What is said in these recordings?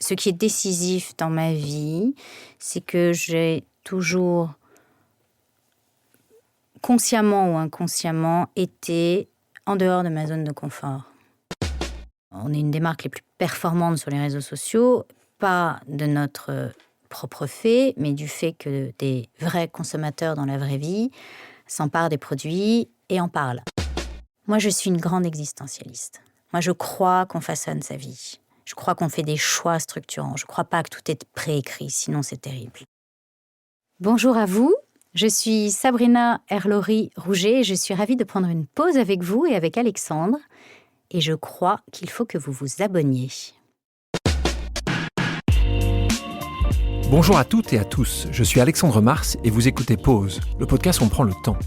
ce qui est décisif dans ma vie, c'est que j'ai toujours, consciemment ou inconsciemment, été en dehors de ma zone de confort. On est une des marques les plus performantes sur les réseaux sociaux, pas de notre propre fait, mais du fait que des vrais consommateurs dans la vraie vie s'emparent des produits et en parlent. Moi, je suis une grande existentialiste. Moi, je crois qu'on façonne sa vie. Je crois qu'on fait des choix structurants. Je ne crois pas que tout est préécrit, sinon c'est terrible. Bonjour à vous, je suis Sabrina Erlori-Rouget et je suis ravie de prendre une pause avec vous et avec Alexandre. Et je crois qu'il faut que vous vous abonniez. Bonjour à toutes et à tous, je suis Alexandre Mars et vous écoutez Pause, le podcast où on prend le temps.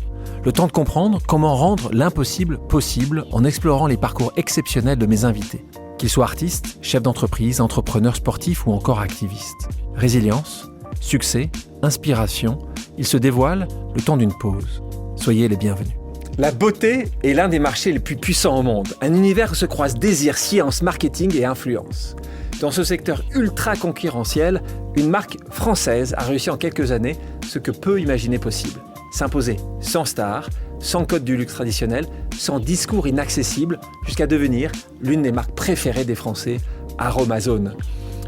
Le temps de comprendre comment rendre l'impossible possible en explorant les parcours exceptionnels de mes invités. Qu'ils soient artistes, chefs d'entreprise, entrepreneurs sportifs ou encore activistes. Résilience, succès, inspiration, ils se dévoilent le temps d'une pause. Soyez les bienvenus. La beauté est l'un des marchés les plus puissants au monde. Un univers où se croisent désir, science, marketing et influence. Dans ce secteur ultra concurrentiel, une marque française a réussi en quelques années ce que peu imaginer possible. S'imposer sans star, sans code du luxe traditionnel, sans discours inaccessible, jusqu'à devenir l'une des marques préférées des Français, Aromazone.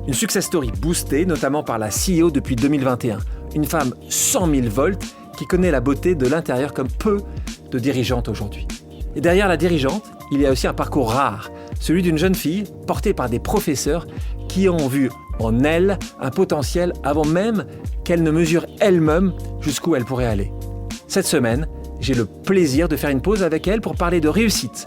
Une success story boostée notamment par la CEO depuis 2021. Une femme 100 000 volts qui connaît la beauté de l'intérieur comme peu de dirigeantes aujourd'hui. Et derrière la dirigeante, il y a aussi un parcours rare, celui d'une jeune fille portée par des professeurs qui ont vu en elle un potentiel avant même qu'elle ne mesure elle-même jusqu'où elle pourrait aller. Cette semaine, j'ai le plaisir de faire une pause avec elle pour parler de réussite,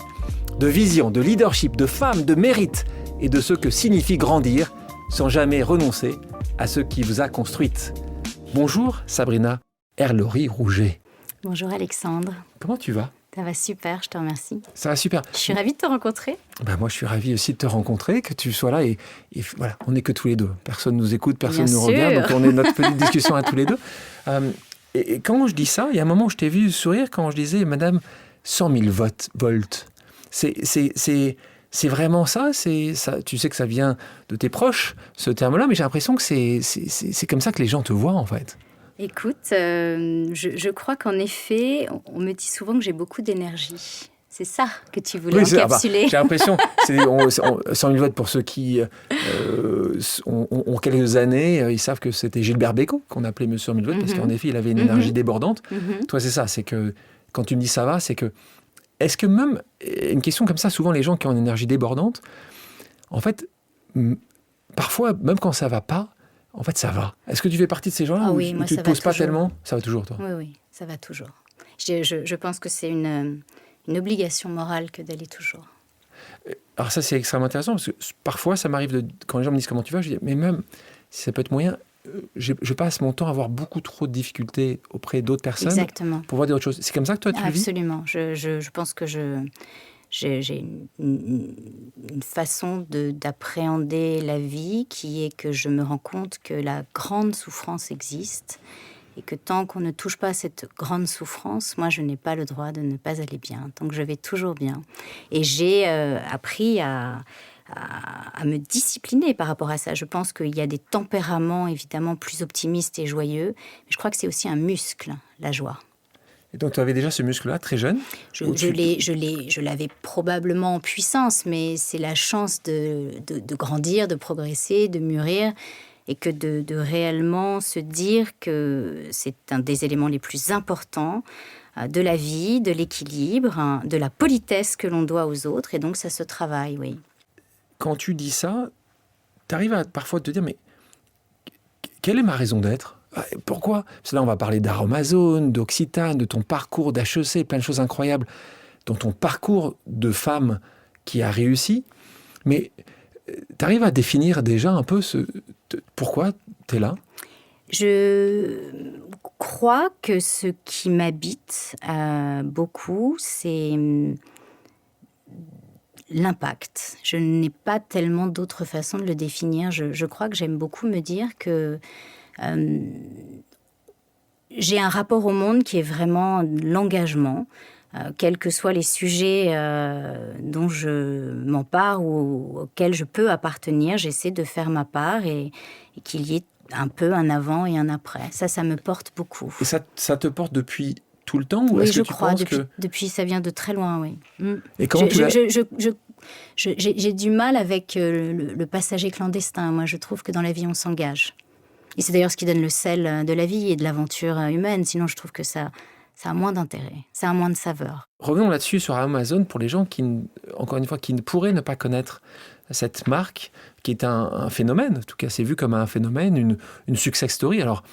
de vision, de leadership, de femme, de mérite et de ce que signifie grandir sans jamais renoncer à ce qui vous a construite. Bonjour Sabrina Erlori-Rouget. Bonjour Alexandre. Comment tu vas ? Ça va super, je te remercie. Ça va super. Je suis ravie de te rencontrer. Moi, je suis ravi aussi de te rencontrer, que tu sois là et voilà, on n'est que tous les deux. Personne ne nous écoute, personne ne nous regarde, donc on est notre petite discussion à tous les deux. Et quand je dis ça, il y a un moment où je t'ai vu sourire quand je disais, Madame 100 000 volts. C'est vraiment ça, ça. Tu sais que ça vient de tes proches, ce terme-là, mais j'ai l'impression que c'est comme ça que les gens te voient, en fait. Écoute, je crois qu'en effet, on me dit souvent que j'ai beaucoup d'énergie. C'est ça que tu voulais encapsuler. J'ai l'impression, 100 000 votes pour ceux qui ont quelques années, ils savent que c'était Gilbert Bécaud qu'on appelait Monsieur 100 000 votes, parce qu'en effet, il avait une énergie débordante. Toi, c'est ça, c'est que quand tu me dis ça va, c'est que, est-ce que même, une question comme ça, souvent les gens qui ont une énergie débordante, en fait, parfois, même quand ça va pas, en fait, ça va. Est-ce que tu fais partie de ces gens-là oui, où moi, tu ne te poses pas tellement ? Ça va toujours, toi ? Oui, ça va toujours. Je pense que c'est une obligation morale que d'aller toujours. Alors ça, c'est extrêmement intéressant, parce que parfois, ça m'arrive, quand les gens me disent comment tu vas, je dis, mais même si ça peut être moyen, je passe mon temps à avoir beaucoup trop de difficultés auprès d'autres personnes. Exactement. Pour voir d'autres choses. C'est comme ça que toi, tu le vis ? Absolument. Je pense que j'ai une façon d'appréhender la vie qui est que je me rends compte que la grande souffrance existe et que tant qu'on ne touche pas à cette grande souffrance, moi, je n'ai pas le droit de ne pas aller bien. Donc, je vais toujours bien. Et j'ai appris à me discipliner par rapport à ça. Je pense qu'il y a des tempéraments, évidemment, plus optimistes et joyeux. Mais je crois que c'est aussi un muscle, la joie. Et donc, tu avais déjà ce muscle-là, très jeune ? Je l'avais probablement en puissance, mais c'est la chance de grandir, de progresser, de mûrir, et que de réellement se dire que c'est un des éléments les plus importants de la vie, de l'équilibre, de la politesse que l'on doit aux autres, et donc ça se travaille, oui. Quand tu dis ça, tu arrives à parfois te dire, mais quelle est ma raison d'être ? Pourquoi ? Parce que là, on va parler d'Aromazone, d'Occitane, de ton parcours d'HEC, plein de choses incroyables, dans ton parcours de femme qui a réussi. Mais tu arrives à définir déjà un peu pourquoi tu es là ? Je crois que ce qui m'habite beaucoup, c'est l'impact. Je n'ai pas tellement d'autres façons de le définir. Je crois que j'aime beaucoup me dire que j'ai un rapport au monde qui est vraiment l'engagement, quels que soient les sujets dont je m'empare ou auxquels je peux appartenir, j'essaie de faire ma part et qu'il y ait un peu un avant et un après. Ça me porte beaucoup. Et ça te porte depuis tout le temps ou Oui, est-ce je que tu crois. penses Depuis, ça vient de très loin, oui. Et comment J'ai du mal avec le passager clandestin. Moi, je trouve que dans la vie, on s'engage. Et c'est d'ailleurs ce qui donne le sel de la vie et de l'aventure humaine. Sinon, je trouve que ça a moins d'intérêt, ça a moins de saveur. Revenons là-dessus sur Amazon pour les gens qui, encore une fois, qui ne pourraient ne pas connaître cette marque, qui est un phénomène. En tout cas, c'est vu comme un phénomène, une success story. Alors,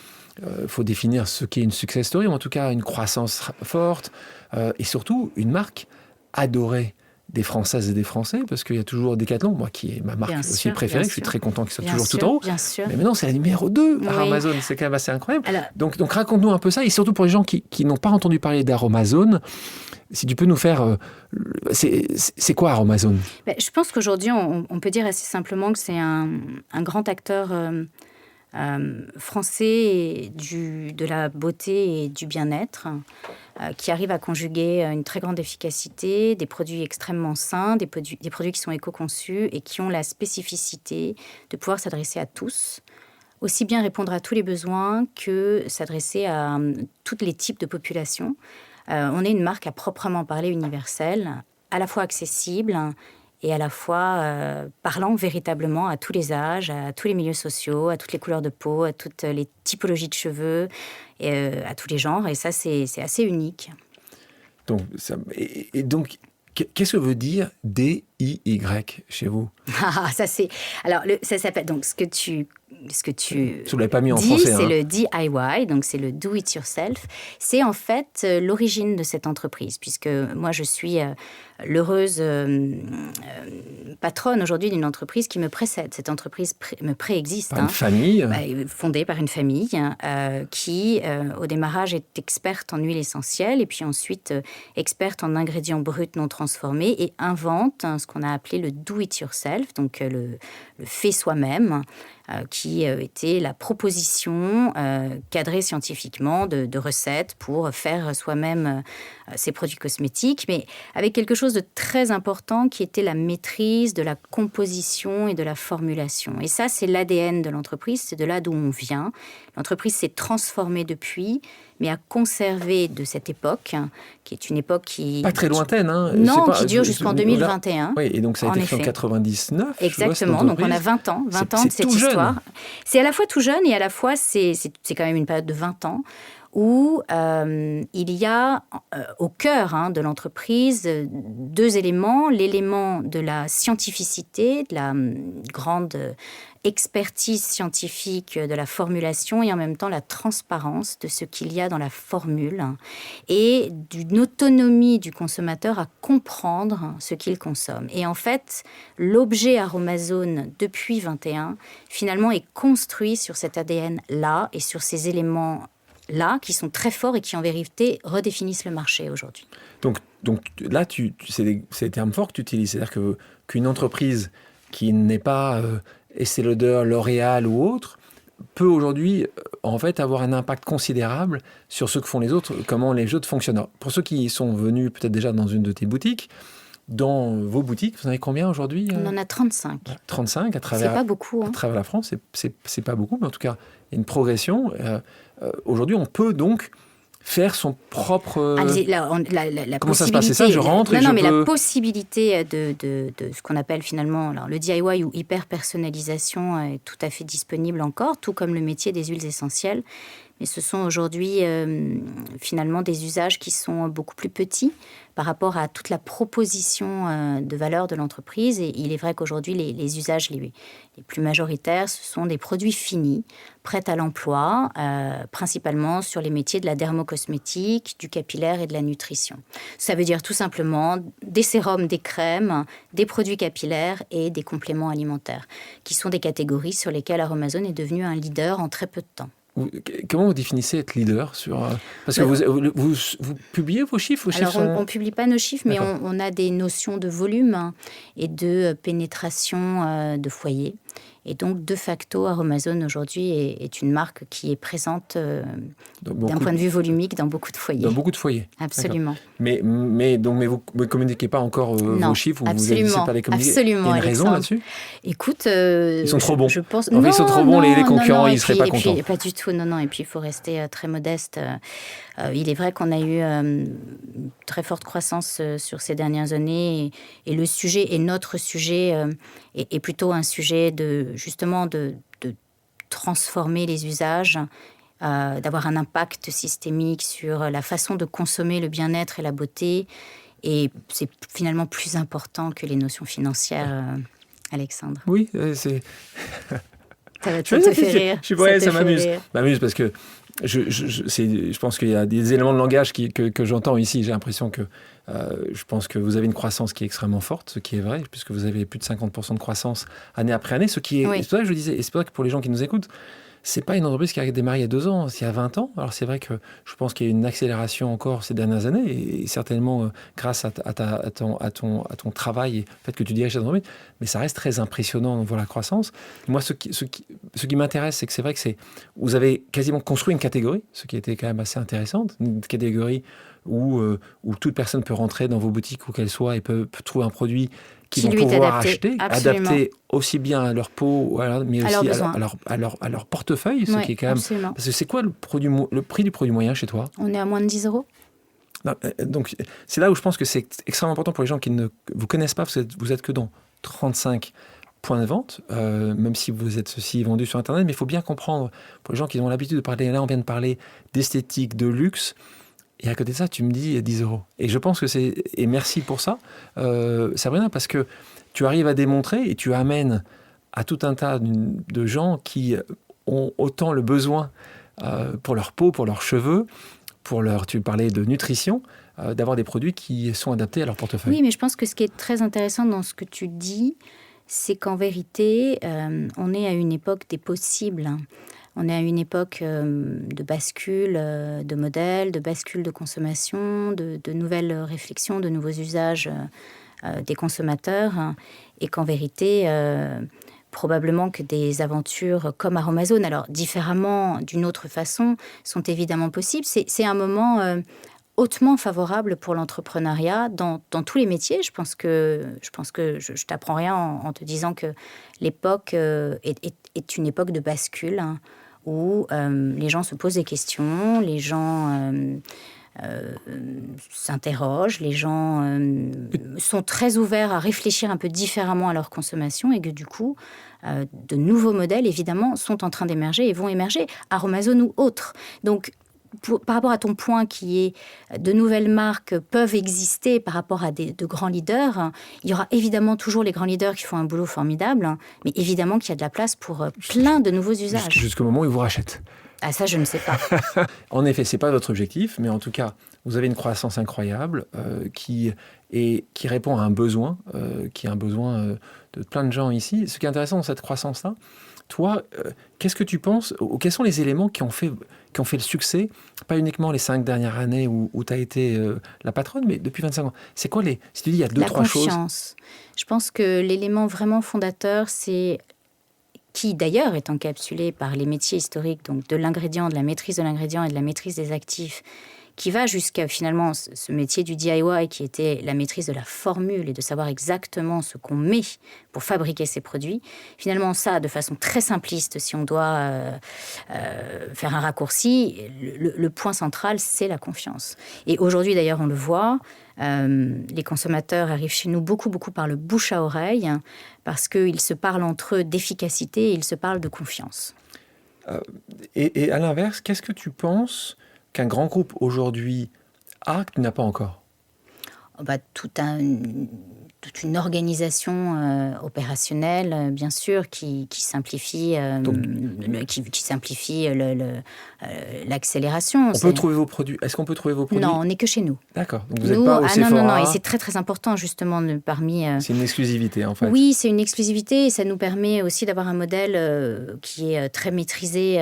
il faut définir ce qu'est une success story, ou en tout cas une croissance forte, et surtout une marque adorée des Françaises et des Français, parce qu'il y a toujours Decathlon, moi qui est ma marque aussi préférée, je suis très content qu'il soit toujours tout en haut. Bien sûr. Mais maintenant, c'est la numéro 2 par Amazon, c'est quand même assez incroyable. Alors, donc raconte-nous un peu ça, et surtout pour les gens qui n'ont pas entendu parler d'Aromazone, si tu peux nous faire... c'est quoi Aromazone ? Je pense qu'aujourd'hui, on peut dire assez simplement que c'est un grand acteur français de la beauté et du bien-être, qui arrive à conjuguer une très grande efficacité, des produits extrêmement sains, des produits qui sont éco-conçus et qui ont la spécificité de pouvoir s'adresser à tous, aussi bien répondre à tous les besoins que s'adresser à tous les types de populations. On est une marque à proprement parler universelle, à la fois accessible et à la fois parlant véritablement à tous les âges, à tous les milieux sociaux, à toutes les couleurs de peau, à toutes les typologies de cheveux, et à tous les genres. Et ça, c'est assez unique. Donc, donc, qu'est-ce que veut dire DIY chez vous ? Ça c'est... Alors, ça s'appelle... Donc, ce que tu l'avez pas mis en français, c'est le DIY, donc c'est le do it yourself. C'est en fait l'origine de cette entreprise, puisque moi je suis l'heureuse patronne aujourd'hui d'une entreprise qui me précède. Cette entreprise me préexiste. Par une famille fondée par une famille qui, au démarrage, est experte en huile essentielle et puis ensuite experte en ingrédients bruts non transformés et invente ce qu'on a appelé le do it yourself, donc le fait soi-même, qui était la proposition cadrée scientifiquement de recettes pour faire soi-même ses produits cosmétiques, mais avec quelque chose de très important qui était la maîtrise de la composition et de la formulation. Et ça, c'est l'ADN de l'entreprise, c'est de là d'où on vient. L'entreprise s'est transformée depuis, mais a conservé de cette époque, qui est une époque qui... Pas très lointaine, hein. Non, qui dure jusqu'en 2021. Oui, et donc ça a été fait en 99. Exactement, donc on a 20 ans de cette histoire. C'est à la fois tout jeune et à la fois c'est quand même une période de 20 ans où il y a au cœur de l'entreprise deux éléments. L'élément de la scientificité, de la grande expertise scientifique de la formulation et en même temps la transparence de ce qu'il y a dans la formule et d'une autonomie du consommateur à comprendre ce qu'il consomme. Et en fait, l'objet Aromazone depuis 21, finalement, est construit sur cet ADN-là et sur ces éléments-là qui sont très forts et qui, en vérité, redéfinissent le marché aujourd'hui. Donc là, c'est des termes forts que tu utilises. C'est-à-dire qu'une entreprise qui n'est pas Estée Lauder, L'Oréal ou autre, peut aujourd'hui en fait avoir un impact considérable sur ce que font les autres, comment les autres fonctionnent. Alors, pour ceux qui sont venus peut-être déjà dans une de tes boutiques, dans vos boutiques, vous en avez combien aujourd'hui ? On en a 35. 35 à travers... C'est pas beaucoup. À travers la France, c'est pas beaucoup, mais en tout cas, il y a une progression. Aujourd'hui, on peut donc faire son propre... Comment ça se passe ? C'est ça, je rentre et je peux... la possibilité de ce qu'on appelle finalement... Alors, le DIY ou hyper-personnalisation est tout à fait disponible encore, tout comme le métier des huiles essentielles. Mais ce sont aujourd'hui finalement des usages qui sont beaucoup plus petits par rapport à toute la proposition de valeur de l'entreprise. Et il est vrai qu'aujourd'hui, les usages les plus majoritaires, ce sont des produits finis, prêts à l'emploi, principalement sur les métiers de la dermocosmétique, du capillaire et de la nutrition. Ça veut dire tout simplement des sérums, des crèmes, des produits capillaires et des compléments alimentaires, qui sont des catégories sur lesquelles Aromazone est devenu un leader en très peu de temps. Comment vous définissez être leader sur... Parce que vous publiez vos chiffres aussi. Alors, on ne publie pas nos chiffres, mais on a des notions de volume et de pénétration de foyer. Et donc, de facto, Aromazone aujourd'hui est une marque qui est présente d'un point de vue volumique dans beaucoup de foyers. Dans beaucoup de foyers. Absolument. Mais vous ne communiquez pas encore vos chiffres, absolument, vous n'avez pas les communiquer. Absolument, il y a une raison là-dessus? Écoute, ils sont trop bons. Je pense... non, ils sont trop bons, les concurrents, ils ne seraient pas contents. Pas du tout, non. Et puis, il faut rester très modeste. Il est vrai qu'on a eu une très forte croissance sur ces dernières années. Et le sujet, et notre sujet, est plutôt un sujet de transformer les usages, d'avoir un impact systémique sur la façon de consommer le bien-être et la beauté. Et c'est finalement plus important que les notions financieurs, Alexandre. Oui, c'est... Ça te fait rire. Ça m'amuse parce que je pense qu'il y a des éléments de langage que j'entends ici. J'ai l'impression que je pense que vous avez une croissance qui est extrêmement forte, ce qui est vrai, puisque vous avez plus de 50% de croissance année après année, ce qui est... Oui. C'est pour ça que je disais, et c'est pour ça que pour les gens qui nous écoutent, c'est pas une entreprise qui a démarré il y a 2 ans, c'est il y a 20 ans. Alors c'est vrai que je pense qu'il y a une accélération encore ces dernières années, et certainement grâce à ton travail et le fait que tu diriges cette entreprise, mais ça reste très impressionnant de voir la croissance. Moi, ce qui m'intéresse, c'est que c'est vrai que vous avez quasiment construit une catégorie, ce qui était quand même assez intéressant, une catégorie où toute personne peut rentrer dans vos boutiques où qu'elle soit et peut trouver un produit qu'ils vont pouvoir acheter, adapté aussi bien à leur peau, mais aussi à leur portefeuille, ce qui est quand même... Absolument. Parce que c'est quoi le prix du produit moyen chez toi? On est à moins de 10 €. Non, donc c'est là où je pense que c'est extrêmement important pour les gens qui ne vous connaissent pas, parce que vous êtes que dans 35 points de vente, même si vous êtes aussi vendu sur Internet, mais il faut bien comprendre, pour les gens qui ont l'habitude de parler, là on vient de parler d'esthétique, de luxe, et à côté de ça, tu me dis 10 €. Et je pense que c'est... Et merci pour ça, Sabrina, parce que tu arrives à démontrer et tu amènes à tout un tas de gens qui ont autant le besoin pour leur peau, pour leurs cheveux, tu parlais de nutrition, d'avoir des produits qui sont adaptés à leur portefeuille. Oui, mais je pense que ce qui est très intéressant dans ce que tu dis, c'est qu'en vérité, on est à une époque des possibles. On est à une époque de bascule de modèles, de bascule de consommation, de nouvelles réflexions, de nouveaux usages des consommateurs. Et qu'en vérité, probablement que des aventures comme Aromazone, alors différemment, d'une autre façon, sont évidemment possibles. C'est un moment hautement favorable pour l'entrepreneuriat dans tous les métiers. Je pense que je t'apprends rien en te disant que l'époque est une époque de bascule, où les gens se posent des questions, les gens s'interrogent, les gens sont très ouverts à réfléchir un peu différemment à leur consommation, et que du coup, de nouveaux modèles, évidemment, sont en train d'émerger et vont émerger, Aromazone ou autres. Donc, par rapport à ton point qui est de nouvelles marques peuvent exister par rapport à de grands leaders, il y aura évidemment toujours les grands leaders qui font un boulot formidable, mais évidemment qu'il y a de la place pour plein de nouveaux usages. Jusqu'au moment où ils vous rachètent. Ah, ça, je ne sais pas. En effet, ce n'est pas votre objectif, mais en tout cas, vous avez une croissance incroyable qui répond à un besoin, qui est un besoin de plein de gens ici. Ce qui est intéressant dans cette croissance-là, toi, qu'est-ce que tu penses, ou quels sont les éléments qui ont fait le succès, pas uniquement les 5 dernières années où tu as été la patronne, mais depuis 25 ans. C'est quoi si tu dis il y a 2-3 choses? La confiance. Je pense que l'élément vraiment fondateur, c'est, qui d'ailleurs est encapsulé par les métiers historiques, donc de l'ingrédient, de la maîtrise de l'ingrédient et de la maîtrise des actifs, qui va jusqu'à finalement ce métier du DIY qui était la maîtrise de la formule et de savoir exactement ce qu'on met pour fabriquer ces produits. Finalement, ça, de façon très simpliste, si on doit faire un raccourci, le point central, c'est la confiance. Et aujourd'hui, d'ailleurs, on le voit, les consommateurs arrivent chez nous beaucoup par le bouche à oreille, parce qu'ils se parlent entre eux d'efficacité et ils se parlent de confiance. Et à l'inverse, qu'est-ce que tu penses qu'un grand groupe aujourd'hui a que tu n'as pas encore? Toute une organisation opérationnelle, bien sûr, qui simplifie, qui simplifie l'accélération. On peut trouver vos produits. Est-ce qu'on peut trouver vos produits? Non, on n'est que chez nous. D'accord. Donc vous n'êtes pas au Sephora. Non. Et c'est très très important justement parmi. C'est une exclusivité en fait. Oui, c'est une exclusivité et ça nous permet aussi d'avoir un modèle qui est très maîtrisé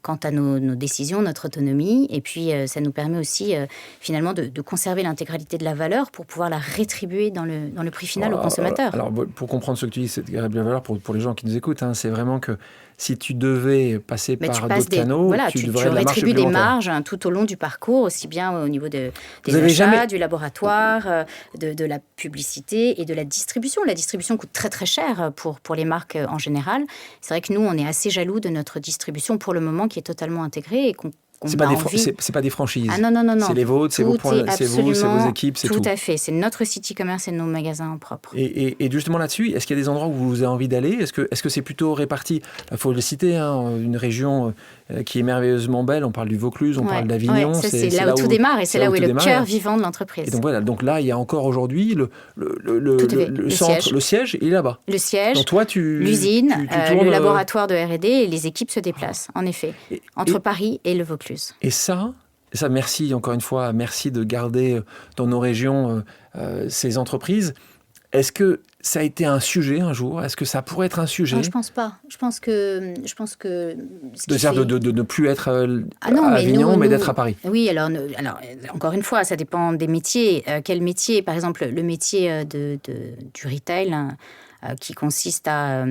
quant à nos décisions, notre autonomie. Et puis ça nous permet aussi finalement de conserver l'intégralité de la valeur valeur pour pouvoir la rétribuer dans le prix final au consommateur. Alors, pour comprendre ce que tu dis, cette agréable valeur, pour les gens qui nous écoutent, c'est vraiment que si tu devais passer par d'autres canaux, tu rétribues des marges tout au long du parcours, aussi bien au niveau des achats, du laboratoire, de la publicité et de la distribution. La distribution coûte très très cher pour les marques en général. C'est vrai que nous, on est assez jaloux de notre distribution pour le moment qui est totalement intégrée et qu'on c'est pas des franchises. Ah non. C'est les vôtres, c'est vos équipes, c'est tout. Tout à fait. C'est notre site e-commerce et nos magasins en propre. Et justement là-dessus, est-ce qu'il y a des endroits où vous avez envie d'aller ? Est-ce que c'est plutôt réparti ? Il faut le citer, une région qui est merveilleusement belle. On parle du Vaucluse, on parle d'Avignon. C'est là où tout démarre et c'est là où est le cœur vivant de l'entreprise. Et donc voilà. Donc là, il y a encore aujourd'hui le centre, le siège, il est là-bas. Le siège. Donc toi, l'usine, le laboratoire de R&D et les équipes se déplacent. En effet, entre Paris et le Vaucluse. Et ça, merci encore une fois, merci de garder dans nos régions ces entreprises. Est-ce que ça a été un sujet un jour ? Est-ce que ça pourrait être un sujet ? Non, je pense pas. Je pense que de ne plus être à Avignon, mais d'être à Paris. Oui, alors encore une fois, ça dépend des métiers. Quel métier ? Par exemple, le métier du retail, qui consiste à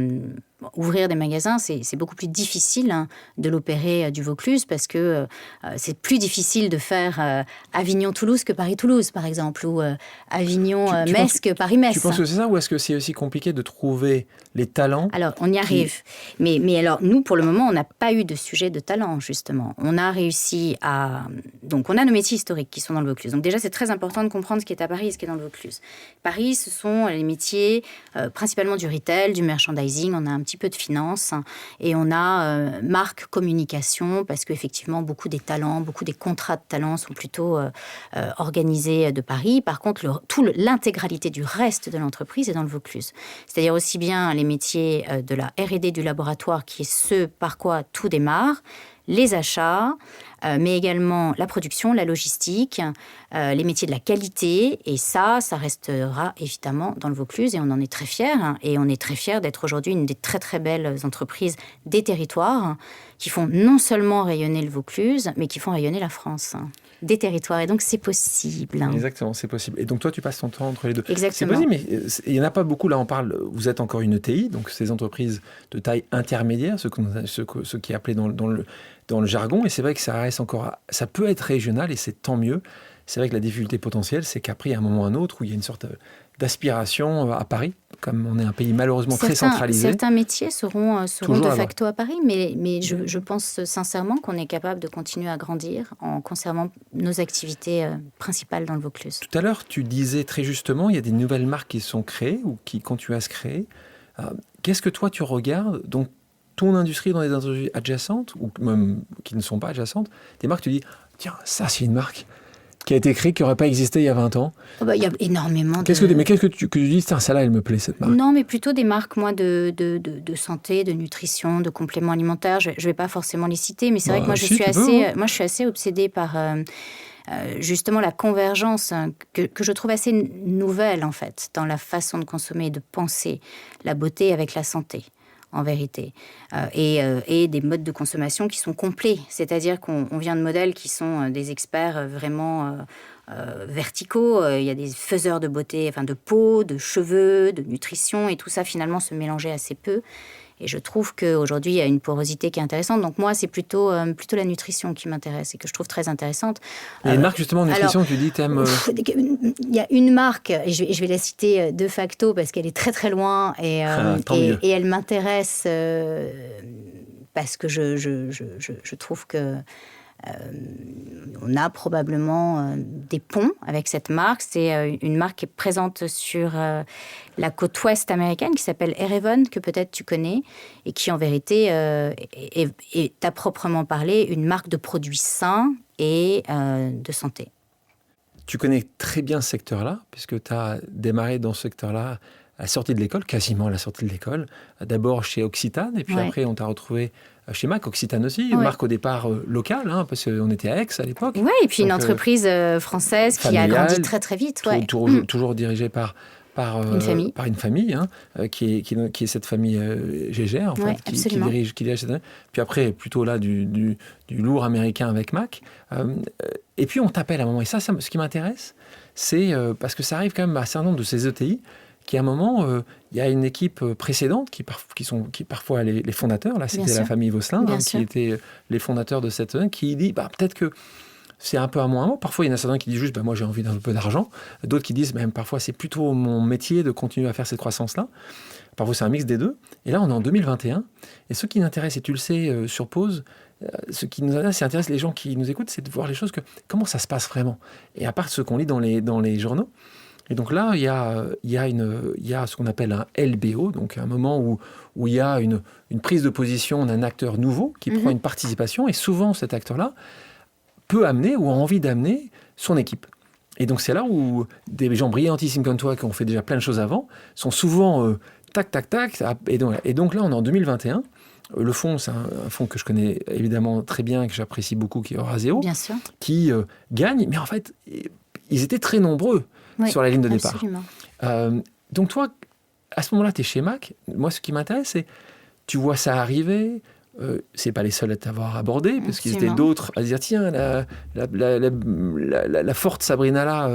ouvrir des magasins, c'est beaucoup plus difficile de l'opérer du Vaucluse parce que c'est plus difficile de faire Avignon-Toulouse que Paris-Toulouse, par exemple, ou Avignon-Metz que Paris-Metz. Tu penses que c'est ça, ou est-ce que c'est aussi compliqué de trouver les talents ? Alors, on y arrive. Mais alors, nous, pour le moment, on n'a pas eu de sujet de talent, justement. On a réussi à... Donc, on a nos métiers historiques qui sont dans le Vaucluse. Donc déjà, c'est très important de comprendre ce qui est à Paris et ce qui est dans le Vaucluse. Paris, ce sont les métiers principalement du retail, du merchandising. On a un petit peu de finance et on a marque communication parce qu'effectivement beaucoup des talents, beaucoup des contrats de talents sont plutôt organisés de Paris. Par contre, l'intégralité du reste de l'entreprise est dans le Vaucluse. C'est-à-dire aussi bien les métiers de la R&D du laboratoire qui est ce par quoi tout démarre, les achats, mais également la production, la logistique, les métiers de la qualité. Et ça restera évidemment dans le Vaucluse et on en est très fiers. Et on est très fiers d'être aujourd'hui une des très très belles entreprises des territoires qui font non seulement rayonner le Vaucluse, mais qui font rayonner la France. Des territoires. Et donc, c'est possible. Exactement, c'est possible. Et donc, toi, tu passes ton temps entre les deux. Exactement. C'est possible, mais il n'y en a pas beaucoup. Là, on parle, vous êtes encore une ETI, donc ces entreprises de taille intermédiaire, ce qui est appelé dans le jargon. Et c'est vrai que ça reste encore... Ça peut être régional et c'est tant mieux. C'est vrai que la difficulté potentielle, c'est qu'après, à un moment ou à un autre, où il y a une sorte d'aspiration à Paris, comme on est un pays malheureusement très centralisé. Certains métiers seront de facto à Paris, mais je pense sincèrement qu'on est capable de continuer à grandir en conservant nos activités principales dans le Vaucluse. Tout à l'heure, tu disais très justement, il y a des nouvelles marques qui sont créées ou qui continuent à se créer. Qu'est-ce que toi, tu regardes donc ton industrie dans des industries adjacentes, ou même qui ne sont pas adjacentes, des marques, tu dis, tiens, ça c'est une marque qui a été créée, qui n'aurait pas existé il y a 20 ans. Il y a énormément Mais qu'est-ce que tu dis, celle-là, elle me plaît, cette marque ? Non, mais plutôt des marques, moi, de santé, de nutrition, de compléments alimentaires. Je ne vais pas forcément les citer, mais c'est vrai que moi, je suis assez obsédée par... justement la convergence que je trouve assez nouvelle, en fait, dans la façon de consommer et de penser la beauté avec la santé. En vérité, et des modes de consommation qui sont complets. C'est-à-dire qu'on vient de modèles qui sont des experts vraiment verticaux. Il y a des faiseurs de beauté, enfin de peau, de cheveux, de nutrition, et tout ça finalement se mélangeait assez peu. Et je trouve qu'aujourd'hui, il y a une porosité qui est intéressante. Donc moi, c'est plutôt la nutrition qui m'intéresse et que je trouve très intéressante. Il y a une marque justement en nutrition, tu dis, t'aimes... Il y a une marque, et je vais la citer de facto parce qu'elle est très très loin et elle m'intéresse parce que je trouve que on a probablement des ponts avec cette marque. C'est une marque qui est présente sur la côte ouest américaine qui s'appelle Ereven, que peut-être tu connais, et qui en vérité est à proprement parler une marque de produits sains et de santé. Tu connais très bien ce secteur-là, puisque tu as démarré dans ce secteur-là à la sortie de l'école, quasiment à la sortie de l'école. D'abord chez Occitane, et puis après on t'a retrouvé chez Mac, Occitane aussi, une marque au départ locale, parce qu'on était à Aix à l'époque. Oui, et puis donc, une entreprise française familiale, qui a grandi très très vite. Toujours dirigée par par une famille, hein, qui est cette famille Gégère, en fait, qui dirige cette année. Puis après, plutôt là, du lourd américain avec Mac. Et puis, on t'appelle à un moment. Et ça, ce qui m'intéresse, c'est parce que ça arrive quand même à un certain nombre de ces ETI, qui à un moment, il y a une équipe précédente, qui parfois les fondateurs, là, c'était la famille Vosselin, qui étaient les fondateurs de cette ETI, qui dit, peut-être que c'est un peu à moi. Parfois, il y en a certains qui disent juste, moi, j'ai envie d'un peu d'argent. D'autres qui disent, même parfois, c'est plutôt mon métier de continuer à faire cette croissance-là. Parfois, c'est un mix des deux. Et là, on est en 2021. Et ce qui nous intéresse, et tu le sais, sur Pause, ce qui nous intéresse les gens qui nous écoutent, c'est de voir les choses, comment ça se passe vraiment. Et à part ce qu'on lit dans les journaux. Et donc là, il y a ce qu'on appelle un LBO, donc un moment où il y a une prise de position d'un acteur nouveau qui prend une participation. Et souvent, cet acteur-là peut amener ou a envie d'amener son équipe. Et donc, c'est là où des gens brillantissimes comme toi, qui ont fait déjà plein de choses avant, sont souvent tac, tac, tac. Et donc là, on est en 2021. Le fonds, c'est un fonds que je connais évidemment très bien et que j'apprécie beaucoup, qui est Eurazeo, qui gagne. Mais en fait, ils étaient très nombreux sur la ligne de départ. Donc toi, à ce moment-là, tu es chez Mac. Moi, ce qui m'intéresse, c'est tu vois ça arriver. C'est pas les seuls à t'avoir abordé, parce qu'ils étaient d'autres à dire tiens, la forte Sabrina là,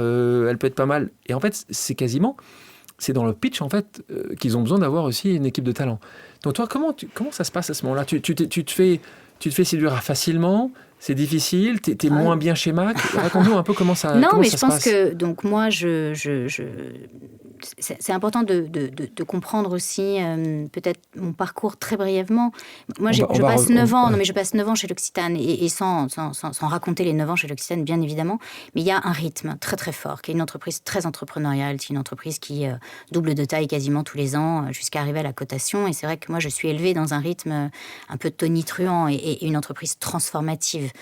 elle peut être pas mal. Et en fait, c'est dans le pitch en fait qu'ils ont besoin d'avoir aussi une équipe de talent. Donc toi, comment ça se passe à ce moment-là ? Tu te fais séduire facilement ? C'est difficile, t'es moins bien chez Mac. Raconte-nous un peu comment ça se passe. Non, mais je pense que donc moi, c'est important de comprendre aussi peut-être mon parcours très brièvement. Moi, je passe 9 ans chez l'Occitane et sans raconter les 9 ans chez l'Occitane, bien évidemment. Mais il y a un rythme très très fort, qui est une entreprise très entrepreneuriale, qui est une entreprise qui double de taille quasiment tous les ans jusqu'à arriver à la cotation. Et c'est vrai que moi, je suis élevée dans un rythme un peu tonitruant et une entreprise transformative.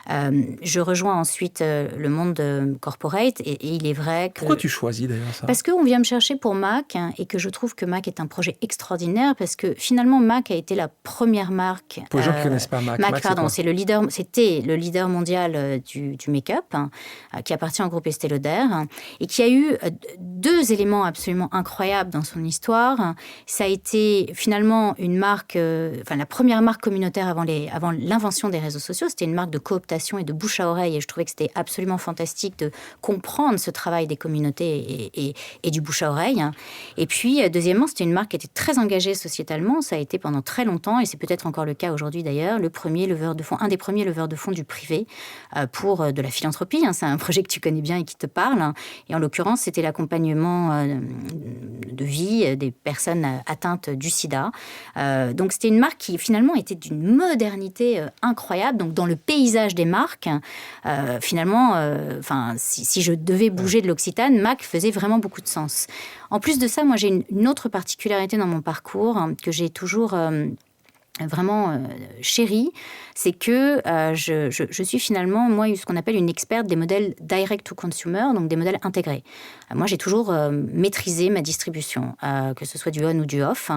Je rejoins ensuite le monde corporate et il est vrai que... Pourquoi tu choisis d'ailleurs ça ? Parce qu'on vient me chercher pour Mac et que je trouve que Mac est un projet extraordinaire parce que finalement Mac a été la première marque... Pour les gens qui ne connaissent pas Mac, c'était le leader mondial du make-up qui appartient au groupe Estée Lauder et qui a eu 2 éléments absolument incroyables dans son histoire. Ça a été finalement une marque, la première marque communautaire avant l'invention des réseaux sociaux. C'était une marque de cooptation et de bouche à oreille et je trouvais que c'était absolument fantastique de comprendre ce travail des communautés et du bouche à oreille. Et puis, deuxièmement, c'était une marque qui était très engagée sociétalement. Ça a été pendant très longtemps, et c'est peut-être encore le cas aujourd'hui d'ailleurs, un des premiers leveurs de fonds du privé pour de la philanthropie. C'est un projet que tu connais bien et qui te parle. Et en l'occurrence, c'était l'accompagnement de vie des personnes atteintes du sida. Donc, c'était une marque qui finalement était d'une modernité incroyable. Donc, dans le paysage des marques, si je devais bouger de l'Occitane, Mac faisait vraiment beaucoup de sens. En plus de ça, moi, j'ai une autre particularité dans mon parcours que j'ai toujours vraiment chérie, c'est que je suis finalement, moi, ce qu'on appelle une experte des modèles direct to consumer, donc des modèles intégrés. Moi, j'ai toujours maîtrisé ma distribution, que ce soit du on ou du off.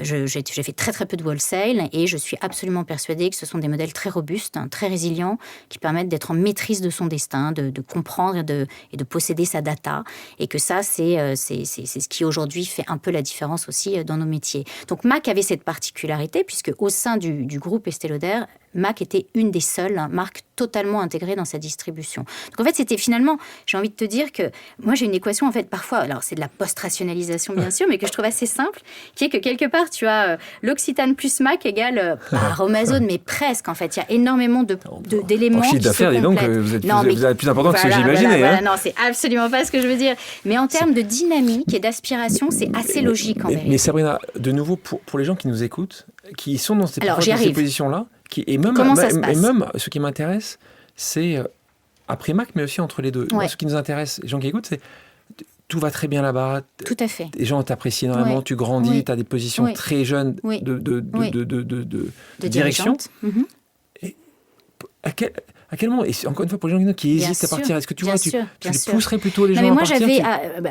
J'ai fait très, très peu de wholesale et je suis absolument persuadée que ce sont des modèles très robustes, très résilients, qui permettent d'être en maîtrise de son destin, de comprendre et de posséder sa data. Et que ça, c'est ce qui aujourd'hui fait un peu la différence aussi dans nos métiers. Donc, Mac avait cette particularité, puisque au sein du groupe Estée Lauder, Mac était une des seules marques totalement intégrées dans sa distribution. Donc en fait, c'était finalement, j'ai envie de te dire que moi j'ai une équation en fait parfois, alors c'est de la post-rationalisation bien sûr, mais que je trouve assez simple, qui est que quelque part tu as l'Occitane plus Mac égale Amazon, mais presque en fait. Il y a énormément d'éléments qui se complètent. Donc vous êtes plus important que ce que j'imaginais. Non, c'est absolument pas ce que je veux dire. Mais en termes de dynamique et d'aspiration, c'est assez logique en vérité. Mais Sabrina, de nouveau pour les gens qui nous écoutent, qui sont dans ces positions-là, et même ce qui m'intéresse, c'est après Mac, mais aussi entre les deux. Moi, ce qui nous intéresse, les gens qui écoutent, c'est tout va très bien là-bas. Tout à fait. Les gens t'apprécient énormément, tu grandis, tu as des positions très jeunes de direction. Mm-hmm. Et À quel moment, et encore une fois, pour les gens qui hésitent à partir, est-ce que tu les pousserais plutôt les gens à partir?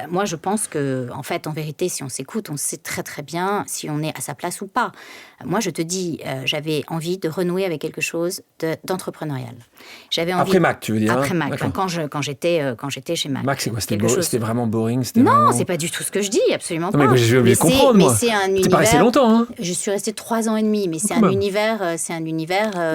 Moi, je pense que, en fait, en vérité, si on s'écoute, on sait très très bien si on est à sa place ou pas. Moi, je te dis, j'avais envie de renouer avec quelque chose d'entrepreneurial. Après Mac, tu veux dire? Après Mac, quand j'étais chez Mac. Mac, c'est quoi? C'était vraiment boring? Non, c'est pas du tout ce que je dis, absolument pas. Mais je vais comprendre, moi. C'est un univers. T'es pas resté longtemps, hein? Je suis restée 3 ans et demi, mais c'est un univers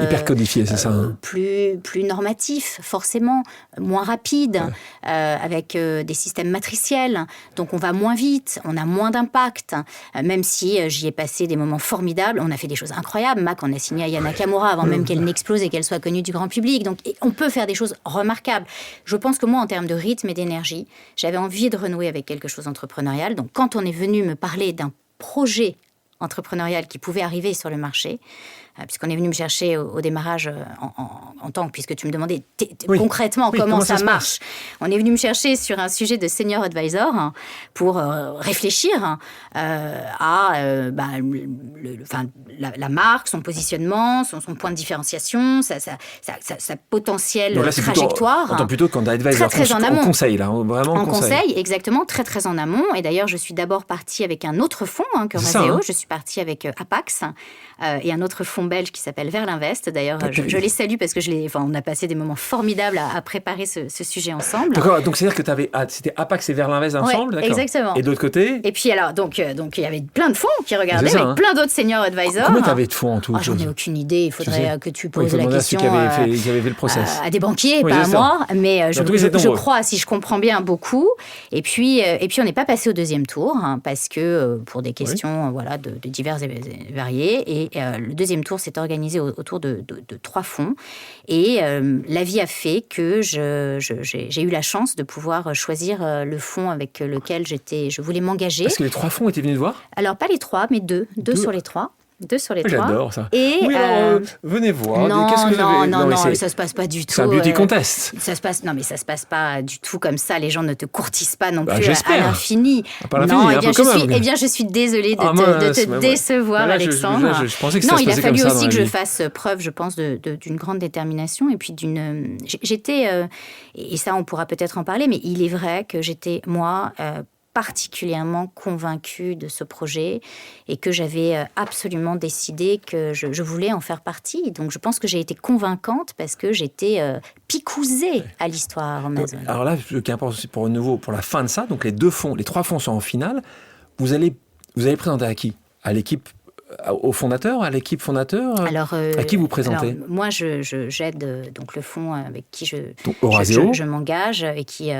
hyper codifié, c'est ça. Plus normatif, forcément, moins rapide, avec des systèmes matriciels. Donc on va moins vite, on a moins d'impact. Même si j'y ai passé des moments formidables, on a fait des choses incroyables. Mac, on a signé Aya Nakamura avant même qu'elle n'explose et qu'elle soit connue du grand public. Donc on peut faire des choses remarquables. Je pense que moi, en termes de rythme et d'énergie, j'avais envie de renouer avec quelque chose d'entrepreneurial. Donc quand on est venu me parler d'un projet entrepreneurial qui pouvait arriver sur le marché, puisqu'on est venu me chercher au démarrage en tant que, puisque tu me demandais concrètement comment ça marche. On est venu me chercher sur un sujet de senior advisor pour réfléchir à la marque, son positionnement, son point de différenciation, sa potentielle trajectoire. En tant plutôt qu'en advisor, très en amont. En conseil, là, vraiment en conseil. Exactement, très très en amont. Et d'ailleurs, je suis d'abord partie avec un autre fonds que Euraseo. Je suis partie avec Apax et un autre fonds belge qui s'appelle Verlinvest. D'ailleurs, je les salue parce que on a passé des moments formidables à préparer ce sujet ensemble. D'accord, donc c'est-à-dire que c'était Apax et Verlinvest ensemble, d'accord. Exactement. Et de l'autre côté? Et puis alors, donc il y avait plein de fonds qui regardaient, avec plein d'autres senior advisors. Combien t'avais de fonds en tout? J'en ai aucune idée. Il faudrait que tu poses la question qui avait fait le process. À des banquiers, pas à moi. Mais je crois, si je comprends bien, beaucoup. Et puis on n'est pas passé au deuxième tour parce que pour des questions de diverses et variées. Et le deuxième tour s'est organisé autour de 3 fonds. Et la vie a fait que j'ai eu la chance de pouvoir choisir le fonds avec lequel je voulais m'engager. Est-ce que les 3 fonds étaient venus te voir? Alors, pas les 3, mais 2 sur les 3. 2 sur les 3. J'adore ça. Et venez voir. Non, ça se passe pas du tout. C'est un beauty contest. Ça se passe pas du tout comme ça. Les gens ne te courtisent pas non plus à l'infini. Je suis désolée de te décevoir, Alexandre. Je pensais que ça se passait comme ça. Il a fallu aussi que je fasse preuve, je pense, d'une grande détermination et puis j'étais et ça on pourra peut-être en parler, mais il est vrai que j'étais moi particulièrement convaincue de ce projet et que j'avais absolument décidé que je voulais en faire partie. Donc je pense que j'ai été convaincante parce que j'étais picousée à l'histoire Amazon. Alors là, ce qui est important pour la fin de ça, donc les 3 fonds sont en finale. Vous allez présenter à qui? À l'équipe, au fondateur, à l'équipe fondateur? À qui vous présentez? Moi, j'aide donc le fonds avec qui je m'engage et qui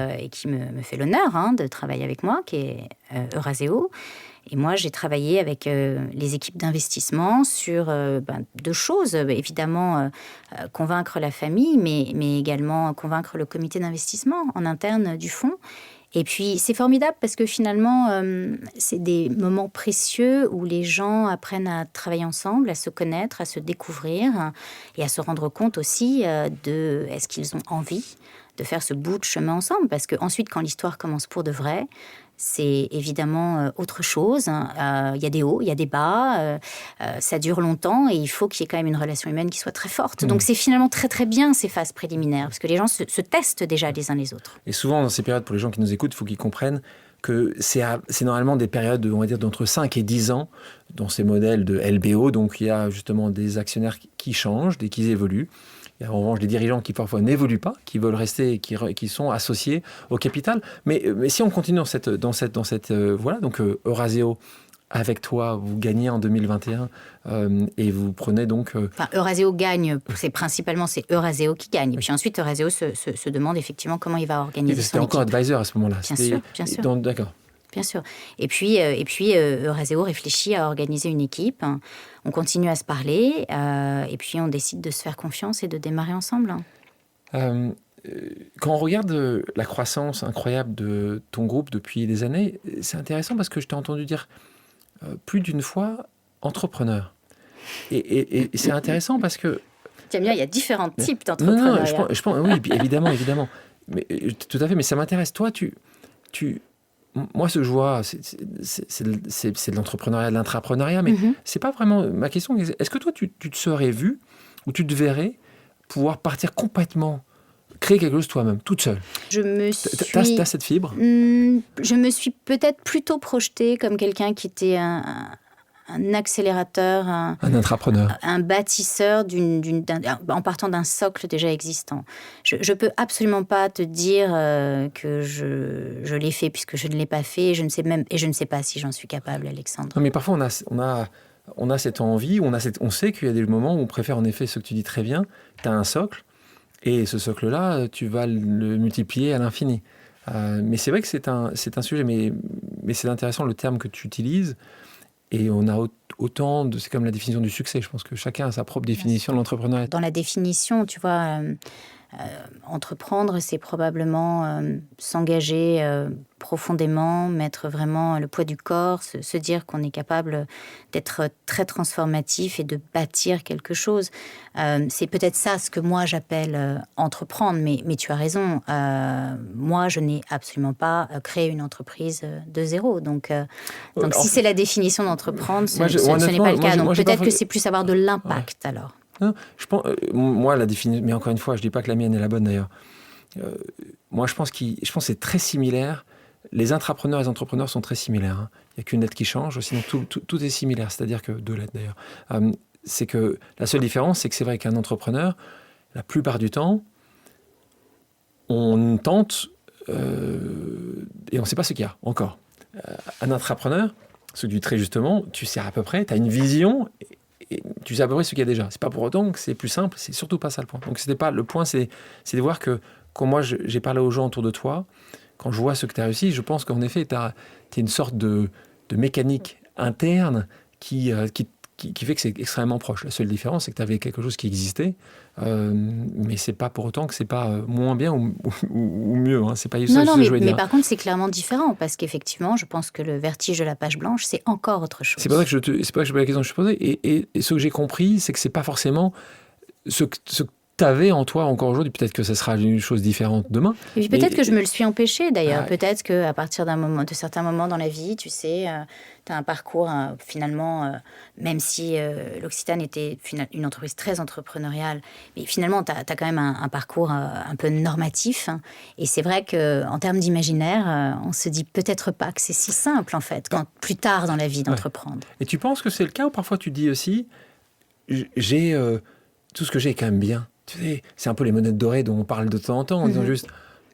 me fait l'honneur de travailler avec moi, qui est Euraseo. Et moi, j'ai travaillé avec les équipes d'investissement sur 2 choses. Évidemment, convaincre la famille, mais également convaincre le comité d'investissement en interne du fonds. Et puis, c'est formidable parce que finalement, c'est des moments précieux où les gens apprennent à travailler ensemble, à se connaître, à se découvrir et à se rendre compte aussi de est-ce qu'ils ont envie de faire ce bout de chemin ensemble. Parce qu'ensuite, quand l'histoire commence pour de vrai, c'est évidemment autre chose. Il y a des hauts, il y a des bas, ça dure longtemps et il faut qu'il y ait quand même une relation humaine qui soit très forte. Donc c'est finalement très très bien ces phases préliminaires parce que les gens se testent déjà les uns les autres. Et souvent dans ces périodes, pour les gens qui nous écoutent, il faut qu'ils comprennent que c'est normalement des périodes, on va dire, d'entre 5 et 10 ans dans ces modèles de LBO. Donc il y a justement des actionnaires qui changent, qui évoluent. Il y a en revanche des dirigeants qui parfois n'évoluent pas, qui veulent rester, qui sont associés au capital. Mais si on continue dans cette voilà, donc Euraseo, avec toi, vous gagnez en 2021 et vous prenez donc... Euraseo gagne, c'est Euraseo qui gagne. Et puis ensuite, Euraseo se demande effectivement comment il va organiser son équipe. C'était encore advisor à ce moment-là. Bien sûr. D'accord. Bien sûr. Et puis Euraseo réfléchit à organiser une équipe. On continue à se parler et puis on décide de se faire confiance et de démarrer ensemble. Quand on regarde la croissance incroyable de ton groupe depuis des années, c'est intéressant parce que je t'ai entendu dire plus d'une fois entrepreneur. Et c'est intéressant parce que... Tiens bien, il y a différents types d'entrepreneurs. Non, je pense, oui, évidemment. Mais, tout à fait, mais ça m'intéresse. Toi, moi, ce que je vois, c'est de l'entrepreneuriat, de l'intrapreneuriat, mais c'est pas vraiment ma question. Est-ce que toi, tu te serais vu ou tu te verrais pouvoir partir complètement, créer quelque chose toi-même, toute seule. T'as cette fibre? Je me suis peut-être plutôt projetée comme quelqu'un qui était un accélérateur, un intrapreneur, un bâtisseur en partant d'un socle déjà existant. Je peux absolument pas te dire que je l'ai fait puisque je ne l'ai pas fait, et je ne sais pas si j'en suis capable, Alexandre. Non, mais parfois on a cette envie, on sait qu'il y a des moments où on préfère en effet ce que tu dis très bien. Tu as un socle, et ce socle-là, tu vas le multiplier à l'infini. Mais c'est vrai que c'est un sujet, mais c'est intéressant le terme que tu utilises. Et on a autant de... C'est comme la définition du succès. Je pense que chacun a sa propre définition de l'entrepreneuriat. Dans la définition, tu vois, entreprendre, c'est probablement s'engager profondément, mettre vraiment le poids du corps, se dire qu'on est capable d'être très transformatif et de bâtir quelque chose. C'est peut-être ça ce que moi j'appelle entreprendre, mais tu as raison. Moi, je n'ai absolument pas créé une entreprise de zéro. Donc si c'est la définition d'entreprendre, ce n'est pas le cas. Donc peut-être que c'est plus avoir de l'impact alors. Non, je pense, moi, la définition, mais encore une fois, je ne dis pas que la mienne est la bonne d'ailleurs. Moi, je pense que c'est très similaire. Les intrapreneurs et les entrepreneurs sont très similaires. Hein. Il n'y a qu'une lettre qui change, sinon tout est similaire. C'est-à-dire que, 2 lettres d'ailleurs. C'est que la seule différence, c'est que c'est vrai qu'un entrepreneur, la plupart du temps, on tente et on ne sait pas ce qu'il y a encore. Un intrapreneur, ce que tu dis très justement, tu sais à peu près, tu as une vision. Et tu sais à peu près ce qu'il y a déjà. C'est pas pour autant que c'est plus simple, c'est surtout pas ça le point. Donc le point, c'est de voir que quand moi j'ai parlé aux gens autour de toi, quand je vois ce que tu as réussi, je pense qu'en effet, tu as une sorte de mécanique interne qui fait que c'est extrêmement proche. La seule différence, c'est que tu avais quelque chose qui existait, mais c'est pas pour autant que c'est pas moins bien ou mieux. Hein. C'est pas ça non, que je veux dire. Mais par contre, c'est clairement différent, parce qu'effectivement, je pense que le vertige de la page blanche, c'est encore autre chose. C'est pas ça que je pose la question que je posais. Et ce que j'ai compris, c'est que c'est pas forcément ce que tu avais en toi encore aujourd'hui. Peut-être que ça sera une chose différente demain. Et puis peut-être que je me le suis empêché d'ailleurs. Peut-être qu'à partir de certains moments dans la vie, tu sais, tu as un parcours finalement, même si l'Occitane était une entreprise très entrepreneuriale, mais finalement, tu as quand même un parcours un peu normatif. Hein, et c'est vrai qu'en termes d'imaginaire, on se dit peut-être pas que c'est si simple en fait, plus tard dans la vie d'entreprendre. Et tu penses que c'est le cas ou parfois tu dis aussi, j'ai tout ce que j'ai est quand même bien. Tu sais, c'est un peu les monettes dorées dont on parle de temps en temps en disant juste...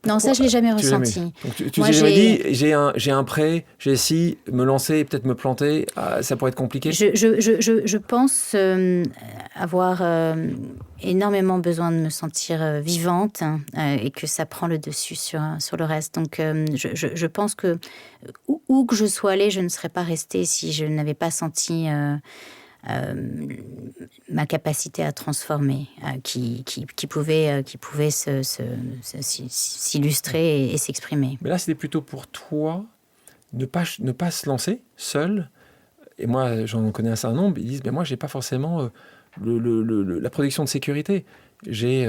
Non, ça, je ne l'ai jamais ressenti. Donc, tu t'es jamais dit, j'ai un prêt, j'ai si me lancer, peut-être me planter, ça pourrait être compliqué? Je pense avoir énormément besoin de me sentir vivante et que ça prend le dessus sur le reste. Donc, je pense que où que je sois allée, je ne serais pas restée si je n'avais pas senti... ma capacité à transformer, qui pouvait s'illustrer et s'exprimer. Mais là, c'était plutôt pour toi ne pas se lancer seul. Et moi, j'en connais un certain nombre. Ils disent, moi, j'ai pas forcément la protection de sécurité. J'ai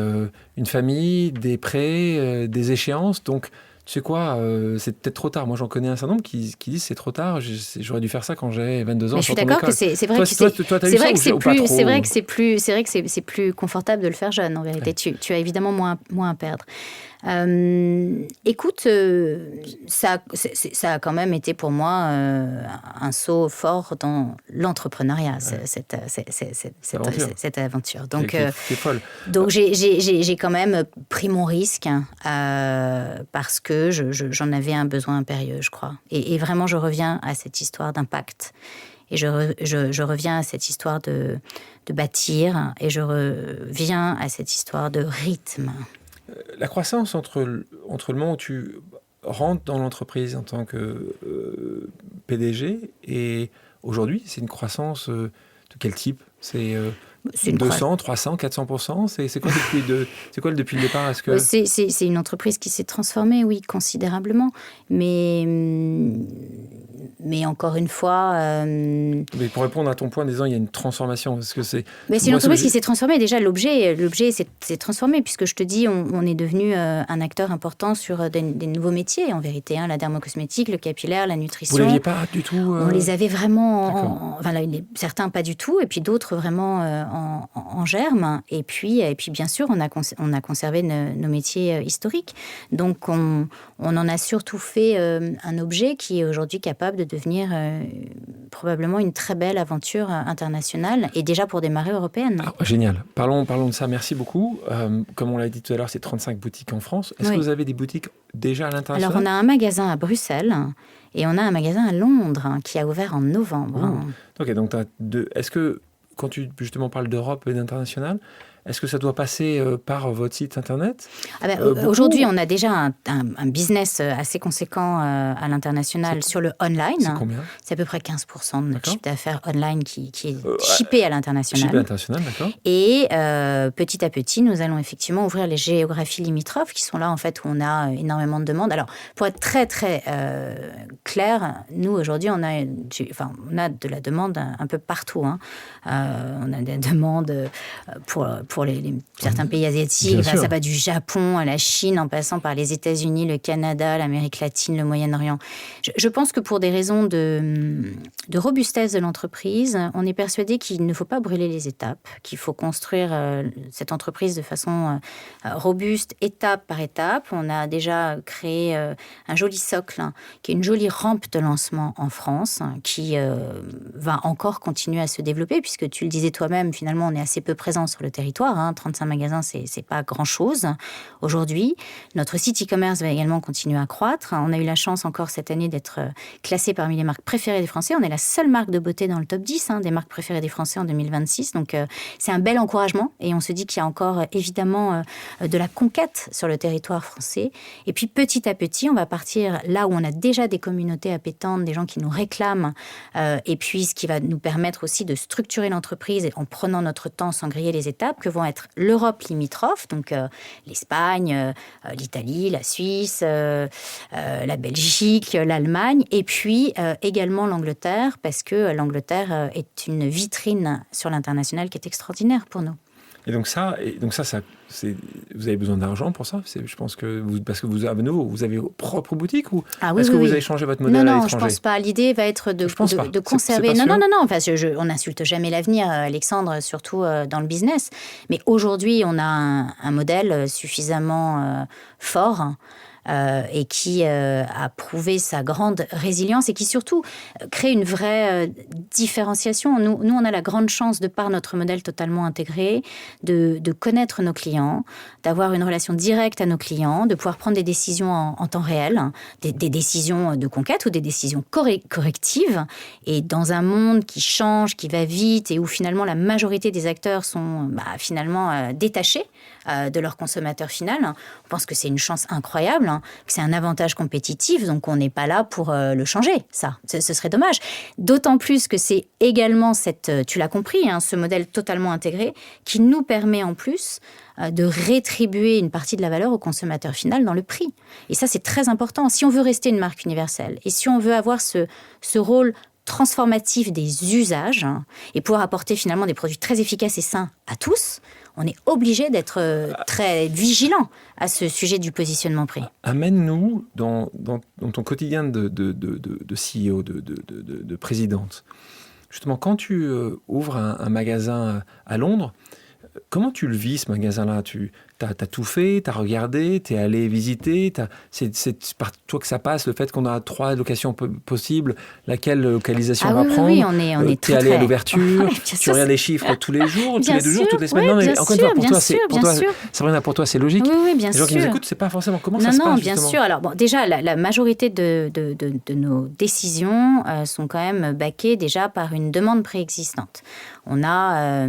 une famille, des prêts, des échéances. Donc, tu sais quoi, c'est peut-être trop tard. Moi, j'en connais un certain nombre qui disent c'est trop tard. J'aurais dû faire ça quand j'avais 22 ans. Mais je suis d'accord que c'est vrai que c'est plus confortable de le faire jeune. En vérité, tu as évidemment moins à perdre. Écoute, ça a quand même été pour moi un saut fort dans l'entrepreneuriat, cette aventure. Donc, c'est folle. Donc j'ai quand même pris mon risque parce que j'en avais un besoin impérieux, je crois. Et vraiment, je reviens à cette histoire d'impact. Et je reviens à cette histoire de bâtir. Et je reviens à cette histoire de rythme. La croissance entre le moment où tu rentres dans l'entreprise en tant que PDG et aujourd'hui, c'est une croissance de quel type? C'est 200, 300, 400%? C'est quoi depuis le départ? Est-ce que... C'est une entreprise qui s'est transformée, oui, considérablement. Mais Mais encore une fois... Mais pour répondre à ton point en disant il y a une transformation, parce que c'est... Mais c'est une entreprise qui s'est transformée. Déjà, l'objet s'est transformé, puisque je te dis, on est devenu un acteur important sur des nouveaux métiers, en vérité. La dermocosmétique, le capillaire, la nutrition. Vous ne l'aviez pas du tout On les avait vraiment... certains pas du tout, et puis d'autres vraiment en germe. Et puis, bien sûr, on a conservé nos métiers historiques. Donc, on en a surtout fait un objet qui est aujourd'hui capable de devenir probablement une très belle aventure internationale et déjà pour démarrer européenne. Ah, génial. Parlons de ça. Merci beaucoup. Comme on l'a dit tout à l'heure, c'est 35 boutiques en France. Est-ce que vous avez des boutiques déjà à l'international? Alors, on a un magasin à Bruxelles et on a un magasin à Londres qui a ouvert en novembre. Ok, donc est-ce que, quand tu justement parles d'Europe et d'international, est-ce que ça doit passer par votre site internet? Aujourd'hui, on a déjà un business assez conséquent à l'international sur le online. C'est combien? C'est à peu près 15% de notre chiffre d'affaires online qui est shippé à l'international. Shippé à l'international, d'accord. Et petit à petit, nous allons effectivement ouvrir les géographies limitrophes qui sont là, en fait, où on a énormément de demandes. Alors, pour être très, très clair, nous, aujourd'hui, on a de la demande un peu partout. On a des demandes pour certains pays asiatiques. Ça va du Japon à la Chine, en passant par les États-Unis, le Canada, l'Amérique latine, le Moyen-Orient. Je pense que pour des raisons de robustesse de l'entreprise, on est persuadé qu'il ne faut pas brûler les étapes, qu'il faut construire cette entreprise de façon robuste, étape par étape. On a déjà créé un joli socle, qui est une jolie rampe de lancement en France, qui va encore continuer à se développer, puisque tu le disais toi-même, finalement, on est assez peu présent sur le territoire. 35 magasins, c'est pas grand-chose aujourd'hui. Notre site e-commerce va également continuer à croître. On a eu la chance encore cette année d'être classé parmi les marques préférées des Français. On est la seule marque de beauté dans le top 10 des marques préférées des Français en 2026. Donc, c'est un bel encouragement. Et on se dit qu'il y a encore, évidemment, de la conquête sur le territoire français. Et puis, petit à petit, on va partir là où on a déjà des communautés appétantes, des gens qui nous réclament. Et puis, ce qui va nous permettre aussi de structurer l'entreprise en prenant notre temps sans griller les étapes, que vont être l'Europe limitrophe, donc l'Espagne, l'Italie, la Suisse, la Belgique, l'Allemagne, et puis également l'Angleterre, parce que l'Angleterre est une vitrine sur l'international qui est extraordinaire pour nous. Et donc ça vous avez besoin d'argent pour ça? Je pense que parce que vous avez vos propres boutiques, ou est-ce que vous avez changé votre modèle à l'étranger? Non, je pense pas. L'idée va être de conserver. Non. Enfin, on n'insulte jamais l'avenir, Alexandre, surtout dans le business. Mais aujourd'hui, on a un modèle suffisamment fort. Et qui a prouvé sa grande résilience et qui surtout crée une vraie différenciation. Nous, on a la grande chance, de par notre modèle totalement intégré, de connaître nos clients, d'avoir une relation directe à nos clients, de pouvoir prendre des décisions en temps réel, des décisions de conquête ou des décisions correctives. Et dans un monde qui change, qui va vite et où finalement la majorité des acteurs sont finalement détachés de leur consommateur final, on pense que c'est une chance incroyable, que c'est un avantage compétitif, donc on n'est pas là pour le changer, ça. Ce serait dommage. D'autant plus que c'est également tu l'as compris, ce modèle totalement intégré qui nous permet en plus de rétribuer une partie de la valeur au consommateur final dans le prix. Et ça, c'est très important. Si on veut rester une marque universelle et si on veut avoir ce rôle transformatif des usages et pouvoir apporter finalement des produits très efficaces et sains à tous, on est obligé d'être très vigilant à ce sujet du positionnement prix. Amène-nous dans ton quotidien de CEO, de présidente. Justement, quand tu ouvres un magasin à Londres, comment tu le vis, ce magasin-là? T'as tout fait, t'as regardé, t'es allé visiter, c'est par toi que ça passe, le fait qu'on a 3 locations possibles, laquelle localisation on va prendre. Oui, on est t'es allé à l'ouverture, tu regardes les chiffres tous les jours, tous les 2 jours, toutes les semaines. Non, mais encore une fois, Sabrina, pour toi, c'est logique. Oui, bien sûr. Les gens qui nous écoutent, c'est pas forcément comment ça se passe. Non, bien sûr. Alors, déjà, la majorité de nos décisions sont quand même backées déjà par une demande préexistante. On a,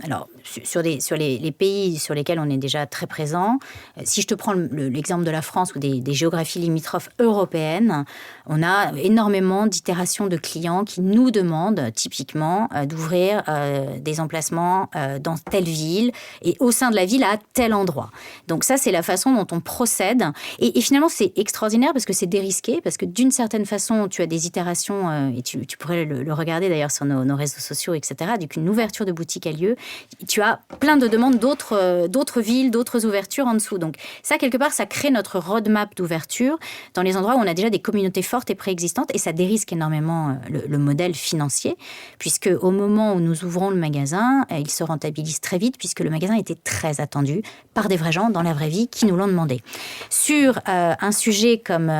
alors, sur les pays sur lesquels on est déjà très présent, si je te prends l'exemple de la France ou des géographies limitrophes européennes, on a énormément d'itérations de clients qui nous demandent typiquement d'ouvrir des emplacements dans telle ville et au sein de la ville à tel endroit. Donc ça, c'est la façon dont on procède. Et finalement, c'est extraordinaire parce que c'est dérisqué, parce que d'une certaine façon, tu as des itérations, et tu pourrais le regarder d'ailleurs sur nos réseaux sociaux, etc. Dès qu'une ouverture de boutique a lieu, tu as plein de demandes d'autres villes, d'autres ouvertures en dessous. Donc ça, quelque part, ça crée notre roadmap d'ouverture dans les endroits où on a déjà des communautés fortes et préexistantes, et ça dérisque énormément le modèle financier, puisque au moment où nous ouvrons le magasin, il se rentabilise très vite, puisque le magasin était très attendu par des vrais gens dans la vraie vie qui nous l'ont demandé. Sur un sujet comme,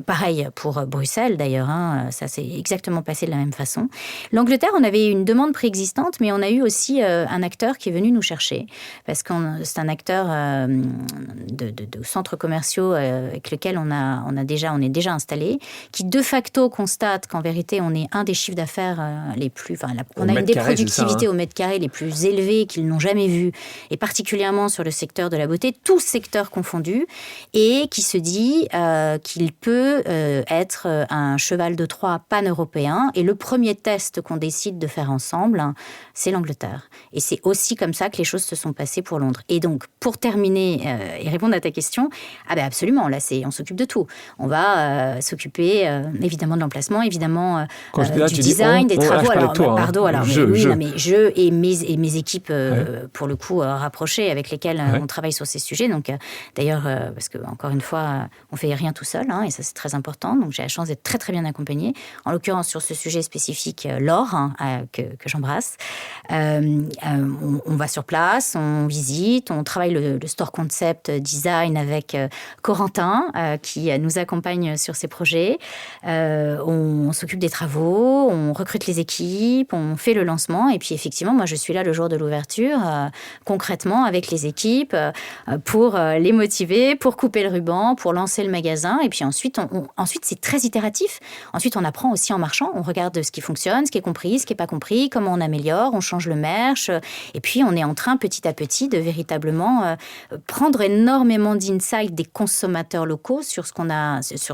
pareil pour Bruxelles d'ailleurs, ça s'est exactement passé de la même façon. L'Angleterre, on avait une demande préexistante, mais on a eu aussi un acteur qui est venu nous chercher, parce que c'est un acteur de centres commerciaux avec lequel on est déjà installé, qui de facto constate qu'en vérité, on est un des chiffres d'affaires les plus... on a une des productivités au mètre carré les plus élevées qu'ils n'ont jamais vues, et particulièrement sur le secteur de la beauté, tous secteurs confondus, et qui se dit qu'il peut être un cheval de Troie pan-européen. Et le premier test qu'on décide de faire ensemble, c'est l'Angleterre. Et c'est aussi comme ça que les choses se sont passées pour Londres. Et donc, pour terminer et répondre à ta question, absolument, là, on s'occupe de tout. On va s'occuper évidemment de l'emplacement, évidemment du design, des travaux. Je et mes équipes, pour le coup, rapprochées, avec lesquelles on travaille sur ces sujets. Donc, d'ailleurs, parce que encore une fois, on fait rien tout seul, et ça c'est très important. Donc, j'ai la chance d'être très très bien accompagnée. En l'occurrence, sur ce sujet spécifique, Laure, que j'embrasse. On va sur place, on visite, on travaille le store concept design avec Corentin, qui nous accompagne sur ces projets. On s'occupe des travaux, on recrute les équipes, on fait le lancement. Et puis effectivement, moi je suis là le jour de l'ouverture, concrètement avec les équipes, pour les motiver, pour couper le ruban, pour lancer le magasin. Et puis ensuite, ensuite c'est très itératif. Ensuite, on apprend aussi en marchant. On regarde ce qui fonctionne, ce qui est compris, ce qui n'est pas compris, comment on améliore, on change le merch. Et puis, on est en train, petit à petit, de véritablement prendre énormément d'insights des consommateurs locaux sur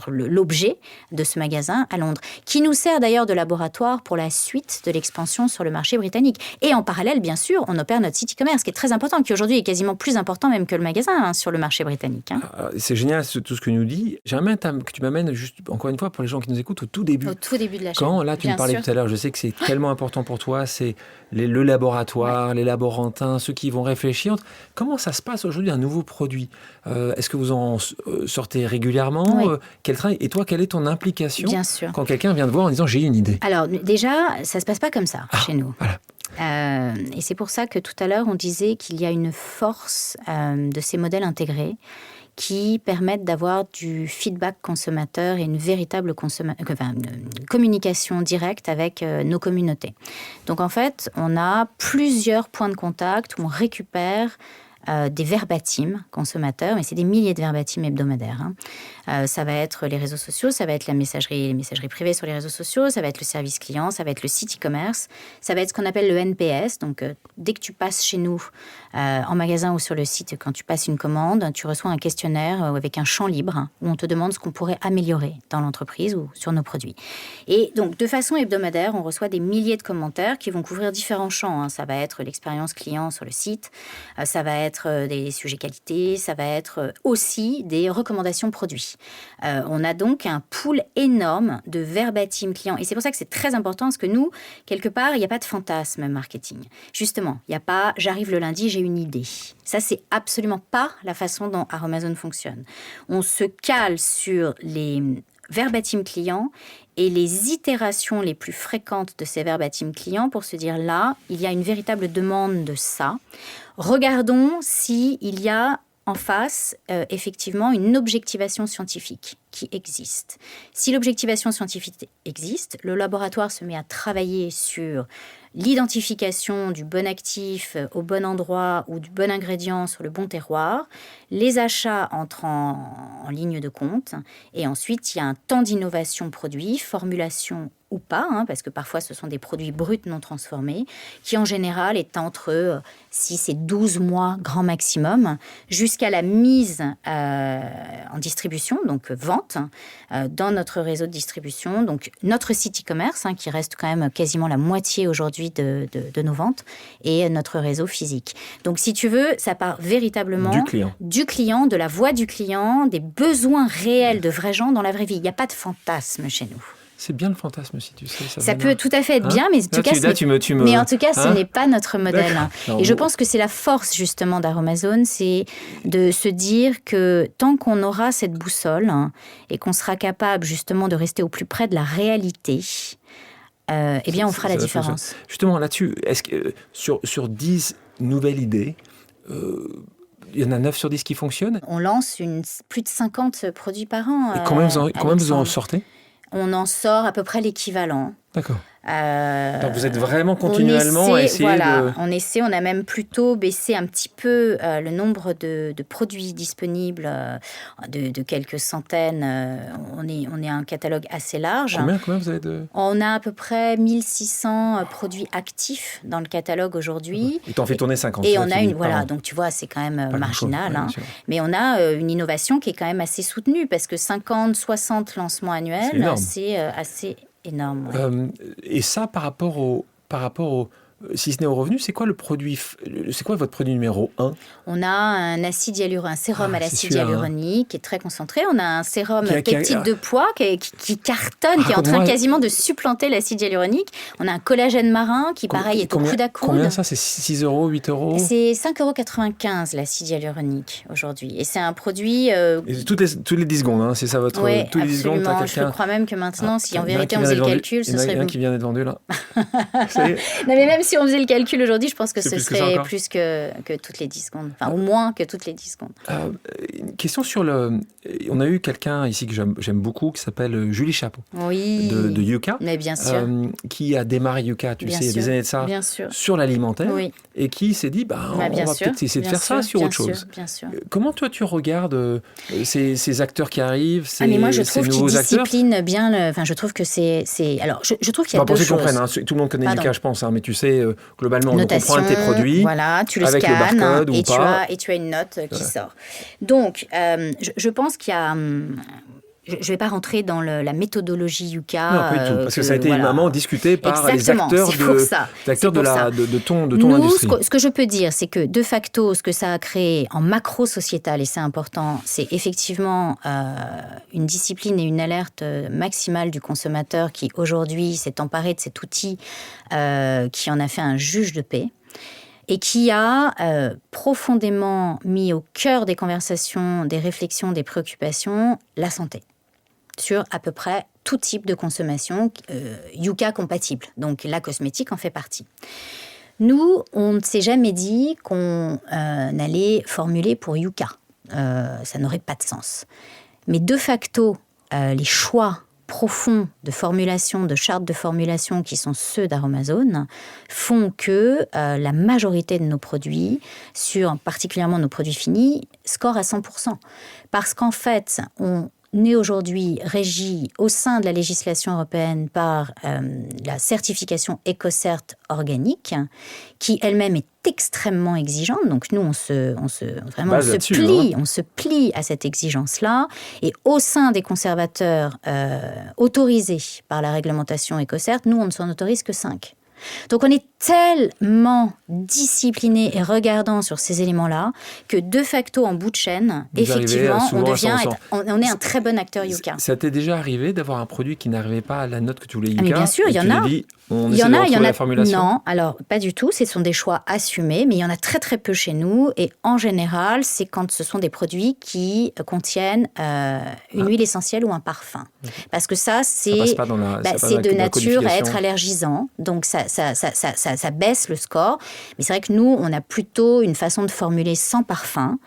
l'objet de ce magasin à Londres, qui nous sert d'ailleurs de laboratoire pour la suite de l'expansion sur le marché britannique. Et en parallèle, bien sûr, on opère notre site e-commerce, qui est très important, qui aujourd'hui est quasiment plus important même que le magasin sur le marché britannique. C'est génial tout ce que nous dis. J'aimerais que tu m'amènes juste, encore une fois, pour les gens qui nous écoutent, au tout début. Au tout début de la chaîne. Là, tu me parlais tout à l'heure, je sais que c'est tellement important pour toi, c'est le laboratoire, les laborantins, ceux qui vont réfléchir. Comment ça se passe aujourd'hui, un nouveau produit ? Est-ce que vous en sortez régulièrement ? Quel travail ? Et toi, quelle est ton implication quand quelqu'un vient te voir en disant « j'ai une idée » ? Alors déjà, ça ne se passe pas comme ça chez nous. Voilà. Et c'est pour ça que tout à l'heure, on disait qu'il y a une force de ces modèles intégrés qui permettent d'avoir du feedback consommateur et une véritable communication directe avec nos communautés. Donc en fait, on a plusieurs points de contact où on récupère des verbatims consommateurs, mais c'est des milliers de verbatims hebdomadaires. Ça va être les réseaux sociaux, ça va être les messageries privées sur les réseaux sociaux, ça va être le service client, ça va être le site e-commerce, ça va être ce qu'on appelle le NPS. Donc, dès que tu passes chez nous, en magasin ou sur le site, quand tu passes une commande, tu reçois un questionnaire avec un champ libre où on te demande ce qu'on pourrait améliorer dans l'entreprise ou sur nos produits. Et donc, de façon hebdomadaire, on reçoit des milliers de commentaires qui vont couvrir différents champs. Ça va être l'expérience client sur le site, ça va être des sujets qualité, ça va être aussi des recommandations produits. On a donc un pool énorme de verbatim clients. Et c'est pour ça que c'est très important, parce que nous, quelque part, il n'y a pas de fantasme marketing. Justement, il n'y a pas « j'arrive le lundi, j'ai une idée ». Ça, c'est absolument pas la façon dont Aromazone fonctionne. On se cale sur les verbatim clients et les itérations les plus fréquentes de ces verbatim clients pour se dire là, il y a une véritable demande de ça. Regardons s'il y a en face, effectivement, une objectivation scientifique qui existe. Si l'objectivation scientifique existe, le laboratoire se met à travailler sur l'identification du bon actif au bon endroit ou du bon ingrédient sur le bon terroir. Les achats entrent en ligne de compte. Et ensuite, il y a un temps d'innovation produit, formulation ou pas, parce que parfois ce sont des produits bruts non transformés, qui en général est entre 6 et 12 mois grand maximum, jusqu'à la mise en distribution, donc vente, dans notre réseau de distribution. Donc notre site e-commerce, qui reste quand même quasiment la moitié aujourd'hui de nos ventes, et notre réseau physique. Donc si tu veux, ça part véritablement du client, de la voix du client, des besoins réels de vrais gens dans la vraie vie. Il n'y a pas de fantasme chez nous. C'est bien le fantasme, si tu sais. Ça peut tout à fait être bien, mais en tout cas, ce n'est pas notre modèle. Non, et je pense que c'est la force, justement, d'Aromazone, c'est de se dire que tant qu'on aura cette boussole et qu'on sera capable, justement, de rester au plus près de la réalité, eh bien, on fera la différence. Justement, là-dessus, est-ce que sur 10 nouvelles idées, il y en a 9 sur 10 qui fonctionnent? On lance plus de 50 produits par an. Et combien vous en sortez? On en sort à peu près l'équivalent. D'accord. Donc vous êtes vraiment continuellement à essayer de... On a même plutôt baissé un petit peu le nombre de produits disponibles de quelques centaines. On est un catalogue assez large. Combien vous avez de... On a à peu près 1600 produits actifs dans le catalogue aujourd'hui. Et t'en fais tourner 50. Et on a donc tu vois, c'est quand même marginal. Mais on a une innovation qui est quand même assez soutenue parce que 50-60 lancements annuels, c'est assez énorme. Ouais. Et ça, par rapport au si ce n'est au revenu, c'est quoi votre produit numéro 1? On a un sérum à l'acide hyaluronique qui est très concentré. On a un sérum peptide de pois qui cartonne, qui est en train quasiment de supplanter l'acide hyaluronique. On a un collagène marin qui, pareil, est au coude à coude. Combien ça? C'est 6 €, 8 €? C'est 5,95 € l'acide hyaluronique aujourd'hui. Et c'est un produit... Tous les 10 secondes, c'est ça votre... Oui, tous les 10 secondes, je crois même que maintenant, si en vérité on faisait le calcul, ce serait... Il y en a un qui vient d'être vendu là. Non, mais même si on faisait le calcul aujourd'hui, je pense que ce serait plus que toutes les 10 secondes. Enfin, au moins que toutes les 10 secondes. Une question sur on a eu quelqu'un ici que j'aime beaucoup, qui s'appelle Julie Chapeau. Oui. De Yuka. Mais bien sûr. Qui a démarré Yuka, il y a des années de ça, sur l'alimentaire. Oui. Et qui s'est dit, on va peut-être essayer de faire ça sur autre chose. Bien sûr. Comment toi, tu regardes ces acteurs qui arrivent, mais moi, je trouve qu'ils disciplinent bien je trouve que c'est... Alors, je trouve qu'il y a deux choses. Pour ceux qui comprennent, tout le monde connaît Yuka, je pense, mais tu sais... globalement, on prend un de tes produits, voilà, tu le avec scannes, le barcode ou pas. Tu as une note qui sort. Donc, je pense qu'il y a... Je ne vais pas rentrer dans la méthodologie Yuka. Non, pas du tout, parce que ça a été énormément discuté par les acteurs de ton industrie. Ce que je peux dire, c'est que de facto, ce que ça a créé en macro-sociétal, et c'est important, c'est effectivement une discipline et une alerte maximale du consommateur qui, aujourd'hui, s'est emparé de cet outil qui en a fait un juge de paix et qui a profondément mis au cœur des conversations, des réflexions, des préoccupations, la santé. Sur à peu près tout type de consommation Yuka compatible. Donc la cosmétique en fait partie. Nous, on ne s'est jamais dit qu'on allait formuler pour Yuka. Ça n'aurait pas de sens. Mais de facto, les choix profonds de formulation, de chartes de formulation qui sont ceux d'Aromazone, font que la majorité de nos produits, particulièrement nos produits finis, scorent à 100%. Parce qu'en fait, on est aujourd'hui régi au sein de la législation européenne par la certification EcoCert organique, qui elle-même est extrêmement exigeante. Donc nous, on se plie à cette exigence-là. Et au sein des conservateurs autorisés par la réglementation EcoCert, nous, on ne s'en autorise que 5. Donc on est tellement discipliné et regardant sur ces éléments-là que de facto en bout de chaîne, effectivement, on est un très bon acteur Yuka. Ça t'est déjà arrivé d'avoir un produit qui n'arrivait pas à la note que tu voulais Yuka? Mais bien sûr, il y en a. Il y en a. La formulation? Non, alors pas du tout. Ce sont des choix assumés, mais il y en a très très peu chez nous. Et en général, c'est quand ce sont des produits qui contiennent une huile essentielle ou un parfum. Parce que c'est de nature à être allergisant. Donc ça ça baisse le score. Mais c'est vrai que nous, on a plutôt une façon de formuler sans parfum.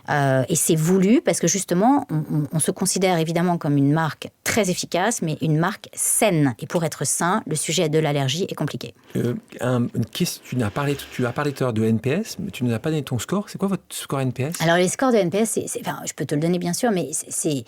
Et c'est voulu parce que justement, on se considère évidemment comme une marque très efficace, mais une marque saine. Et pour être sain, le sujet de l'allergie est compliqué. Tu as parlé tout à l'heure de NPS, mais tu ne nous as pas donné ton score. C'est quoi votre score NPS ? Alors les scores de NPS, je peux te le donner bien sûr, mais c'est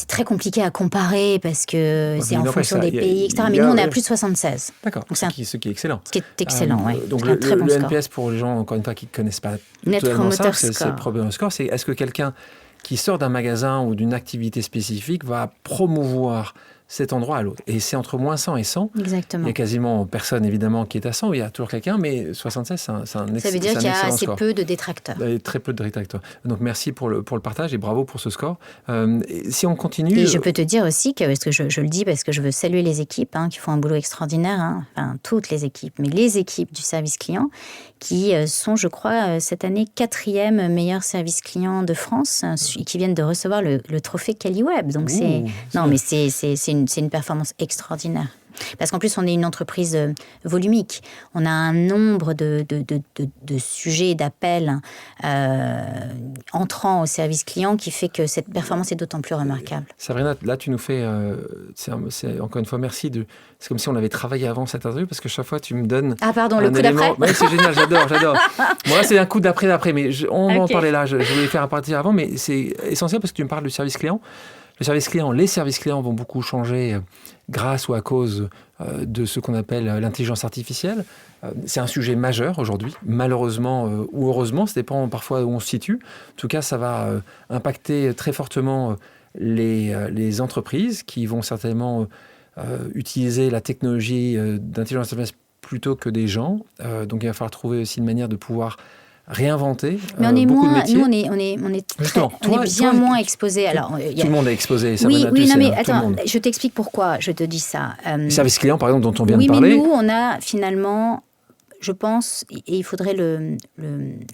très compliqué à comparer parce que c'est en fonction des pays, etc. Mais nous, on est à plus de 76. D'accord, ce qui est excellent. Ce qui est excellent, oui. Donc un très bon le score. NPS, pour les gens, encore une fois, qui ne connaissent pas Net Promoter c'est le problème score. C'est est-ce que quelqu'un qui sort d'un magasin ou d'une activité spécifique va promouvoir cet endroit à l'autre. Et c'est entre moins 100 et 100. Exactement. Il y a quasiment personne, évidemment, qui est à 100. Il y a toujours quelqu'un, mais 76, c'est un excellent score. Ça veut dire qu'il y a assez peu de détracteurs. Très peu de détracteurs. Donc, merci pour le partage et bravo pour ce score. Si on continue... Et je peux te dire aussi, parce que je le dis parce que je veux saluer les équipes qui font un boulot extraordinaire, enfin toutes les équipes, mais les équipes du service client qui sont, je crois, cette année 4e meilleur service client de France et qui viennent de recevoir le trophée Caliweb. Donc c'est une performance extraordinaire. Parce qu'en plus, on est une entreprise volumique. On a un nombre de sujets, d'appels entrant au service client qui fait que cette performance est d'autant plus remarquable. Sabrina, là, tu nous fais... encore une fois, merci. C'est comme si on avait travaillé avant cette interview, parce que chaque fois, tu me donnes... Ah, pardon, le coup d'après. Oui, c'est génial, j'adore. Moi, c'est un coup d'après, mais on va en parler là. Je voulais faire un partie avant, mais c'est essentiel parce que tu me parles du service client. Les services clients vont beaucoup changer grâce ou à cause de ce qu'on appelle l'intelligence artificielle. C'est un sujet majeur aujourd'hui, malheureusement ou heureusement, ça dépend parfois où on se situe. En tout cas, ça va impacter très fortement les entreprises qui vont certainement utiliser la technologie d'intelligence artificielle plutôt que des gens. Donc il va falloir trouver aussi une manière de pouvoir réinventer mais on est beaucoup moins, de métiers. Nous, on est bien moins exposés. Alors, tout le monde est exposé. Oui, non, mais attends, je t'explique pourquoi je te dis ça. Les services clients, par exemple, dont on vient de parler. Oui, mais nous, on a finalement, je pense, et il faudrait le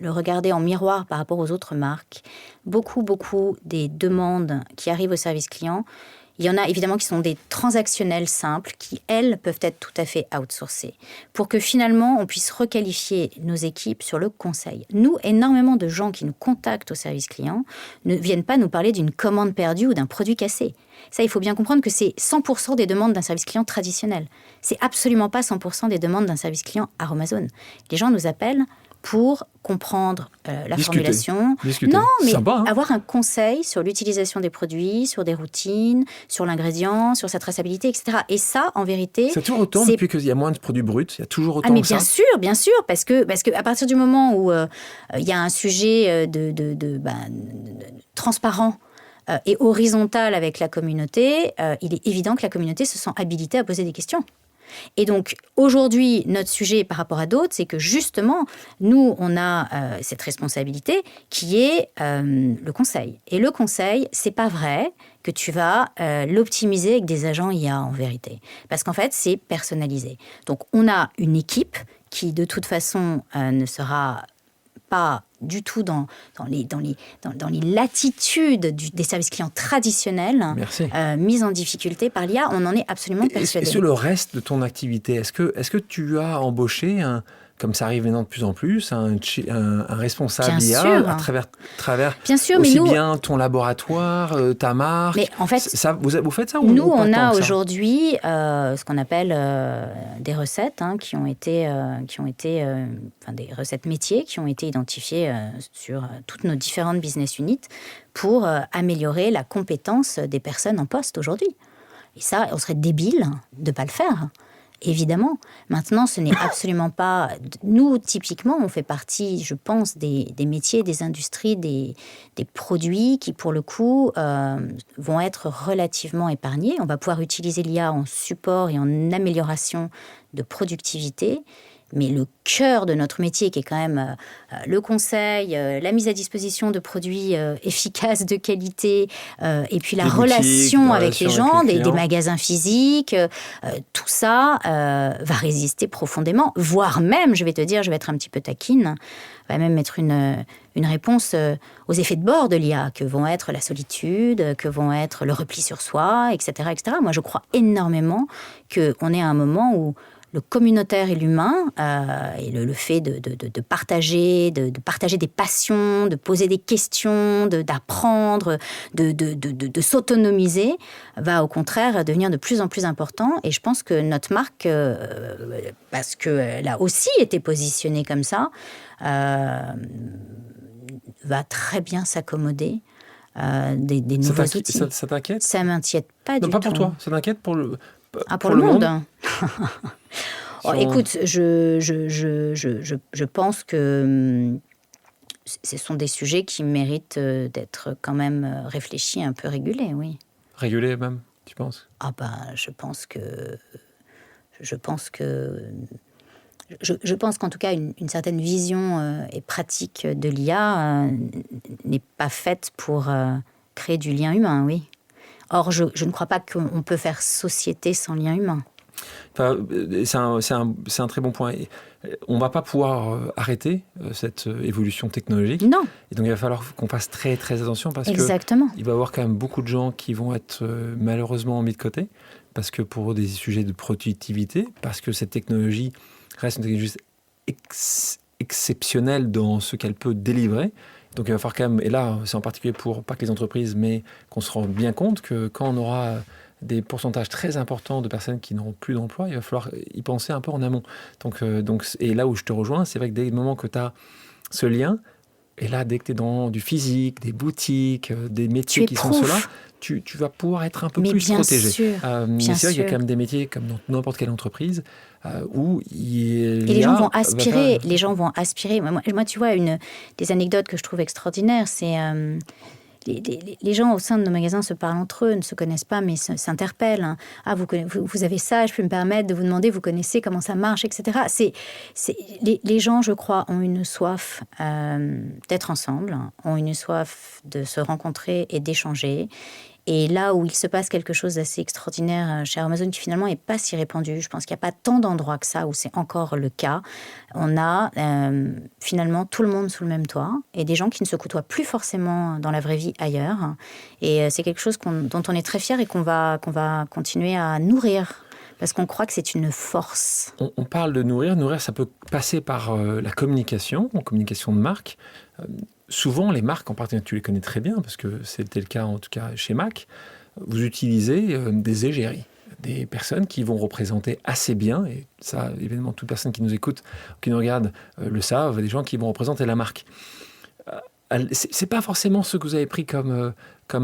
regarder en miroir par rapport aux autres marques, beaucoup des demandes qui arrivent au service client. Il y en a évidemment qui sont des transactionnels simples qui, elles, peuvent être tout à fait outsourcées pour que finalement on puisse requalifier nos équipes sur le conseil. Nous, énormément de gens qui nous contactent au service client ne viennent pas nous parler d'une commande perdue ou d'un produit cassé. Ça, il faut bien comprendre que c'est 100% des demandes d'un service client traditionnel. C'est absolument pas 100% des demandes d'un service client Aromazone. Les gens nous appellent pour comprendre la formulation. Non, mais sympa, avoir un conseil sur l'utilisation des produits, sur des routines, sur l'ingrédient, sur sa traçabilité, etc. Et ça, en vérité... C'est toujours autant depuis qu'il y a moins de produits bruts. Il y a toujours autant mais que ça. Bien sûr, parce que à partir du moment où il y a un sujet transparent et horizontal avec la communauté, il est évident que la communauté se sent habilitée à poser des questions. Et donc, aujourd'hui, notre sujet par rapport à d'autres, c'est que justement, nous, on a cette responsabilité qui est le conseil. Et le conseil, c'est pas vrai que tu vas l'optimiser avec des agents IA, en vérité. Parce qu'en fait, c'est personnalisé. Donc, on a une équipe qui, de toute façon, ne sera pas du tout dans les latitudes des services clients traditionnels mis en difficulté par l'IA. On en est absolument persuadé. Et sur le reste de ton activité, est-ce que tu as embauché, comme ça arrive maintenant de plus en plus, un responsable bien IA sûr. à travers bien sûr, aussi mais nous, bien ton laboratoire, ta marque. Mais en fait, ça, vous faites ça nous, ou pas on tant a que ça aujourd'hui ce qu'on appelle des recettes qui ont été des recettes métiers qui ont été identifiées sur toutes nos différentes business units pour améliorer la compétence des personnes en poste aujourd'hui. Et ça, on serait débile de ne pas le faire. Évidemment. Maintenant, ce n'est absolument pas... Nous, typiquement, on fait partie, je pense, des métiers, des industries, des produits qui, pour le coup, vont être relativement épargnés. On va pouvoir utiliser l'IA en support et en amélioration de productivité. Mais le cœur de notre métier, qui est quand même le conseil, la mise à disposition de produits efficaces, de qualité, et puis la relation avec les gens, des magasins physiques, tout ça va résister profondément, voire même, je vais être un petit peu taquine, va même mettre une réponse aux effets de bord de l'IA, que vont être la solitude, que vont être le repli sur soi, etc., etc. Moi, je crois énormément qu'on est à un moment où le communautaire et l'humain, et le fait de partager, de partager des passions, de poser des questions, d'apprendre, de s'autonomiser, va au contraire devenir de plus en plus important. Et je pense que notre marque, parce qu'elle a aussi été positionnée comme ça, va très bien s'accommoder des nouveaux outils. Ça t'inquiète? Ça m'inquiète pas du tout. Non, pas pour toi. Ça t'inquiète pour le pour le monde. Écoute, je pense que ce sont des sujets qui méritent d'être quand même réfléchis, un peu régulés, oui. Régulés même, tu penses? Je pense qu'en tout cas, une certaine vision et pratique de l'IA n'est pas faite pour créer du lien humain, oui. Or, je ne crois pas qu'on peut faire société sans lien humain. Enfin, c'est un très bon point. On ne va pas pouvoir arrêter cette évolution technologique. Non. Et donc, il va falloir qu'on fasse très, très attention parce Exactement. qu'il va y avoir quand même beaucoup de gens qui vont être malheureusement mis de côté parce que pour des sujets de productivité, parce que cette technologie reste une technologie exceptionnelle dans ce qu'elle peut délivrer. Donc il va falloir quand même, et là c'est en particulier pour pas que les entreprises, mais qu'on se rende bien compte que quand on aura des pourcentages très importants de personnes qui n'auront plus d'emploi, il va falloir y penser un peu en amont. Donc, et là où je te rejoins, c'est vrai que dès le moment que tu as ce lien, et là dès que tu es dans du physique, des boutiques, des métiers qui sont ceux-là, tu vas pouvoir être un peu plus protégé. Sûr, mais c'est vrai qu'il y a quand même des métiers comme dans n'importe quelle entreprise où et les gens vont aspirer. Les gens vont aspirer. Moi, tu vois, des anecdotes que je trouve extraordinaires, c'est les gens au sein de nos magasins se parlent entre eux, ne se connaissent pas, mais s'interpellent. Hein. Ah, vous avez ça, je peux me permettre de vous demander, vous connaissez comment ça marche, etc. Les gens, je crois, ont une soif d'être ensemble, ont une soif de se rencontrer et d'échanger. Et là où il se passe quelque chose d'assez extraordinaire chez Amazon, qui finalement n'est pas si répandu, je pense qu'il n'y a pas tant d'endroits que ça où c'est encore le cas, on a finalement tout le monde sous le même toit et des gens qui ne se côtoient plus forcément dans la vraie vie ailleurs. Et c'est quelque chose dont on est très fiers et qu'on va continuer à nourrir. Parce qu'on croit que c'est une force. On parle de nourrir. Nourrir, ça peut passer par la communication de marque. Souvent, les marques, en particulier, tu les connais très bien, parce que c'était le cas, en tout cas, chez Mac. Vous utilisez des égéries, des personnes qui vont représenter assez bien, et ça, évidemment, toute personne qui nous écoute, qui nous regarde, le savent, des gens qui vont représenter la marque. C'est pas forcément ce que vous avez pris comme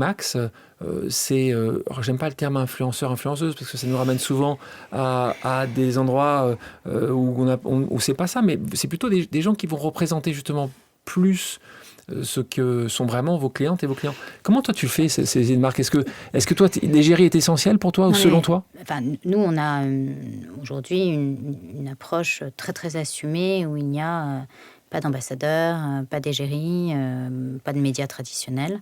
axe. J'aime pas le terme influenceur, influenceuse, parce que ça nous ramène souvent à des endroits où c'est pas ça, mais c'est plutôt des gens qui vont représenter justement plus ce que sont vraiment vos clientes et vos clients. Comment toi tu fais ces marques? Est-ce que toi, l'égérie est essentielle pour toi ou selon toi? Nous, on a aujourd'hui une approche très très assumée où il n'y a pas d'ambassadeur, pas d'égérie, pas de médias traditionnels.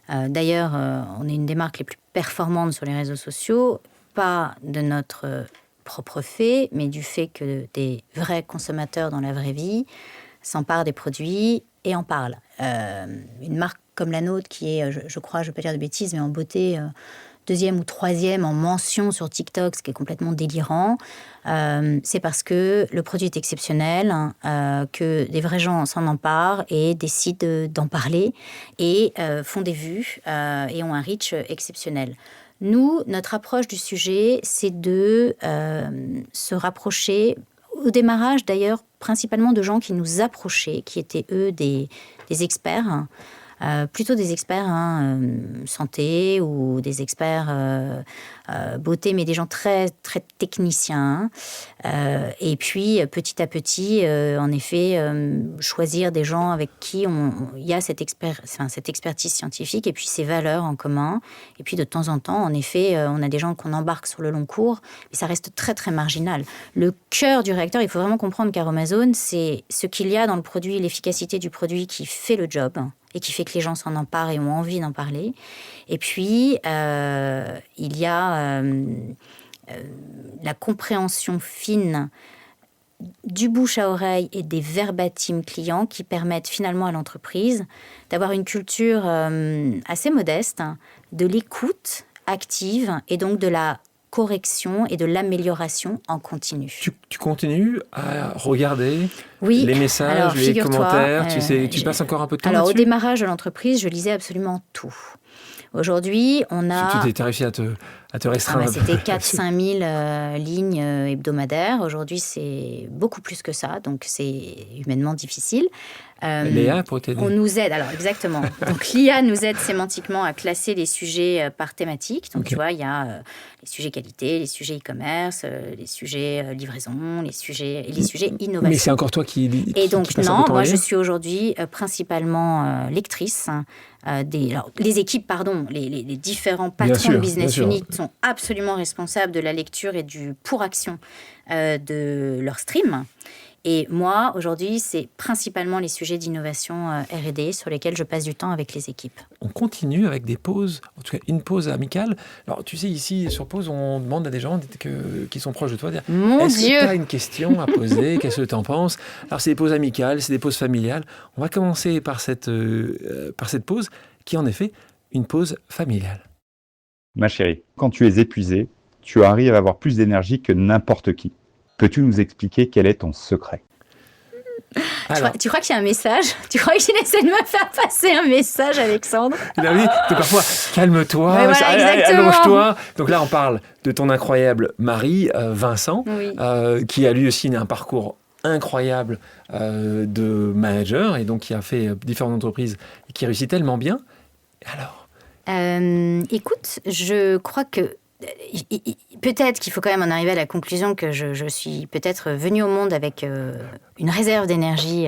D'ailleurs, on est une des marques les plus performantes sur les réseaux sociaux, pas de notre propre fait, mais du fait que des vrais consommateurs dans la vraie vie s'emparent des produits et en parlent. Une marque comme la nôtre qui est, je crois, je ne vais pas dire de bêtises, mais en beauté, 2e ou 3e en mention sur TikTok, ce qui est complètement délirant, c'est parce que le produit est exceptionnel, que des vrais gens s'en emparent et décident d'en parler et font des vues et ont un reach exceptionnel. Nous, notre approche du sujet, c'est de se rapprocher, au démarrage d'ailleurs, principalement de gens qui nous approchaient, qui étaient eux des experts, plutôt des experts santé ou des experts beauté, mais des gens très, très techniciens. Et puis, petit à petit, en effet, choisir des gens avec qui il y a cette expertise scientifique et puis ces valeurs en commun. Et puis, de temps en temps, en effet, on a des gens qu'on embarque sur le long cours, mais ça reste très, très marginal. Le cœur du réacteur, il faut vraiment comprendre qu'Aromazone, c'est ce qu'il y a dans le produit, l'efficacité du produit qui fait le job et qui fait que les gens s'en emparent et ont envie d'en parler. Et puis, il y a la compréhension fine du bouche à oreille et des verbatim clients qui permettent finalement à l'entreprise d'avoir une culture assez modeste, de l'écoute active et donc de la correction et de l'amélioration en continu. Tu continues à regarder oui. les messages, alors, les commentaires, tu passes encore un peu de temps alors, là-dessus? Au démarrage de l'entreprise, je lisais absolument tout. Aujourd'hui, on a... Tu t'es réussi à te restreindre. C'était 4-5 000 lignes hebdomadaires. Aujourd'hui, c'est beaucoup plus que ça, donc c'est humainement difficile. Léa pour t'aider. On nous aide, alors exactement. Donc l'IA nous aide sémantiquement à classer les sujets par thématique. Donc tu vois, il y a les sujets qualité, les sujets e-commerce, les sujets livraison, les sujets innovation. Mais c'est encore toi qui Et donc qui passe non, moi je suis aujourd'hui principalement lectrice. Les équipes, les différents patrons de business unit sont absolument responsables de la lecture et du pour action de leur stream. Et moi, aujourd'hui, c'est principalement les sujets d'innovation R&D sur lesquels je passe du temps avec les équipes. On continue avec des pauses, en tout cas une pause amicale. Alors, tu sais, ici, sur pause, on demande à des gens qui sont proches de toi, est-ce que tu as une question à poser? Qu'est-ce que tu en penses? Alors, c'est des pauses amicales, c'est des pauses familiales. On va commencer par cette pause, qui est en effet une pause familiale. Ma chérie, quand tu es épuisée, tu arrives à avoir plus d'énergie que n'importe qui. Peux-tu nous expliquer quel est ton secret? Alors, tu crois qu'il y a un message? Tu crois qu'il essaie de me faire passer un message, Alexandre? Il a dit, parfois, calme-toi, voilà, allonge-toi. Donc là, on parle de ton incroyable mari, Vincent, oui. Qui a lui aussi un parcours incroyable de manager et donc qui a fait différentes entreprises et qui réussit tellement bien. Alors écoute, je crois que peut-être qu'il faut quand même en arriver à la conclusion que je suis peut-être venue au monde avec une réserve d'énergie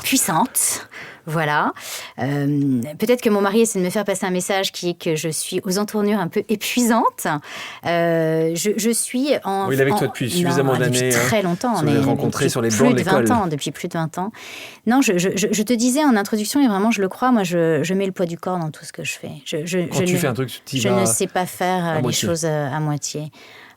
puissante. Voilà. Peut-être que mon mari essaie de me faire passer un message qui est que je suis aux entournures un peu épuisante. Je suis en... Oui, il est avec toi depuis suffisamment d'années. Depuis très longtemps. On est rencontrés sur les bancs de l'école. Depuis plus de 20 ans. Non, je te disais en introduction, et vraiment je le crois, moi je mets le poids du corps dans tout ce que je fais. Quand tu fais un truc, je ne sais pas faire les choses à moitié.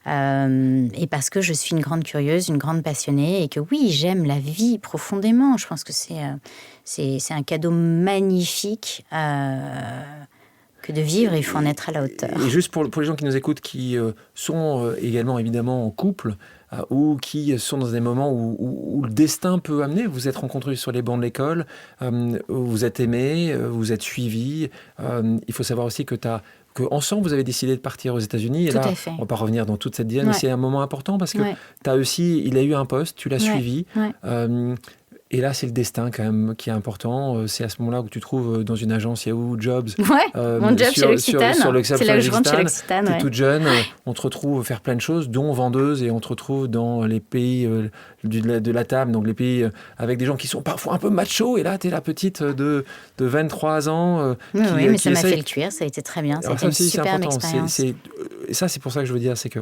Et parce que je suis une grande curieuse, une grande passionnée, et que oui, j'aime la vie profondément. Je pense que c'est un cadeau magnifique que de vivre, et il faut en être à la hauteur. Et juste pour les gens qui nous écoutent, qui sont également évidemment en couple, ou qui sont dans des moments où le destin peut amener. Vous êtes rencontrés sur les bancs de l'école, vous êtes aimés, vous êtes suivis. Il faut savoir aussi que ensemble, vous avez décidé de partir aux États-Unis. Et tout là, à fait. on va pas revenir dans toute cette dizaine, mais c'est un moment important parce que il a eu un poste, tu l'as suivi. Et là, c'est le destin quand même qui est important. C'est à ce moment-là où tu trouves dans une agence Yahoo Jobs. Mon job chez L'Occitane. C'est là où je rentre chez L'Occitane. Tu es toute jeune, on te retrouve faire plein de choses, dont vendeuse, et on te retrouve dans les pays de la table, donc les pays avec des gens qui sont parfois un peu machos. Et là, tu es la petite de 23 ans. Mais ça m'a fait le cuire, ça a été très bien. Ça a été une superbe expérience. Et ça, c'est pour ça que je veux dire, c'est que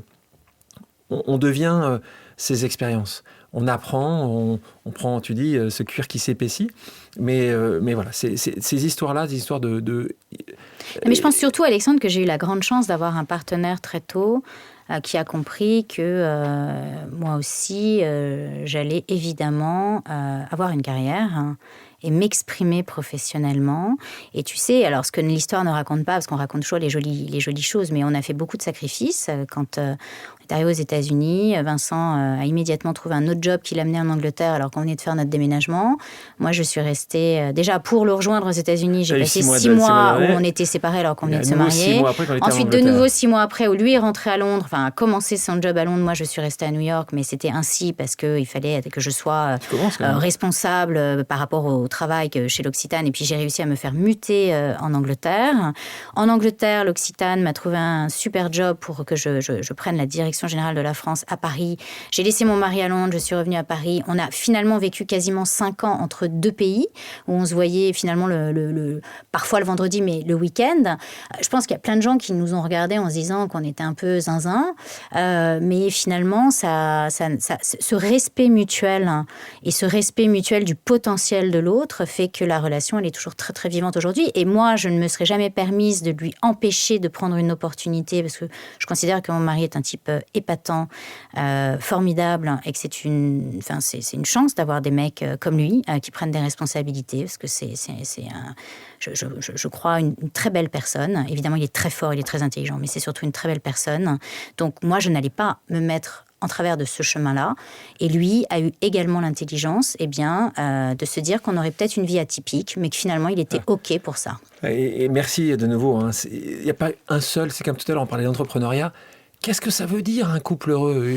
on devient ces expériences. On apprend, on prend, tu dis, ce cuir qui s'épaissit. Mais voilà, ces histoires-là, des histoires de... Mais je pense surtout, Alexandre, que j'ai eu la grande chance d'avoir un partenaire très tôt qui a compris que moi aussi, j'allais évidemment avoir une carrière et m'exprimer professionnellement. Et tu sais, alors ce que l'histoire ne raconte pas, parce qu'on raconte toujours les jolies choses, mais on a fait beaucoup de sacrifices. Quand on est arrivé aux États-Unis, Vincent a immédiatement trouvé un autre job qui l'amenait en Angleterre alors qu'on venait de faire notre déménagement. Moi, je suis restée... déjà, pour le rejoindre aux États-Unis, j'ai passé 6 mois où on était séparés alors qu'on venait de se marier. Ensuite, de nouveau 6 mois après, où lui est rentré à Londres, a commencé son job à Londres. Moi, je suis restée à New York, mais c'était ainsi parce qu'il fallait que je sois responsable par rapport au travail chez l'Occitane. Et puis, j'ai réussi à me faire muter en Angleterre. En Angleterre, l'Occitane m'a trouvé un super job pour que je prenne la direction générale de la France à Paris. J'ai laissé mon mari à Londres, je suis revenue à Paris. On a finalement vécu quasiment 5 ans entre deux pays, où on se voyait finalement parfois le vendredi, mais le week-end. Je pense qu'il y a plein de gens qui nous ont regardés en se disant qu'on était un peu zinzin. pas. Mais finalement, ce respect mutuel et ce respect mutuel du potentiel de l'autre fait que la relation, elle est toujours très, très vivante aujourd'hui. Et moi, je ne me serais jamais permise de lui empêcher de prendre une opportunité parce que je considère que mon mari est un type épatant, formidable et que c'est une chance d'avoir des mecs comme lui qui prennent des responsabilités parce que je crois, une très belle personne. Évidemment, il est très fort, il est très intelligent, mais c'est surtout une très belle personne. Donc, moi, je n'allais pas me mettre en travers de ce chemin-là. Et lui a eu également l'intelligence de se dire qu'on aurait peut-être une vie atypique, mais que finalement, il était OK pour ça. Et merci de nouveau. Il n'y a pas un seul, c'est comme tout à l'heure, on parlait d'entrepreneuriat. Qu'est-ce que ça veut dire un couple heureux ?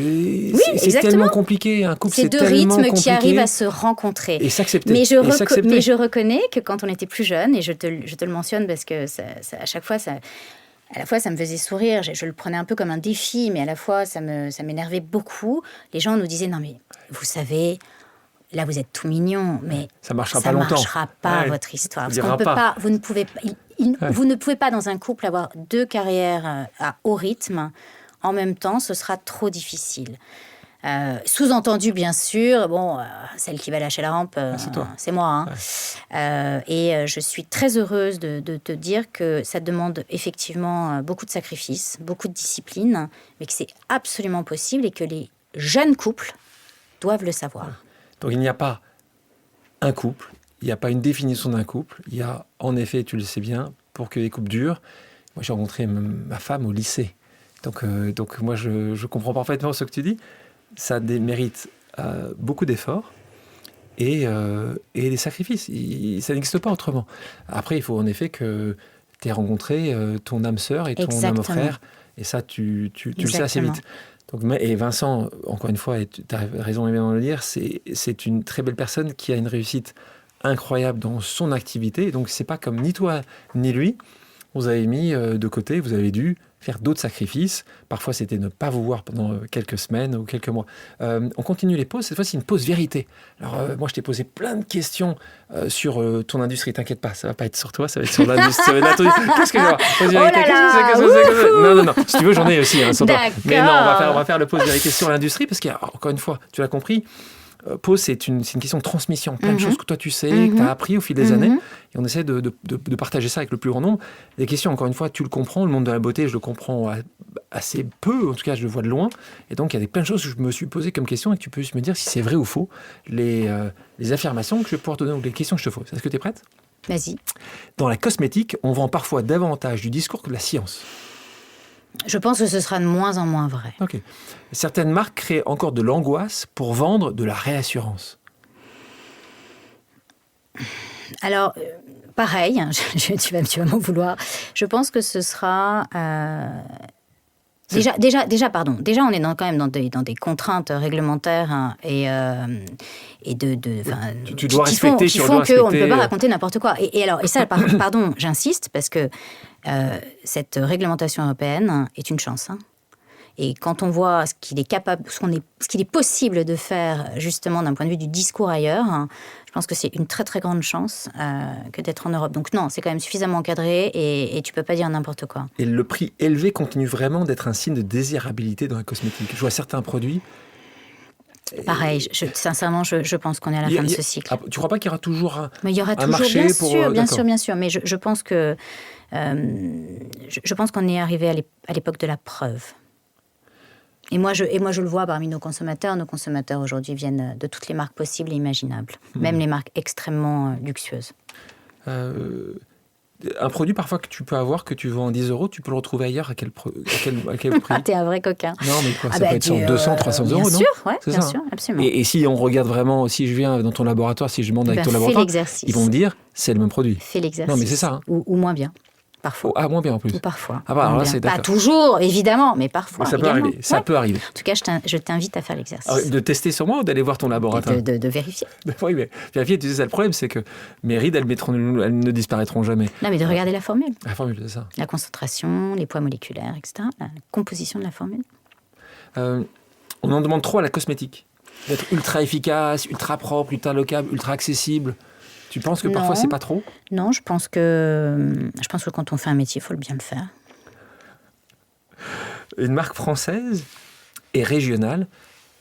C'est tellement compliqué, un couple c'est tellement compliqué. C'est deux rythmes qui arrivent à se rencontrer. Et s'accepter. Mais je reconnais que quand on était plus jeune, et je te le mentionne parce que à chaque fois, à la fois ça me faisait sourire, je le prenais un peu comme un défi, mais à la fois ça m'énervait beaucoup. Les gens nous disaient, non mais vous savez... Là, vous êtes tout mignon, mais ça marchera pas longtemps. Ça marchera pas, votre histoire. Parce qu'on peut pas, vous ne pouvez pas, vous ne pouvez pas, dans un couple, avoir deux carrières à haut rythme. En même temps, ce sera trop difficile. Sous-entendu, bien sûr, celle qui va lâcher la rampe, c'est moi. Et je suis très heureuse de te dire que ça demande effectivement beaucoup de sacrifices, beaucoup de discipline, mais que c'est absolument possible et que les jeunes couples doivent le savoir. Donc il n'y a pas un couple, il n'y a pas une définition d'un couple. Il y a, en effet, tu le sais bien, pour que les couples durent. Moi, j'ai rencontré ma femme au lycée. Donc moi, je comprends parfaitement ce que tu dis. Ça mérite beaucoup d'efforts et des sacrifices. Ça n'existe pas autrement. Après, il faut en effet que tu aies rencontré ton âme sœur et ton âme frère. Et ça, tu le sais assez vite. Et Vincent, encore une fois, et tu as raison évidemment de le dire, c'est une très belle personne qui a une réussite incroyable dans son activité. Et donc, c'est pas comme ni toi ni lui. Vous avez mis de côté, vous avez dû faire d'autres sacrifices. Parfois, c'était ne pas vous voir pendant quelques semaines ou quelques mois. On continue les pauses. Cette fois-ci, une pause vérité. Alors, moi, je t'ai posé plein de questions sur ton industrie. T'inquiète pas, ça va pas être sur toi, ça va être sur l'industrie. Qu'est-ce que je vais voir? Pause vérité. Non. Si tu veux, j'en ai aussi sur toi. Mais non, on va faire le pause vérité sur l'industrie parce qu'encore une fois, tu l'as compris. Pause, c'est une question de transmission. Plein de choses que toi tu sais, que tu as appris au fil des années. Et on essaie de partager ça avec le plus grand nombre. Des questions, encore une fois, tu le comprends. Le monde de la beauté, je le comprends assez peu. En tout cas, je le vois de loin. Et donc, il y a plein de choses que je me suis posées comme question et que tu peux juste me dire si c'est vrai ou faux. Les affirmations que je vais pouvoir te donner ou les questions que je te pose. Est-ce que tu es prête ? Vas-y. Dans la cosmétique, on vend parfois davantage du discours que de la science. Je pense que ce sera de moins en moins vrai. Ok. Certaines marques créent encore de l'angoisse pour vendre de la réassurance. Alors, pareil, tu vas m'en vouloir. Je pense que ce sera... Déjà, on est quand même dans des contraintes réglementaires et tu dois respecter, qui font qu'on ne peut pas raconter n'importe quoi. Et ça, pardon, j'insiste parce que cette réglementation européenne est une chance. Et quand on voit ce qu'il est possible de faire justement d'un point de vue du discours ailleurs, je pense que c'est une très très grande chance que d'être en Europe. Donc non, c'est quand même suffisamment encadré et tu peux pas dire n'importe quoi. Et le prix élevé continue vraiment d'être un signe de désirabilité dans la cosmétique. Je vois certains produits. Pareil, sincèrement, je pense qu'on est à la fin de ce cycle. Tu crois pas qu'il y aura toujours Mais il y aura toujours, marché bien sûr. Mais je pense que je pense qu'on est arrivé à l'époque de la preuve. Et moi, je le vois parmi nos consommateurs. Nos consommateurs aujourd'hui viennent de toutes les marques possibles et imaginables, même les marques extrêmement luxueuses. Un produit parfois que tu peux avoir, que tu vends 10 €, tu peux le retrouver ailleurs à quel prix? T'es un vrai coquin. Non, mais quoi, ça peut être sur 200, 300 €, non? Bien sûr, absolument. Et si on regarde vraiment, si je viens dans ton laboratoire, si je demande avec ton laboratoire, ils vont me dire, c'est le même produit. Fais l'exercice. Non, mais c'est ça. Ou moins bien. Parfois. Moins bien en plus. Ou parfois. Alors là, c'est pas toujours, évidemment, mais parfois. Mais ça peut arriver. Ça peut arriver. En tout cas, je t'invite à faire l'exercice. Alors, de tester sur moi ou d'aller voir ton laboratoire? De vérifier. Oui, mais vérifier, tu sais, ça, le problème, c'est que mes rides, elles ne disparaîtront jamais. Non, mais de regarder la formule. La formule, c'est ça. La concentration, les poids moléculaires, etc. La composition de la formule. On en demande trop à la cosmétique. D'être ultra efficace, ultra propre, ultra locable, ultra accessible. Tu penses que parfois, c'est pas trop? Non, je pense que quand on fait un métier, il faut bien le faire. une marque française et régionale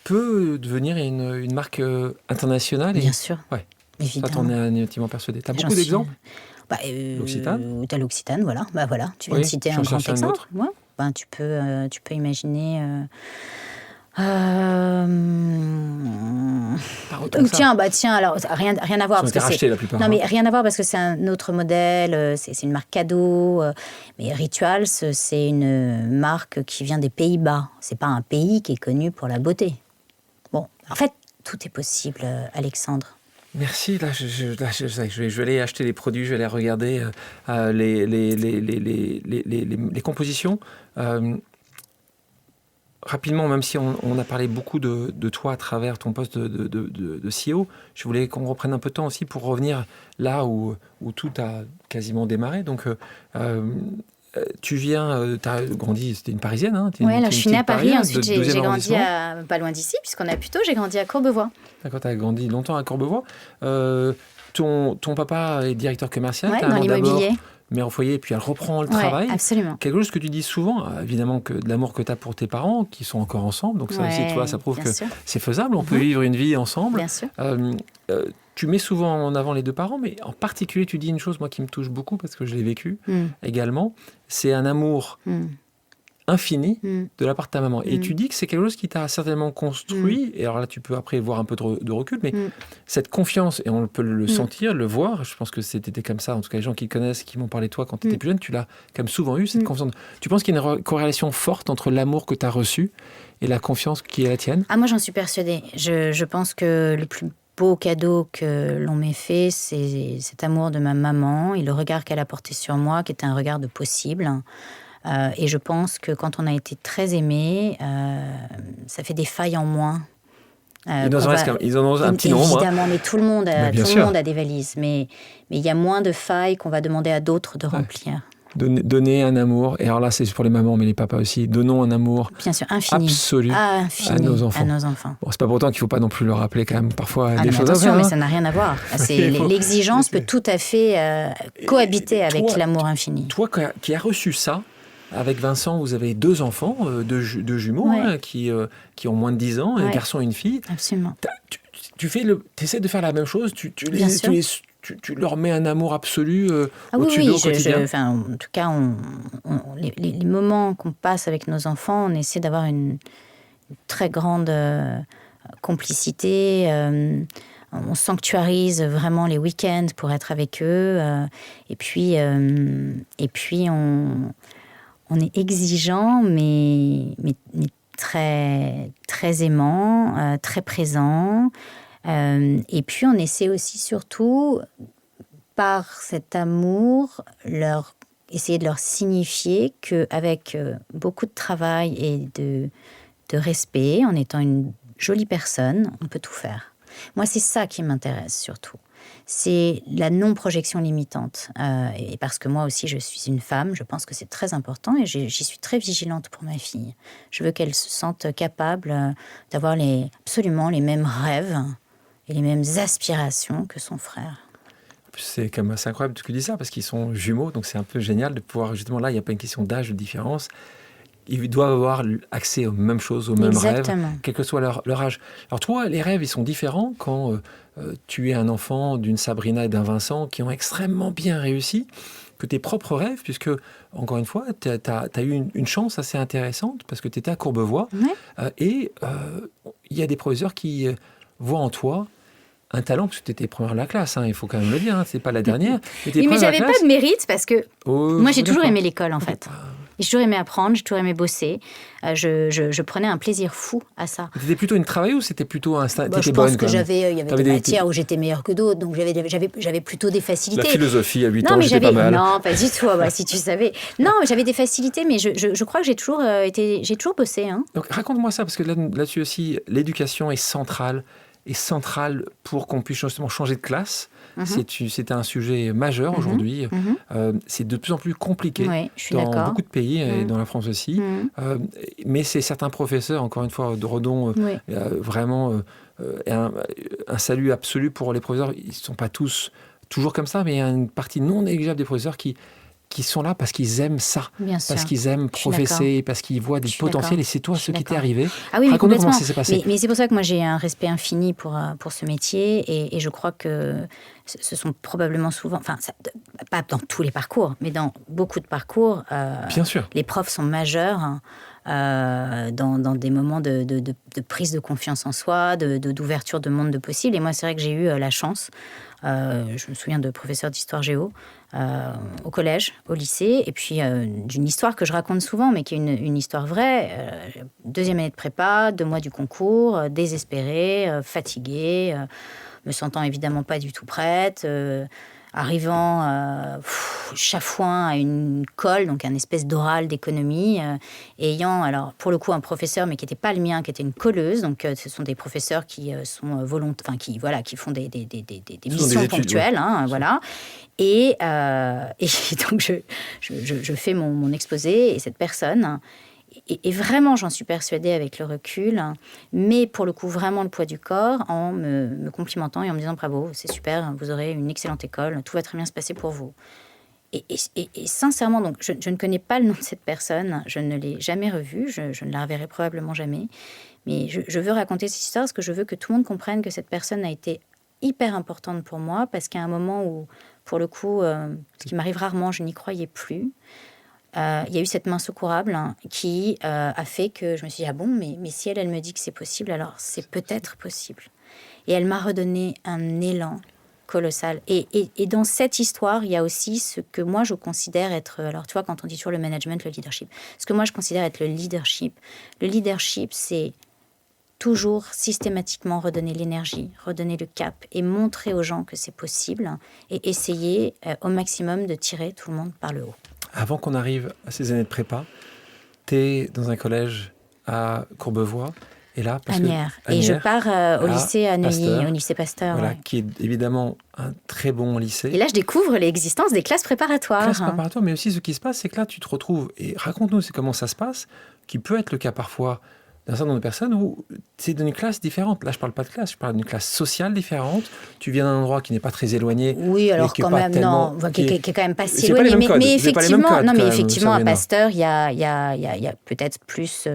peut devenir une marque internationale. Bien sûr. Ouais. Évidemment. Ça, t'en es intimement persuadé. Tu as beaucoup d'exemples? L'Occitane. T'as l'Occitane, voilà. Voilà. Tu viens de citer un grand exemple. Ouais. Tu peux imaginer. Tiens, alors rien à voir. Ils ont été rachetés la plupart. Non, mais rien à voir parce que c'est un autre modèle. C'est une marque cadeau. Mais Rituals, c'est une marque qui vient des Pays-Bas. C'est pas un pays qui est connu pour la beauté. Bon, en fait, tout est possible, Alexandre. Merci. Là, je vais aller acheter les produits, je vais aller regarder les compositions. Rapidement, même si on a parlé beaucoup de toi à travers ton poste de CEO, je voulais qu'on reprenne un peu de temps aussi pour revenir là où tout a quasiment démarré. Donc, tu tu as grandi, c'était une Parisienne, hein? Oui, je suis née à Paris, ensuite j'ai grandi pas loin d'ici, puisqu'on a plutôt, j'ai grandi à Courbevoie. D'accord, tu as grandi longtemps à Courbevoie. Ton papa est directeur commercial. Oui, dans l'immobilier. Mère au foyer, puis elle reprend le travail. Absolument. Quelque chose que tu dis souvent, évidemment, que de l'amour que tu as pour tes parents, qui sont encore ensemble. Donc ça aussi, tu vois, ça prouve que c'est faisable. On peut vivre une vie ensemble. Bien sûr. Tu mets souvent en avant les deux parents, mais en particulier, tu dis une chose, moi, qui me touche beaucoup, parce que je l'ai vécu également. C'est un amour infini de la part de ta maman. Et tu dis que c'est quelque chose qui t'a certainement construit, et alors là tu peux après voir un peu de recul, mais cette confiance, et on peut le sentir, le voir, je pense que c'était comme ça, en tout cas les gens qui te connaissent, qui m'ont parlé de toi quand tu étais plus jeune, tu l'as quand même souvent eu, cette confiance. Tu penses qu'il y a une corrélation forte entre l'amour que tu as reçu et la confiance qui est la tienne? Moi j'en suis persuadée. Je pense que le plus beau cadeau que l'on m'ait fait, c'est cet amour de ma maman et le regard qu'elle a porté sur moi, qui était un regard de possible. Et je pense que quand on a été très aimé, ça fait des failles en moins. Ils en ont un petit nombre. Évidemment, mais tout le monde a des valises. Mais il y a moins de failles qu'on va demander à d'autres de remplir. Donner un amour, et alors là c'est pour les mamans mais les papas aussi, donnons un amour bien sûr, infini. Absolu à nos enfants. Bon, c'est pas pour autant qu'il faut pas non plus leur rappeler quand même parfois des choses attention, à faire. Mais ça n'a rien à voir. L'exigence peut tout à fait cohabiter avec l'amour infini. Toi qui as reçu ça, avec Vincent, vous avez 2 enfants, deux jumeaux qui ont moins de 10 ans, un garçon et une fille. Absolument. Tu essaies de faire la même chose, tu leur mets un amour absolu au-dessus d'eux au quotidien. En tout cas, les moments qu'on passe avec nos enfants, on essaie d'avoir une très grande complicité. On sanctuarise vraiment les week-ends pour être avec eux. Et puis on est exigeant, mais très, très aimant, très présent. Et puis, on essaie aussi, surtout, par cet amour, essayer de leur signifier qu'avec beaucoup de travail et de respect, en étant une jolie personne, on peut tout faire. Moi, c'est ça qui m'intéresse surtout. C'est la non-projection limitante. Et parce que moi aussi, je suis une femme, je pense que c'est très important et j'y suis très vigilante pour ma fille. Je veux qu'elle se sente capable d'avoir absolument les mêmes rêves et les mêmes aspirations que son frère. C'est quand même assez incroyable que tu dis ça, parce qu'ils sont jumeaux, donc c'est un peu génial de pouvoir, justement, là, il n'y a pas une question d'âge, de différence. Ils doivent avoir accès aux mêmes choses, aux mêmes rêves, quel que soit leur âge. Alors toi, les rêves, ils sont différents quand tu es un enfant d'une Sabrina et d'un Vincent qui ont extrêmement bien réussi, que tes propres rêves, puisque, encore une fois, tu as eu une chance assez intéressante, parce que tu étais à Courbevoie, et il y a des professeurs qui voient en toi un talent, parce que tu étais première de la classe, il faut quand même le dire, c'est pas la dernière. Oui, mais j'avais pas de mérite, parce que moi j'ai toujours aimé l'école, en fait. J'ai toujours aimé apprendre, j'ai toujours aimé bosser. Je prenais un plaisir fou à ça. C'était plutôt une travailleuse ou c'était plutôt un stage? Je pense que il y avait des matières où j'étais meilleure que d'autres, donc j'avais plutôt des facilités. La philosophie à 8 ans, j'étais pas mal. Non, pas du tout, si tu savais. Non, j'avais des facilités, mais je crois que j'ai toujours bossé. Donc raconte-moi ça, parce que là-dessus aussi, l'éducation est centrale pour qu'on puisse justement changer de classe. C'est un sujet majeur aujourd'hui. C'est de plus en plus compliqué dans beaucoup de pays, et dans la France aussi. Mais c'est certains professeurs, encore une fois, de Redon, vraiment un salut absolu pour les professeurs. Ils ne sont pas tous toujours comme ça, mais il y a une partie non négligeable des professeurs qui qui sont là parce qu'ils aiment ça, Bien sûr. parce qu'ils aiment professer, parce qu'ils voient des potentiels. Et c'est toi ce qui t'est arrivé. Ah oui, Raconte-nous comment complètement. ça s'est passé. Mais c'est pour ça que moi j'ai un respect infini pour ce métier et je crois que ce sont probablement souvent, enfin pas dans tous les parcours, mais dans beaucoup de parcours, Bien sûr. les profs sont majeurs dans des moments de prise de confiance en soi, d'ouverture de monde de possible. Et moi c'est vrai que j'ai eu la chance, je me souviens de professeurs d'histoire géo, au collège, au lycée, et puis d'une histoire que je raconte souvent, mais qui est une histoire vraie. 2e année de prépa, 2 mois du concours, désespérée, fatiguée, me sentant évidemment pas du tout prête, arrivant chafouin à une colle, donc un espèce d'oral d'économie, ayant, alors pour le coup, un professeur, mais qui n'était pas le mien, qui était une colleuse. Donc ce sont des professeurs qui sont volontaires, enfin qui font des missions ponctuelles, hein, voilà. Et donc je fais mon exposé, et cette personne, et vraiment j'en suis persuadée avec le recul, mais pour le coup vraiment le poids du corps, en me complimentant et en me disant bravo, c'est super, vous aurez une excellente école, tout va très bien se passer pour vous. Et sincèrement, donc je ne connais pas le nom de cette personne, je ne l'ai jamais revue, je ne la reverrai probablement jamais, mais je veux raconter cette histoire parce que je veux que tout le monde comprenne que cette personne a été hyper importante pour moi, parce qu'à un moment où, pour le coup, ce qui m'arrive rarement, je n'y croyais plus, il y a eu cette main secourable qui a fait que je me suis dit, ah bon, mais si elle me dit que c'est possible, alors c'est peut-être possible. Et elle m'a redonné un élan colossal. Et dans cette histoire, il y a aussi ce que moi je considère être, alors tu vois, quand on dit toujours le management, le leadership, ce que moi je considère être le leadership, c'est toujours systématiquement redonner l'énergie, redonner le cap et montrer aux gens que c'est possible et essayer au maximum de tirer tout le monde par le haut. Avant qu'on arrive à ces années de prépa, tu es dans un collège à Courbevoie, et là, Agnières. Et je pars au lycée à Neuilly, au lycée Pasteur. Voilà, qui est évidemment un très bon lycée. Et là, je découvre l'existence des classes préparatoires. Classes préparatoires, mais aussi ce qui se passe, c'est que là, tu te retrouves, et raconte-nous comment ça se passe, qui peut être le cas parfois d'un certain nombre de personnes où c'est d'une classe différente. Là, je ne parle pas de classe, je parle d'une classe sociale différente. Tu viens d'un endroit qui n'est pas très éloigné. Oui, alors quand même, tellement, non, qui est quand même pas si éloigné. Mais effectivement, codes, mais effectivement à Pasteur, il y a peut-être plus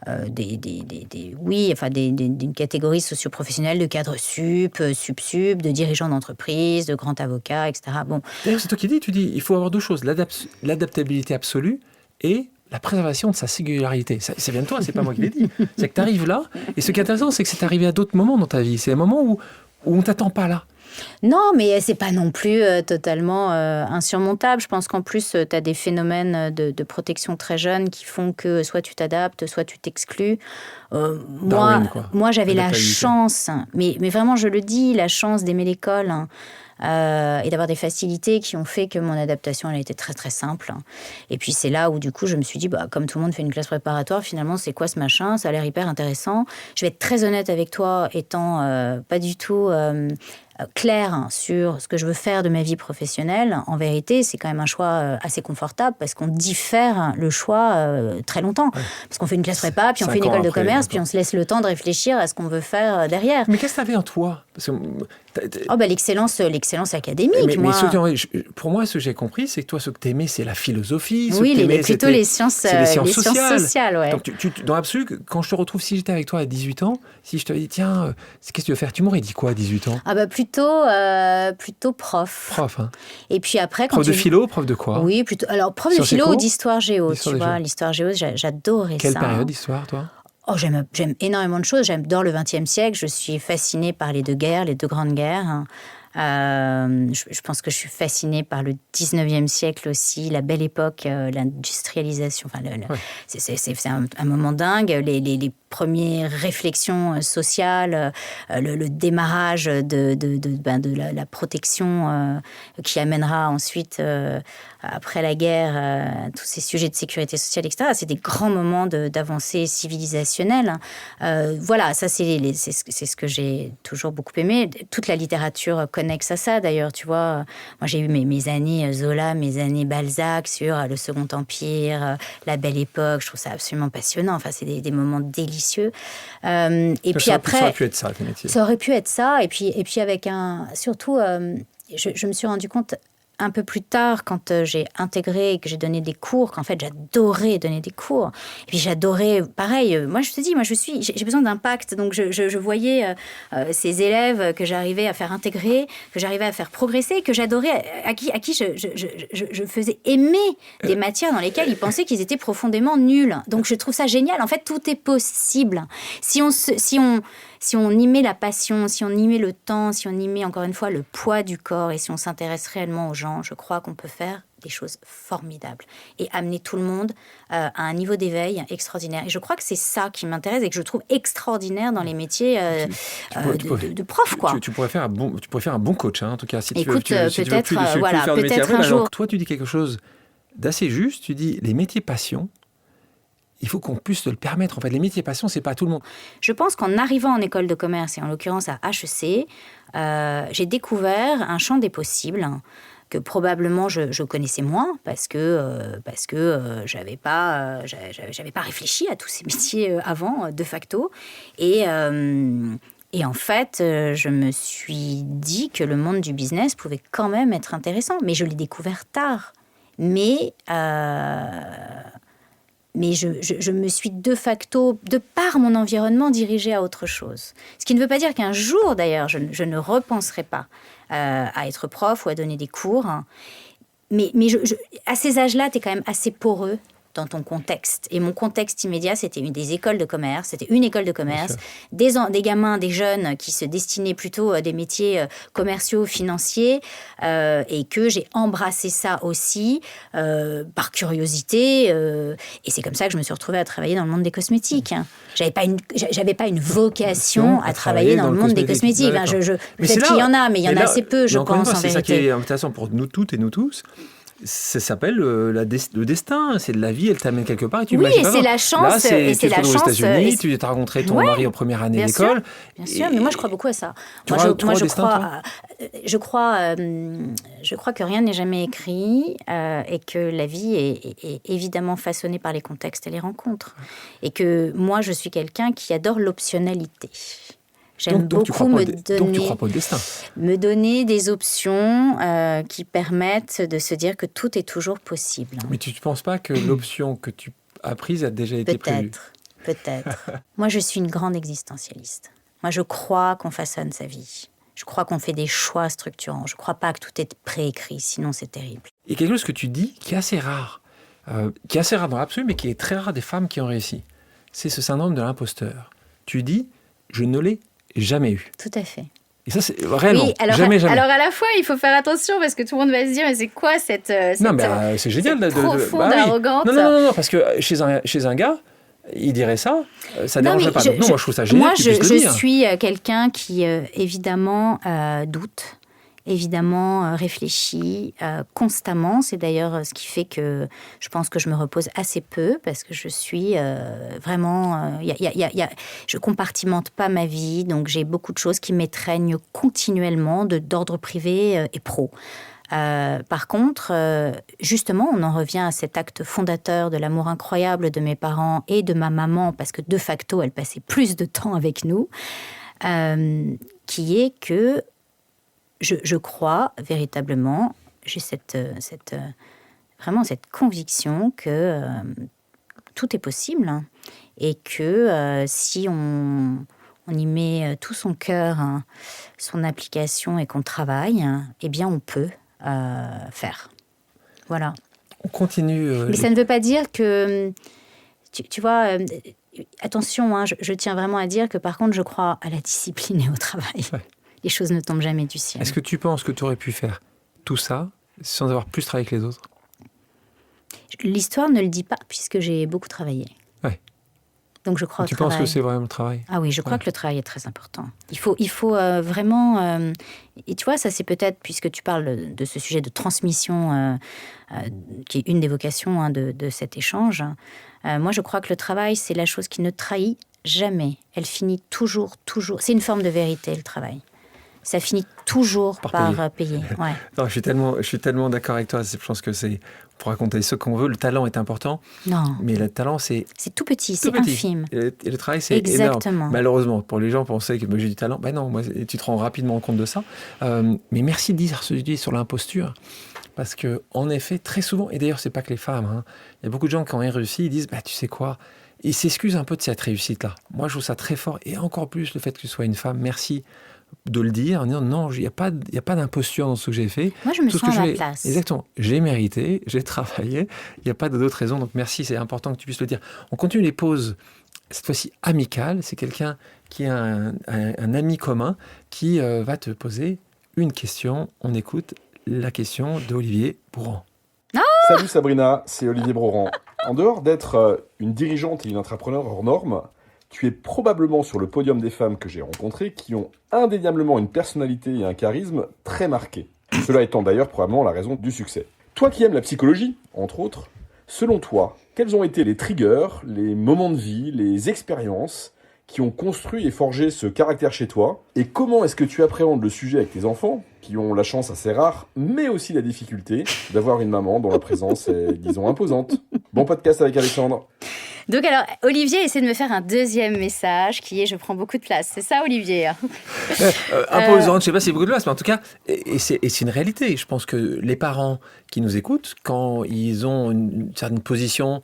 d'une catégorie socio-professionnelle de cadres sup, de dirigeants d'entreprise, de grands avocats, etc. Bon. D'ailleurs, c'est toi qui dis, il faut avoir deux choses, l'adaptabilité absolue et la préservation de sa singularité. Ça vient de toi, c'est pas moi qui l'ai dit. C'est que tu arrives là, et ce qui est intéressant, c'est que c'est arrivé à d'autres moments dans ta vie. C'est un moment où on ne t'attend pas là. Non, mais c'est pas non plus totalement insurmontable. Je pense qu'en plus, tu as des phénomènes de protection très jeunes qui font que soit tu t'adaptes, soit tu t'exclus. Moi, j'avais la chance, mais vraiment, je le dis, la chance d'aimer l'école, et d'avoir des facilités qui ont fait que mon adaptation, elle a été très, très simple. Et puis, c'est là où, du coup, je me suis dit, comme tout le monde fait une classe préparatoire, finalement, c'est quoi ce machin ? Ça a l'air hyper intéressant. Je vais être très honnête avec toi, étant pas du tout claire sur ce que je veux faire de ma vie professionnelle. En vérité, c'est quand même un choix assez confortable parce qu'on diffère le choix très longtemps. Ouais. Parce qu'on fait une classe prépa, puis on fait une école de commerce, puis on se laisse le temps de réfléchir à ce qu'on veut faire derrière. Mais qu'est-ce que tu avais en toi ? Parce que l'excellence académique. Pour moi, ce que j'ai compris, c'est que toi, ce que tu aimais, c'est la philosophie. Oui, plutôt les sciences sociales. Ouais. Donc, dans l'absolu, quand je te retrouve, si j'étais avec toi à 18 ans, si je te dis, tiens, qu'est-ce que tu veux faire ? Tu m'aurais dit quoi à 18 ans ? Plutôt prof. Prof, hein. Et puis après, prof de philo, prof de quoi ? Oui, plutôt. Alors, prof de philo ou d'histoire géo, tu vois. L'histoire géo, j'adorais ça. Quelle période d'histoire, toi ? J'aime énormément de choses. J'adore le XXe siècle. Je suis fascinée par les deux guerres, les deux grandes guerres. Je pense que je suis fascinée par le 19e siècle aussi, la belle époque, l'industrialisation. Enfin, c'est un moment dingue. Les premières réflexions sociales, le démarrage de la protection qui amènera ensuite, après la guerre, tous ces sujets de sécurité sociale, etc. C'est des grands moments d'avancée civilisationnelle. Voilà, ça c'est ce que j'ai toujours beaucoup aimé. Toute la littérature connexe à ça, d'ailleurs, tu vois. Moi, j'ai eu mes années Zola, mes années Balzac sur le Second Empire, la belle époque. Je trouve ça absolument passionnant. Enfin, c'est des moments délicieux. Et puis après, ça aurait pu être ça, ton métier. Ça aurait pu être ça. Et puis avec surtout, je me suis rendu compte un peu plus tard, quand j'ai intégré et que j'ai donné des cours, qu'en fait, j'adorais donner des cours. Et puis, j'adorais, pareil, moi, je te dis, j'ai besoin d'impact. Donc, je voyais ces élèves que j'arrivais à faire intégrer, que j'arrivais à faire progresser, que j'adorais, à qui je faisais aimer des matières dans lesquelles ils pensaient qu'ils étaient profondément nuls. Donc, je trouve ça génial. En fait, tout est possible. Si on y met la passion, si on y met le temps, si on y met encore une fois le poids du corps et si on s'intéresse réellement aux gens, je crois qu'on peut faire des choses formidables et amener tout le monde à un niveau d'éveil extraordinaire. Et je crois que c'est ça qui m'intéresse et que je trouve extraordinaire dans les métiers de prof, quoi. Tu pourrais faire un bon coach, hein, en tout cas. Si Écoute, tu veux peut-être, faire le métier peut-être après. un jour. Alors, toi, tu dis quelque chose d'assez juste. Tu dis les métiers passion. Il faut qu'on puisse te le permettre. En fait, les métiers passion, c'est pas tout le monde. Je pense qu'en arrivant en école de commerce, et en l'occurrence à HEC, j'ai découvert un champ des possibles que probablement je connaissais moins parce que j'avais pas réfléchi à tous ces métiers avant, de facto. Et en fait, je me suis dit que le monde du business pouvait quand même être intéressant. Mais je l'ai découvert tard. Mais je me suis de facto, de par mon environnement, dirigée à autre chose. Ce qui ne veut pas dire qu'un jour, d'ailleurs, je ne repenserai pas à être prof ou à donner des cours. Mais à ces âges-là, tu es quand même assez poreux dans ton contexte. Et mon contexte immédiat, c'était une école de commerce, des gamins, des jeunes qui se destinaient plutôt à des métiers commerciaux, financiers, et que j'ai embrassé ça aussi par curiosité. Et c'est comme ça que je me suis retrouvée à travailler dans le monde des cosmétiques. J'avais pas une vocation à travailler dans le monde des cosmétiques. Peut-être qu'il y en a, mais il y en a assez peu, je pense, en vérité. C'est ça qui est intéressant pour nous toutes et nous tous. Ça s'appelle le destin, c'est de la vie, elle t'amène quelque part et tu imagines. Oui, et c'est la chance. Là, et c'est la chance. Aux États-Unis, tu as rencontré ton mari en première année d'école. Bien sûr, mais moi je crois beaucoup à ça. Je crois que rien n'est jamais écrit et que la vie est évidemment façonnée par les contextes et les rencontres. Et que moi je suis quelqu'un qui adore l'optionnalité. J'aime beaucoup donc tu crois pas au destin. Me donner des options qui permettent de se dire que tout est toujours possible. Mais tu ne penses pas que l'option que tu as prise a déjà été prévue ? Peut-être. Moi, je suis une grande existentialiste. Moi, je crois qu'on façonne sa vie. Je crois qu'on fait des choix structurants. Je ne crois pas que tout est préécrit, sinon c'est terrible. Et quelque chose que tu dis qui est assez rare, dans l'absolu, mais qui est très rare des femmes qui ont réussi, c'est ce syndrome de l'imposteur. Tu dis, je ne l'ai jamais eu. Tout à fait. Et ça, c'est réellement, oui, jamais. Alors, à la fois, il faut faire attention parce que tout le monde va se dire, mais c'est quoi cette c'est génial, profonde arrogante. Non, parce que chez un gars, il dirait ça, ça ne dérangerait pas. Donc, moi, je trouve ça génial. Moi, je suis quelqu'un qui, évidemment, doute, évidemment, réfléchit constamment. C'est d'ailleurs ce qui fait que je pense que je me repose assez peu parce que je suis vraiment... je compartimente pas ma vie, donc j'ai beaucoup de choses qui m'étreignent continuellement d'ordre privé et pro. Par contre, justement, on en revient à cet acte fondateur de l'amour incroyable de mes parents et de ma maman, parce que de facto, elle passait plus de temps avec nous, qui est que je crois véritablement, j'ai vraiment cette conviction que tout est possible et que si on y met tout son cœur, son application et qu'on travaille, eh bien on peut faire. Voilà. On continue. Mais ça ne veut pas dire que... Tu vois, attention, je tiens vraiment à dire que par contre, je crois à la discipline et au travail. Ouais. Les choses ne tombent jamais du ciel. Est-ce que tu penses que tu aurais pu faire tout ça sans avoir plus travaillé que les autres ? L'histoire ne le dit pas, puisque j'ai beaucoup travaillé. Ouais. Donc je crois au travail. Tu penses que c'est vraiment le travail ? Ah oui, je crois que le travail est très important. Il faut vraiment... et tu vois, ça c'est peut-être, puisque tu parles de ce sujet de transmission, qui est une des vocations de cet échange, moi je crois que le travail, c'est la chose qui ne trahit jamais. Elle finit toujours... C'est une forme de vérité, le travail. Ça finit toujours par payer. Ouais. Non, je suis tellement d'accord avec toi. Je pense que c'est... Pour raconter ce qu'on veut, le talent est important. Non. Mais le talent, c'est... C'est tout petit, c'est infime. Et le travail, c'est énorme. Malheureusement, pour les gens pensaient que j'ai du talent. Ben non, moi, tu te rends rapidement compte de ça. Mais merci de dire ce que tu dis sur l'imposture. parce que en effet, très souvent, et d'ailleurs, c'est pas que les femmes, hein, il y a beaucoup de gens qui ont réussi, ils disent, tu sais quoi, ils s'excusent un peu de cette réussite-là. Moi, je trouve ça très fort, et encore plus le fait que tu sois une femme. Merci de le dire, en disant non, il n'y a pas d'imposture dans ce que j'ai fait. Moi, je me Tout ce sens que à ma j'ai- place. Exactement. J'ai mérité, j'ai travaillé. Il n'y a pas d'autre raison. Donc merci, c'est important que tu puisses le dire. On continue les pauses, cette fois-ci amicales. C'est quelqu'un qui a un ami commun qui va te poser une question. On écoute la question d'Olivier Bourran. Salut Sabrina, c'est Olivier Broran. En dehors d'être une dirigeante et une entrepreneur hors norme, tu es probablement sur le podium des femmes que j'ai rencontrées qui ont indéniablement une personnalité et un charisme très marqués. Cela étant d'ailleurs probablement la raison du succès. Toi qui aimes la psychologie, entre autres, selon toi, quels ont été les triggers, les moments de vie, les expériences qui ont construit et forgé ce caractère chez toi? Et comment est-ce que tu appréhendes le sujet avec tes enfants, qui ont la chance assez rare, mais aussi la difficulté d'avoir une maman dont la présence est, disons, imposante? Bon podcast avec Alexandre. Donc alors, Olivier essaie de me faire un deuxième message qui est « je prends beaucoup de place ». C'est ça, Olivier? Imposante, je ne sais pas si c'est beaucoup de place, mais en tout cas, et c'est une réalité. Je pense que les parents qui nous écoutent, quand ils ont une certaine position,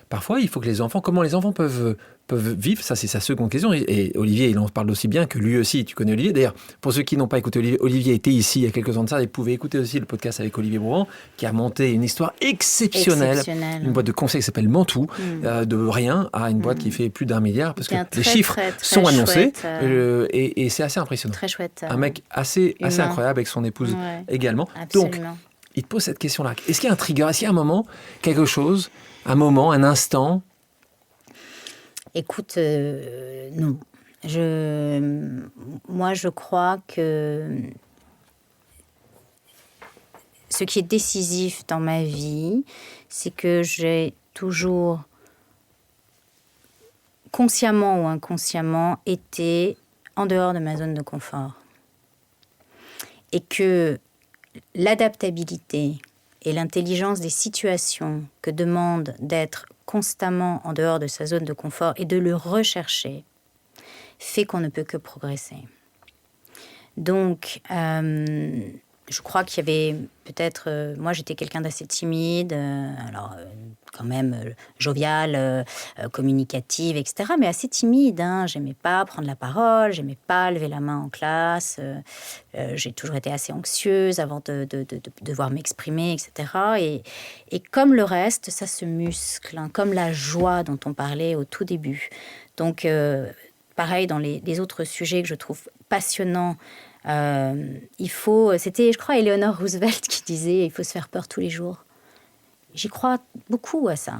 parfois, il faut que les enfants, comment les enfants peuvent vivre, ça c'est sa seconde question. Et Olivier, il en parle aussi bien que lui aussi. Tu connais Olivier. D'ailleurs, pour ceux qui n'ont pas écouté Olivier était ici il y a quelques ans de ça. Ils pouvaient écouter aussi le podcast avec Olivier Bourran, qui a monté une histoire exceptionnelle. Une boîte de conseils qui s'appelle Mantoux, de rien à une boîte qui fait plus d'1 milliard, parce que les chiffres sont annoncés. Et c'est assez impressionnant. Très chouette. Un mec assez incroyable avec son épouse également. Absolument. Donc, il te pose cette question-là. Est-ce qu'il y a un trigger? Est-ce qu'il y a un moment, quelque chose, un moment, un instant? Écoute, non. Moi, je crois que ce qui est décisif dans ma vie, c'est que j'ai toujours, consciemment ou inconsciemment, été en dehors de ma zone de confort. Et que l'adaptabilité et l'intelligence des situations que demande d'être constamment en dehors de sa zone de confort et de le rechercher fait qu'on ne peut que progresser. Donc, je crois qu'il y avait peut-être... moi, j'étais quelqu'un d'assez timide, quand même joviale, communicative, etc. Mais assez timide, hein. J'aimais pas prendre la parole, j'aimais pas lever la main en classe. J'ai toujours été assez anxieuse avant de devoir m'exprimer, etc. Et comme le reste, ça se muscle, hein, comme la joie dont on parlait au tout début. Donc, pareil, dans les autres sujets que je trouve passionnants, c'était, je crois, Eleanor Roosevelt qui disait, il faut se faire peur tous les jours. J'y crois beaucoup à ça.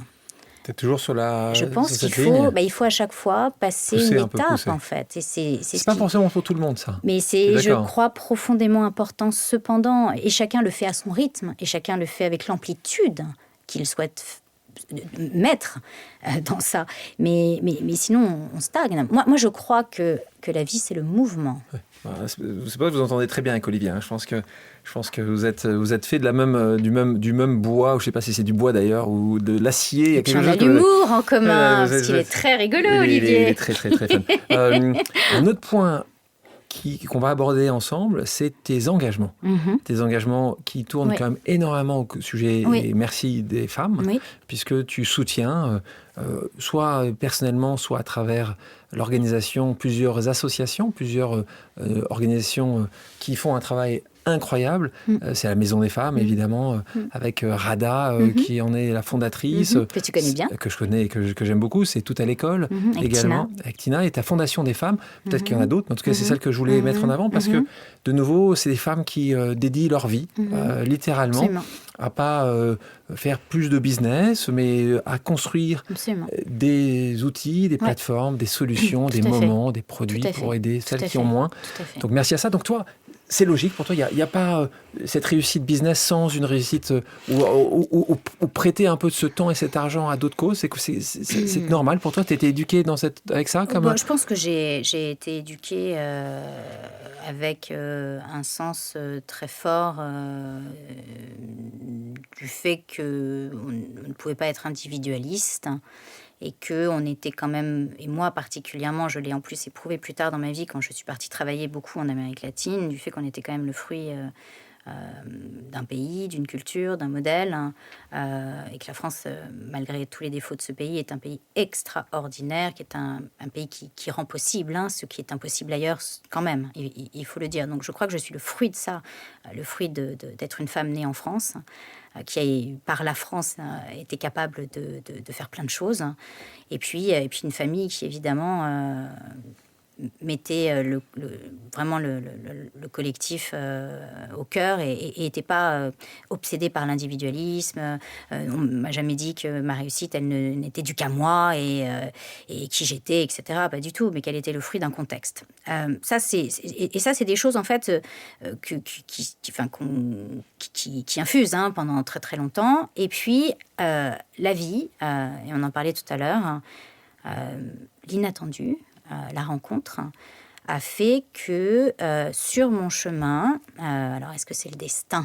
Tu es toujours sur la Je pense sur cette qu'il ligne. il faut à chaque fois passer Pousser une un peu, étape, pousser. en fait. Et C'est pas forcément pour tout le monde, ça. mais Je c'est, suis je d'accord. crois, profondément important cependant. Et chacun le fait à son rythme. Et chacun le fait avec l'amplitude qu'il souhaite mettre dans ça. Mais sinon, on stagne. Moi, je crois que la vie, c'est le mouvement. Voilà, c'est pas que vous entendez très bien avec Olivier. Hein. Je pense que vous êtes fait de du même bois, ou je sais pas si c'est du bois d'ailleurs, ou de l'acier. Il y a Et puis quelque on a chose que- l'humour en commun, vous parce qu'il êtes- est très rigolo, Il Olivier. est très très très fun. Un autre point qu'on va aborder ensemble, c'est tes engagements. Mhm. Tes engagements qui tournent Oui. quand même énormément au sujet, Oui. et merci, des femmes, Oui. puisque tu soutiens, soit personnellement, soit à travers l'organisation, plusieurs associations, plusieurs organisations qui font un travail incroyable. C'est la Maison des Femmes, évidemment, avec Rada, qui en est la fondatrice. Que tu connais bien. Que je connais et que j'aime beaucoup. C'est Tout à l'école, Avec également, avec Tina. Et ta Fondation des Femmes, peut-être qu'il y en a d'autres, mais en tout cas, c'est celle que je voulais mettre en avant, parce que, de nouveau, c'est des femmes qui dédient leur vie, littéralement, Absolument. à pas faire plus de business, mais à construire Absolument. des outils, des plateformes, des solutions, des Tout à fait. moments, des produits Tout à fait. pour aider Tout celles à qui fait. ont moins. Tout à fait. Donc merci à ça. Donc toi, c'est logique pour toi, il n'y a pas cette réussite business sans une réussite ou prêter un peu de ce temps et cet argent à d'autres causes. C'est normal pour toi. Tu étais éduqué avec ça comme... Bon, je pense que j'ai été éduquée avec un sens très fort du fait qu'on ne pouvait pas être individualiste et qu'on était quand même, et moi particulièrement, je l'ai en plus éprouvé plus tard dans ma vie quand je suis partie travailler beaucoup en Amérique latine, du fait qu'on était quand même le fruit d'un pays, d'une culture, d'un modèle, et que la France, malgré tous les défauts de ce pays, est un pays extraordinaire, qui est un pays qui rend possible ce qui est impossible ailleurs quand même, il faut le dire. Donc je crois que je suis le fruit de ça, le fruit d'être une femme née en France, qui a, par la France, été capable de faire plein de choses. Et puis une famille qui, évidemment, mettait vraiment le collectif au cœur et n'était pas obsédée par l'individualisme. On m'a jamais dit que ma réussite, elle n'était due qu'à moi et qui j'étais, etc. Pas du tout, mais qu'elle était le fruit d'un contexte. Ça, c'est des choses, en fait, qui infusent pendant très, très longtemps. Et puis, la vie, et on en parlait tout à l'heure, l'inattendu, la rencontre, a fait que sur mon chemin, alors est-ce que c'est le destin,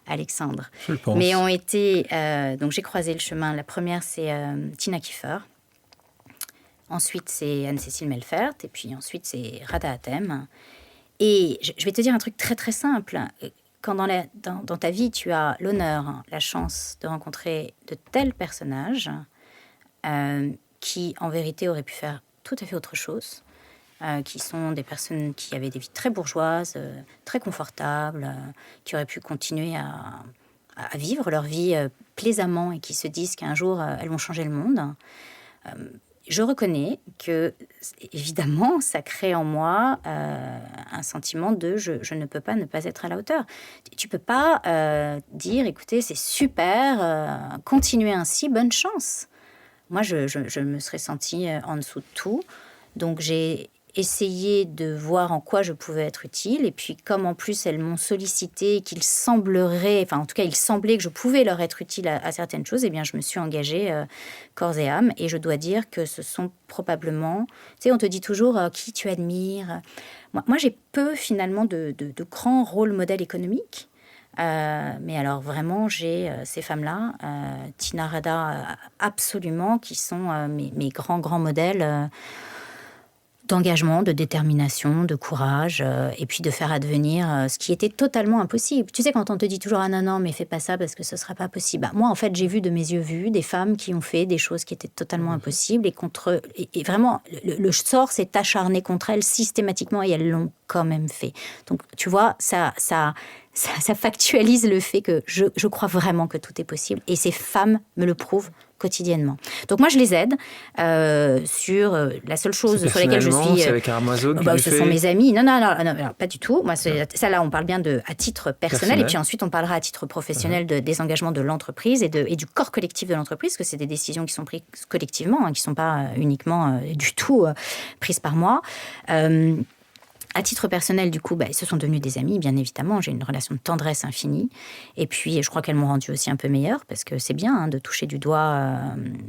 Alexandre? Je le pense. Mais ont été, donc j'ai croisé le chemin. La première, c'est Tina Kiefer. Ensuite, c'est Anne-Cécile Melfert. Et puis ensuite, c'est Rada Hatem. Et je vais te dire un truc très très simple. Quand dans ta vie, tu as l'honneur, la chance de rencontrer de tels personnages qui, en vérité, auraient pu faire tout à fait autre chose, qui sont des personnes qui avaient des vies très bourgeoises, très confortables, qui auraient pu continuer à vivre leur vie plaisamment et qui se disent qu'un jour, elles vont changer le monde. Je reconnais que, évidemment, ça crée en moi un sentiment de je ne peux pas ne pas être à la hauteur. Tu peux pas dire, écoutez, c'est super, continuez ainsi, bonne chance. Moi, je me serais sentie en dessous de tout. Donc, j'ai essayé de voir en quoi je pouvais être utile. Et puis, comme en plus, elles m'ont sollicité, qu'il semblerait... Enfin, en tout cas, il semblait que je pouvais leur être utile à certaines choses. Eh bien, je me suis engagée corps et âme. Et je dois dire que ce sont probablement... Tu sais, on te dit toujours qui tu admires. Moi, j'ai peu, finalement, de grands rôles modèles économiques. Mais alors vraiment, j'ai ces femmes-là, Tina, Rada, absolument, qui sont mes grands modèles d'engagement, de détermination, de courage, et puis de faire advenir ce qui était totalement impossible. Tu sais, quand on te dit toujours « Ah non, mais fais pas ça parce que ce sera pas possible ». Bah, moi, en fait, j'ai vu de mes yeux vus des femmes qui ont fait des choses qui étaient totalement impossibles et vraiment, le sort s'est acharné contre elles systématiquement et elles l'ont quand même fait. Donc, tu vois, ça factualise le fait que je crois vraiment que tout est possible. Et ces femmes me le prouvent quotidiennement. Donc moi, je les aide sur la seule chose sur laquelle je suis... C'est avec Amazon que tu ce fais... sont mes amis. Non, pas du tout. Moi, ça, là, on parle bien à titre personnel. Et puis ensuite, on parlera à titre professionnel des engagements de l'entreprise et du corps collectif de l'entreprise, parce que c'est des décisions qui sont prises collectivement, qui ne sont pas uniquement du tout prises par moi. À titre personnel, du coup, ce sont devenus des amis, bien évidemment. J'ai une relation de tendresse infinie. Et puis, je crois qu'elles m'ont rendue aussi un peu meilleure, parce que c'est bien de toucher du doigt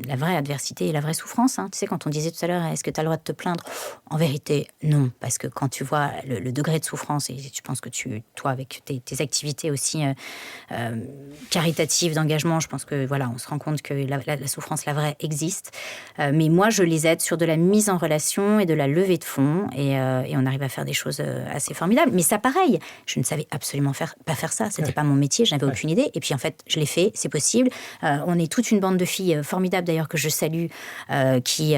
la vraie adversité et la vraie souffrance. Tu sais, quand on disait tout à l'heure, est-ce que tu as le droit de te plaindre ? En vérité, non. Parce que quand tu vois le degré de souffrance, et je pense que toi, avec tes activités aussi caritatives, d'engagement, je pense que, voilà, on se rend compte que la souffrance, la vraie, existe. Mais moi, je les aide sur de la mise en relation et de la levée de fonds. Et on arrive à faire des choses assez formidables. Mais ça, pareil, je ne savais absolument pas faire ça. C'était pas mon métier, je n'avais aucune idée. Et puis, en fait, je l'ai fait, c'est possible. On est toute une bande de filles formidables, d'ailleurs, que je salue, qui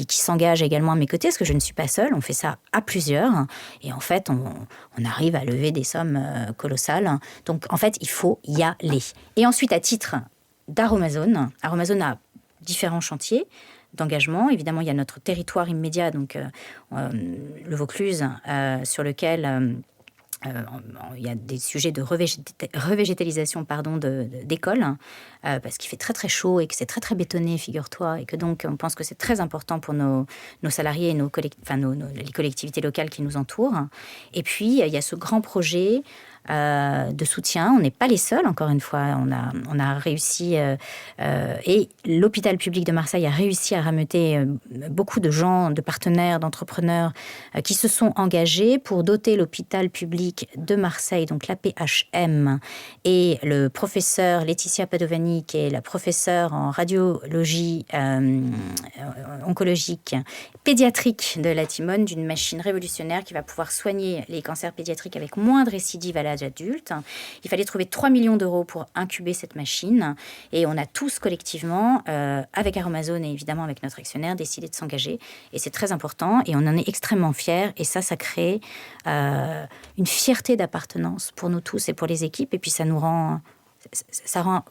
s'engagent également à mes côtés, parce que je ne suis pas seule. On fait ça à plusieurs. Et en fait, on arrive à lever des sommes colossales. Donc, en fait, il faut y aller. Et ensuite, à titre d'Aromazone, Aromazone a différents chantiers d'engagement. Évidemment, il y a notre territoire immédiat, donc le Vaucluse, sur lequel il y a des sujets de revégétalisation d'écoles, parce qu'il fait très très chaud et que c'est très très bétonné, figure-toi, et que donc on pense que c'est très important pour nos salariés et les collectivités locales qui nous entourent. Et puis, il y a ce grand projet de soutien. On n'est pas les seuls, encore une fois. On a réussi, et l'hôpital public de Marseille a réussi à rameuter beaucoup de gens, de partenaires, d'entrepreneurs qui se sont engagés pour doter l'hôpital public de Marseille, donc l'APHM, et le professeur Laetitia Padovani, qui est la professeure en radiologie oncologique pédiatrique de la Timone, d'une machine révolutionnaire qui va pouvoir soigner les cancers pédiatriques avec moins de récidives à l'âge adulte. Il fallait trouver 3 millions d'euros pour incuber cette machine. Et on a tous collectivement, avec Aromazone et évidemment avec notre actionnaire, décidé de s'engager. Et c'est très important et on en est extrêmement fiers. Et ça crée une fierté d'appartenance pour nous tous et pour les équipes. Et puis ça rend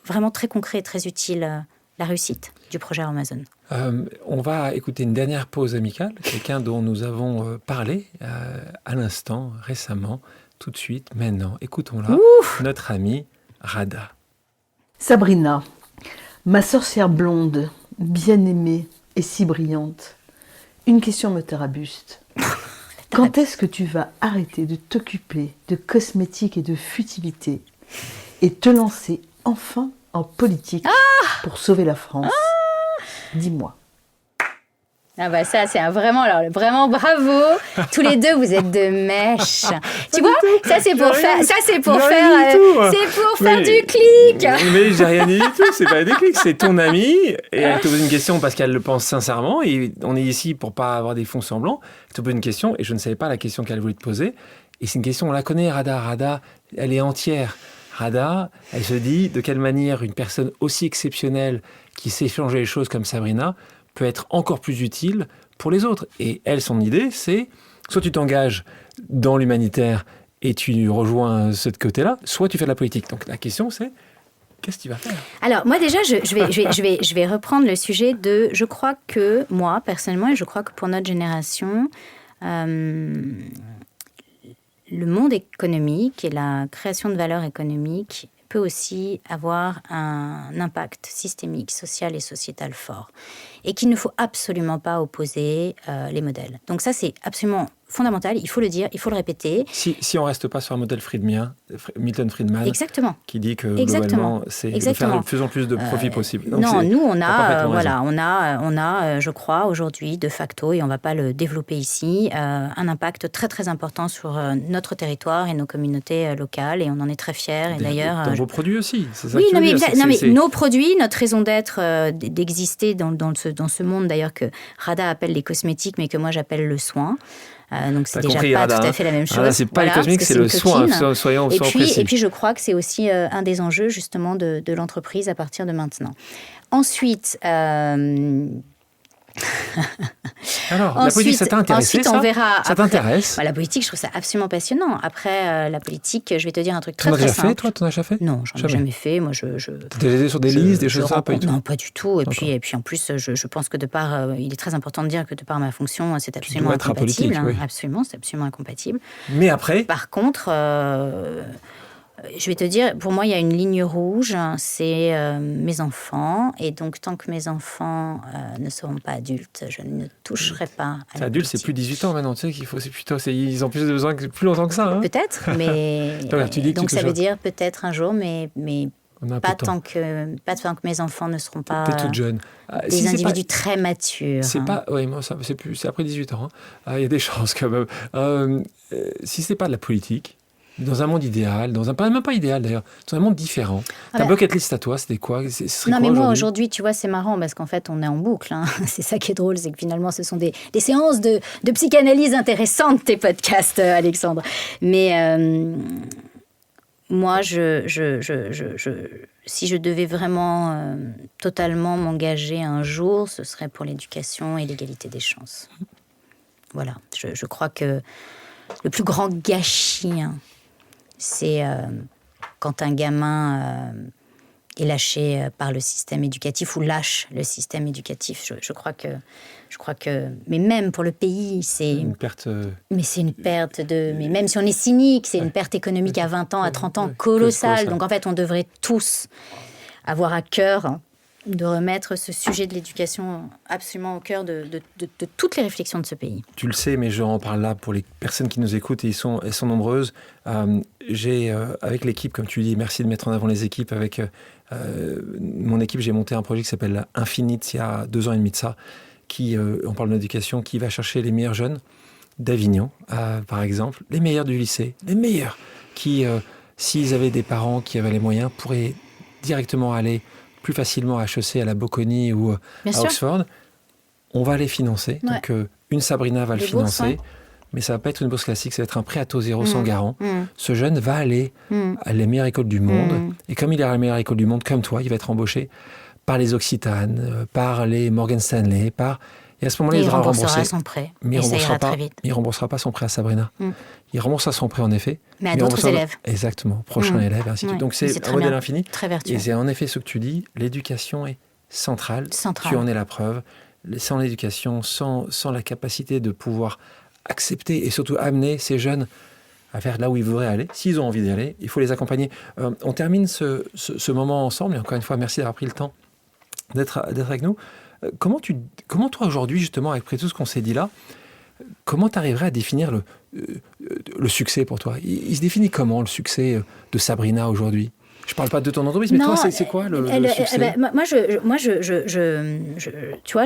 vraiment très concret et très utile la réussite du projet Aromazone. On va écouter une dernière pause amicale, quelqu'un dont nous avons parlé à l'instant, récemment, tout de suite, maintenant. Écoutons-la, notre amie Rada. Sabrina, ma sorcière blonde, bien aimée et si brillante, une question me tarabuste. Quand est-ce que tu vas arrêter de t'occuper de cosmétiques et de futilité et te lancer enfin en politique pour sauver la France? Dis-moi. Ah bah ça, c'est vraiment bravo. Tous les deux, vous êtes de mèche. Tu vois, ça c'est pour faire du clic. Mais j'ai rien dit du tout, c'est pas des clics, c'est ton amie. Et elle te pose une question parce qu'elle le pense sincèrement. Et on est ici pour pas avoir des fonds semblants. Elle te pose une question et je ne savais pas la question qu'elle voulait te poser. Et c'est une question, on la connaît, Rada. Rada, elle est entière. Rada, elle se dit de quelle manière une personne aussi exceptionnelle qui sait changer les choses comme Sabrina peut être encore plus utile pour les autres. Et elle, son idée, c'est soit tu t'engages dans l'humanitaire et tu rejoins ce côté-là, soit tu fais de la politique. Donc la question, c'est qu'est-ce que tu vas faire ? Alors moi déjà, je vais reprendre le sujet de... Je crois que moi, personnellement, et je crois que pour notre génération, le monde économique et la création de valeur économique peut aussi avoir un impact systémique, social et sociétal fort. Et qu'il ne faut absolument pas opposer les modèles. Donc ça, c'est absolument fondamental, il faut le dire, il faut le répéter. Si on ne reste pas sur un modèle Milton Friedman, exactement, qui dit que globalement, c'est de faire de plus en plus de profit possible. Donc non, nous, on a, je crois, aujourd'hui, de facto, et on ne va pas le développer ici, un impact très, très important sur notre territoire et nos communautés locales, et on en est très fiers. Et d'ailleurs, dans vos produits aussi, c'est ça oui, que tu veux dire. Mais nos produits, notre raison d'être, d'exister dans ce monde, d'ailleurs, que Rada appelle les cosmétiques, mais que moi, j'appelle le soin. Donc c'est déjà pas tout à fait la même chose. C'est pas le cosmétique, c'est le soin, soyons précis. Et puis je crois que c'est aussi un des enjeux justement de l'entreprise à partir de maintenant. Ensuite... Alors, la politique, ça t'a intéressé, ensuite, on verra. Ça t'intéresse ? La politique, je trouve ça absolument passionnant. Après, la politique, je vais te dire un truc très, très simple. T'en as déjà fait ? Non, j'en ai jamais fait. Moi, T'es allé sur des listes, des choses ça, pas du tout ? Non, pas du tout. Et puis en plus, je pense que il est très important de dire que de par ma fonction, c'est absolument incompatible. Oui. Absolument, c'est absolument incompatible. Mais après ? Par contre... je vais te dire, pour moi, il y a une ligne rouge, c'est mes enfants. Et donc, tant que mes enfants ne seront pas adultes, je ne toucherai pas à la adulte, c'est plus 18 ans maintenant, tu sais qu'il faut... ils ont plus de besoin plus longtemps que ça. Hein. Peut-être, mais... donc, ça veut dire peut-être un jour, mais pas tant que mes enfants ne seront pas T'es toute jeune. Des individus très matures. C'est pas... Oui, moi, c'est après 18 ans. Il y a des chances quand même. Si c'est pas de la politique... Dans un monde idéal, même pas idéal d'ailleurs, dans un monde différent. Ta bucket list à toi, c'était quoi ? Non, mais moi aujourd'hui, tu vois, c'est marrant parce qu'en fait, on est en boucle. Hein. C'est ça qui est drôle, c'est que finalement, ce sont des séances de psychanalyse intéressantes, tes podcasts, Alexandre. Mais moi, si je devais vraiment totalement m'engager un jour, ce serait pour l'éducation et l'égalité des chances. Voilà, je crois que le plus grand gâchis... c'est quand un gamin est lâché par le système éducatif ou lâche le système éducatif. Je crois que, mais même pour le pays, c'est une perte. Mais c'est une perte mais même si on est cynique, c'est une perte économique à 20 ans, à 30 ans colossale. Donc en fait, on devrait tous avoir à cœur de remettre ce sujet de l'éducation absolument au cœur de toutes les réflexions de ce pays. Tu le sais, mais je en parle là pour les personnes qui nous écoutent, et elles sont nombreuses. J'ai, avec l'équipe, comme tu dis, merci de mettre en avant les équipes, avec mon équipe, j'ai monté un projet qui s'appelle Infinite, il y a 2 ans et demi de ça, on parle d'éducation, qui va chercher les meilleurs jeunes d'Avignon, par exemple, les meilleurs du lycée, les meilleurs, qui, s'ils avaient des parents qui avaient les moyens, pourraient directement aller plus facilement à HEC, à la Bocconi ou à Oxford. On va les financer. Ouais. Donc, une Sabrina va le financer. mais ça va pas être une bourse classique, ça va être un prêt à taux zéro sans garant. Mmh. Ce jeune va aller Mmh. à la meilleure école du monde, Mmh. et comme il est à la meilleure école du monde, comme toi, il va être embauché par les Occitanes, par les Morgan Stanley, et à ce moment-là, Et il il devra remboursera rembourser. son prêt. Mais Et ça ira très vite. il remboursera pas son prêt à Sabrina. Mm. Il remboursera son prêt en effet. Mais à il d'autres remboursera- élèves. Exactement, prochain élève, ainsi de suite. Ouais. Donc Mais c'est très un modèle bien. infini. Très vertueux. Et c'est en effet ce que tu dis, l'éducation est centrale. Centrale. Tu en es la preuve. Sans l'éducation, sans la capacité de pouvoir accepter et surtout amener ces jeunes à faire là où ils voudraient aller, s'ils ont envie d'y aller, il faut les accompagner. On termine ce moment ensemble, et encore une fois, merci d'avoir pris le temps d'être avec nous. Comment toi aujourd'hui, justement, après tout ce qu'on s'est dit là, comment tu arriverais à définir le succès pour toi ? Il se définit comment le succès de Sabrina aujourd'hui ? Je parle pas de ton entreprise, mais Non, toi, c'est quoi le succès ? tu vois,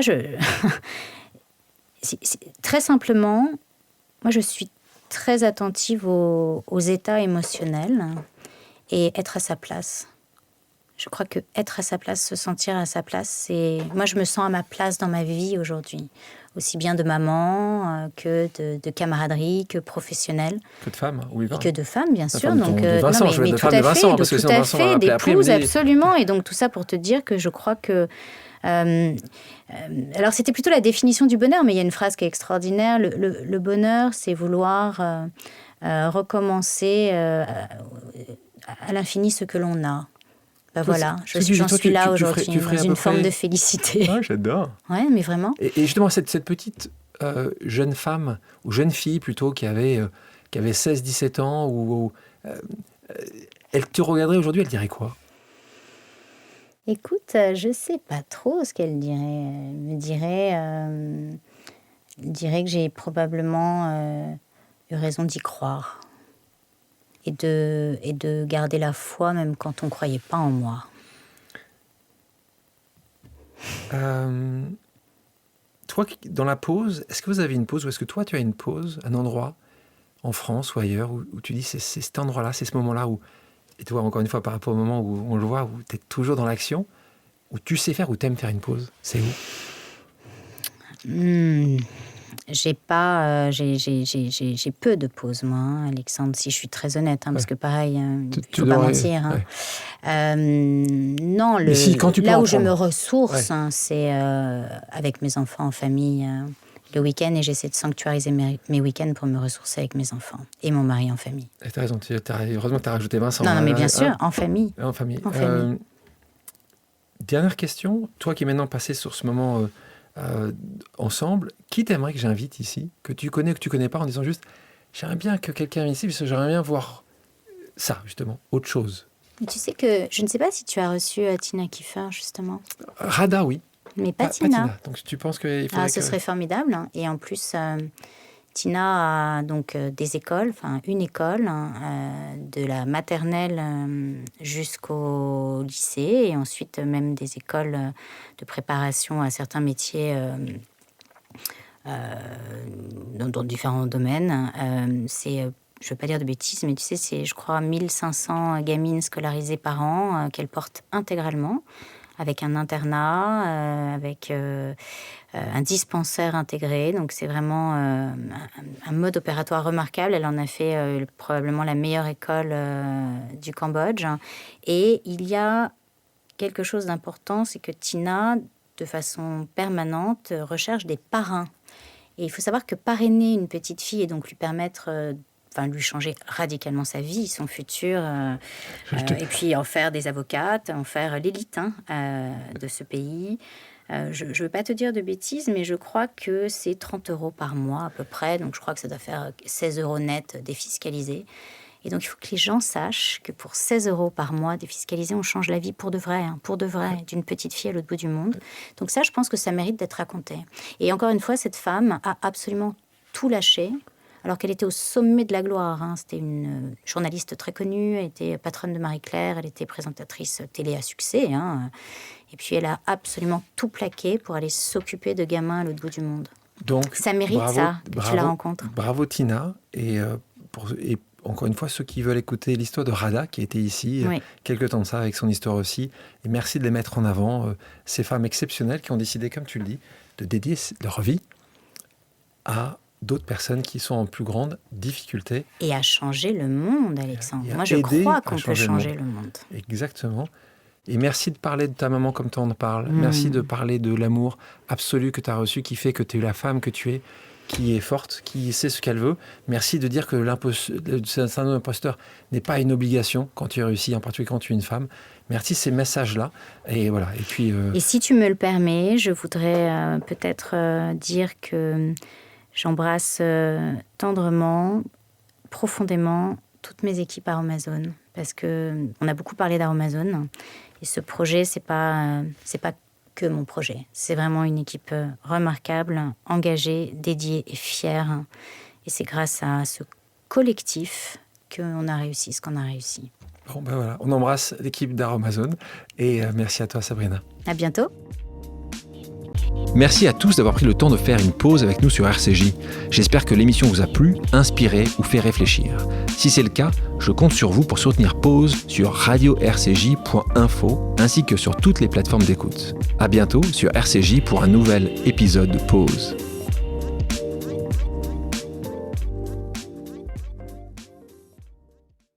très simplement, moi, je suis très attentive aux états émotionnels et être à sa place. Je crois que être à sa place, se sentir à sa place, c'est... Moi, je me sens à ma place dans ma vie aujourd'hui. Aussi bien de maman que de camaraderie, que professionnelle. Que de femmes, oui. Et que de femmes, bien sûr. Femme Donc, de Vincent, je veux de tout femme à de Vincent, fait, parce que tout sinon à Vincent va fait, m'appeler après, d'épouse, il me dit- absolument. Et donc, tout ça pour te dire que je crois que... alors, c'était plutôt la définition du bonheur, mais il y a une phrase qui est extraordinaire. Le bonheur, c'est vouloir recommencer à l'infini ce que l'on a. Ben voilà, j'en suis là aujourd'hui, dans une forme de félicité. Ouais, j'adore. Ouais, mais vraiment. Et justement, cette petite jeune femme, ou jeune fille plutôt, qui avait 16-17 ans, elle te regarderait aujourd'hui, elle dirait quoi ? Écoute, je sais pas trop ce qu'elle dirait. Elle me dirait que j'ai probablement eu raison d'y croire. Et de garder la foi même quand on ne croyait pas en moi. Toi, dans la pause, est-ce que vous avez une pause ou est-ce que toi, tu as une pause, un endroit en France ou ailleurs où tu dis c'est cet endroit-là, c'est ce moment-là où, et toi, encore une fois, par rapport au moment où on le voit, où tu es toujours dans l'action, où tu sais faire, où tu aimes faire une pause, c'est où ? J'ai peu de pauses, moi, Alexandre, si je suis très honnête, parce que pareil, il ne faut pas mentir. Non, là où je me ressource, c'est avec mes enfants en famille le week-end, et j'essaie de sanctuariser mes week-ends pour me ressourcer avec mes enfants et mon mari en famille. Tu as raison, heureusement que tu as rajouté Vincent. Non, mais bien sûr, en famille. En famille. Dernière question, toi qui es maintenant passé sur ce moment... ensemble, qui t'aimerais que j'invite ici, que tu connais, que tu connais pas, en disant juste, j'aimerais bien que quelqu'un vienne ici, parce que j'aimerais bien voir ça, justement, autre chose. Mais tu sais que, je ne sais pas si tu as reçu Tina Kiefer, justement. Rada, oui. Mais pas Tina. Donc tu penses qu'il faudrait ce serait formidable. Hein. Et en plus, Tina a donc des écoles, enfin une école, de la maternelle jusqu'au lycée, et ensuite même des écoles de préparation à certains métiers dans différents domaines. Je ne veux pas dire de bêtises, mais tu sais, c'est, je crois, 1500 gamines scolarisées par an qu'elle porte intégralement, avec un internat, avec un dispensaire intégré. Donc, c'est vraiment un mode opératoire remarquable. Elle en a fait probablement la meilleure école du Cambodge. Et il y a quelque chose d'important, c'est que Tina, de façon permanente, recherche des parrains. Et il faut savoir que parrainer une petite fille et donc lui permettre... lui changer radicalement sa vie, son futur, et puis en faire des avocates, en faire l'élite de ce pays. Je ne veux pas te dire de bêtises, mais je crois que c'est 30 € par mois à peu près, donc je crois que ça doit faire 16 € net défiscalisés. Et donc il faut que les gens sachent que pour 16 € par mois défiscalisés, on change la vie pour de vrai, d'une petite fille à l'autre bout du monde. Donc ça, je pense que ça mérite d'être raconté. Et encore une fois, cette femme a absolument tout lâché, alors qu'elle était au sommet de la gloire. C'était une journaliste très connue, elle était patronne de Marie-Claire, elle était présentatrice télé à succès. Et puis elle a absolument tout plaqué pour aller s'occuper de gamins à l'autre bout du monde. Donc, ça mérite que tu la rencontres. Bravo Tina. Et encore une fois, ceux qui veulent écouter l'histoire de Rada, qui était ici quelques temps de ça, avec son histoire aussi. Et merci de les mettre en avant, ces femmes exceptionnelles qui ont décidé, comme tu le dis, de dédier leur vie à d'autres personnes qui sont en plus grande difficulté. Et à changer le monde, Alexandre. Et à Moi, je aider crois à qu'on peut changer le changer le monde. Exactement. Et merci de parler de ta maman comme tu en parles. Merci de parler de l'amour absolu que tu as reçu, qui fait que tu es la femme que tu es, qui est forte, qui sait ce qu'elle veut. Merci de dire que le syndrome d'imposteur n'est pas une obligation quand tu réussis, en particulier quand tu es une femme. Merci ces messages-là. Et voilà. Et puis. Et si tu me le permets, je voudrais peut-être dire que j'embrasse tendrement, profondément toutes mes équipes Aromazone, parce que on a beaucoup parlé d'Aromazone. Et ce projet, c'est pas que mon projet. C'est vraiment une équipe remarquable, engagée, dédiée et fière. Et c'est grâce à ce collectif qu'on a réussi ce qu'on a réussi. Bon, ben voilà, on embrasse l'équipe d'Aromazone et merci à toi, Sabrina. À bientôt. Merci à tous d'avoir pris le temps de faire une pause avec nous sur RCJ. J'espère que l'émission vous a plu, inspiré ou fait réfléchir. Si c'est le cas, je compte sur vous pour soutenir Pause sur radio-rcj.info ainsi que sur toutes les plateformes d'écoute. À bientôt sur RCJ pour un nouvel épisode de Pause.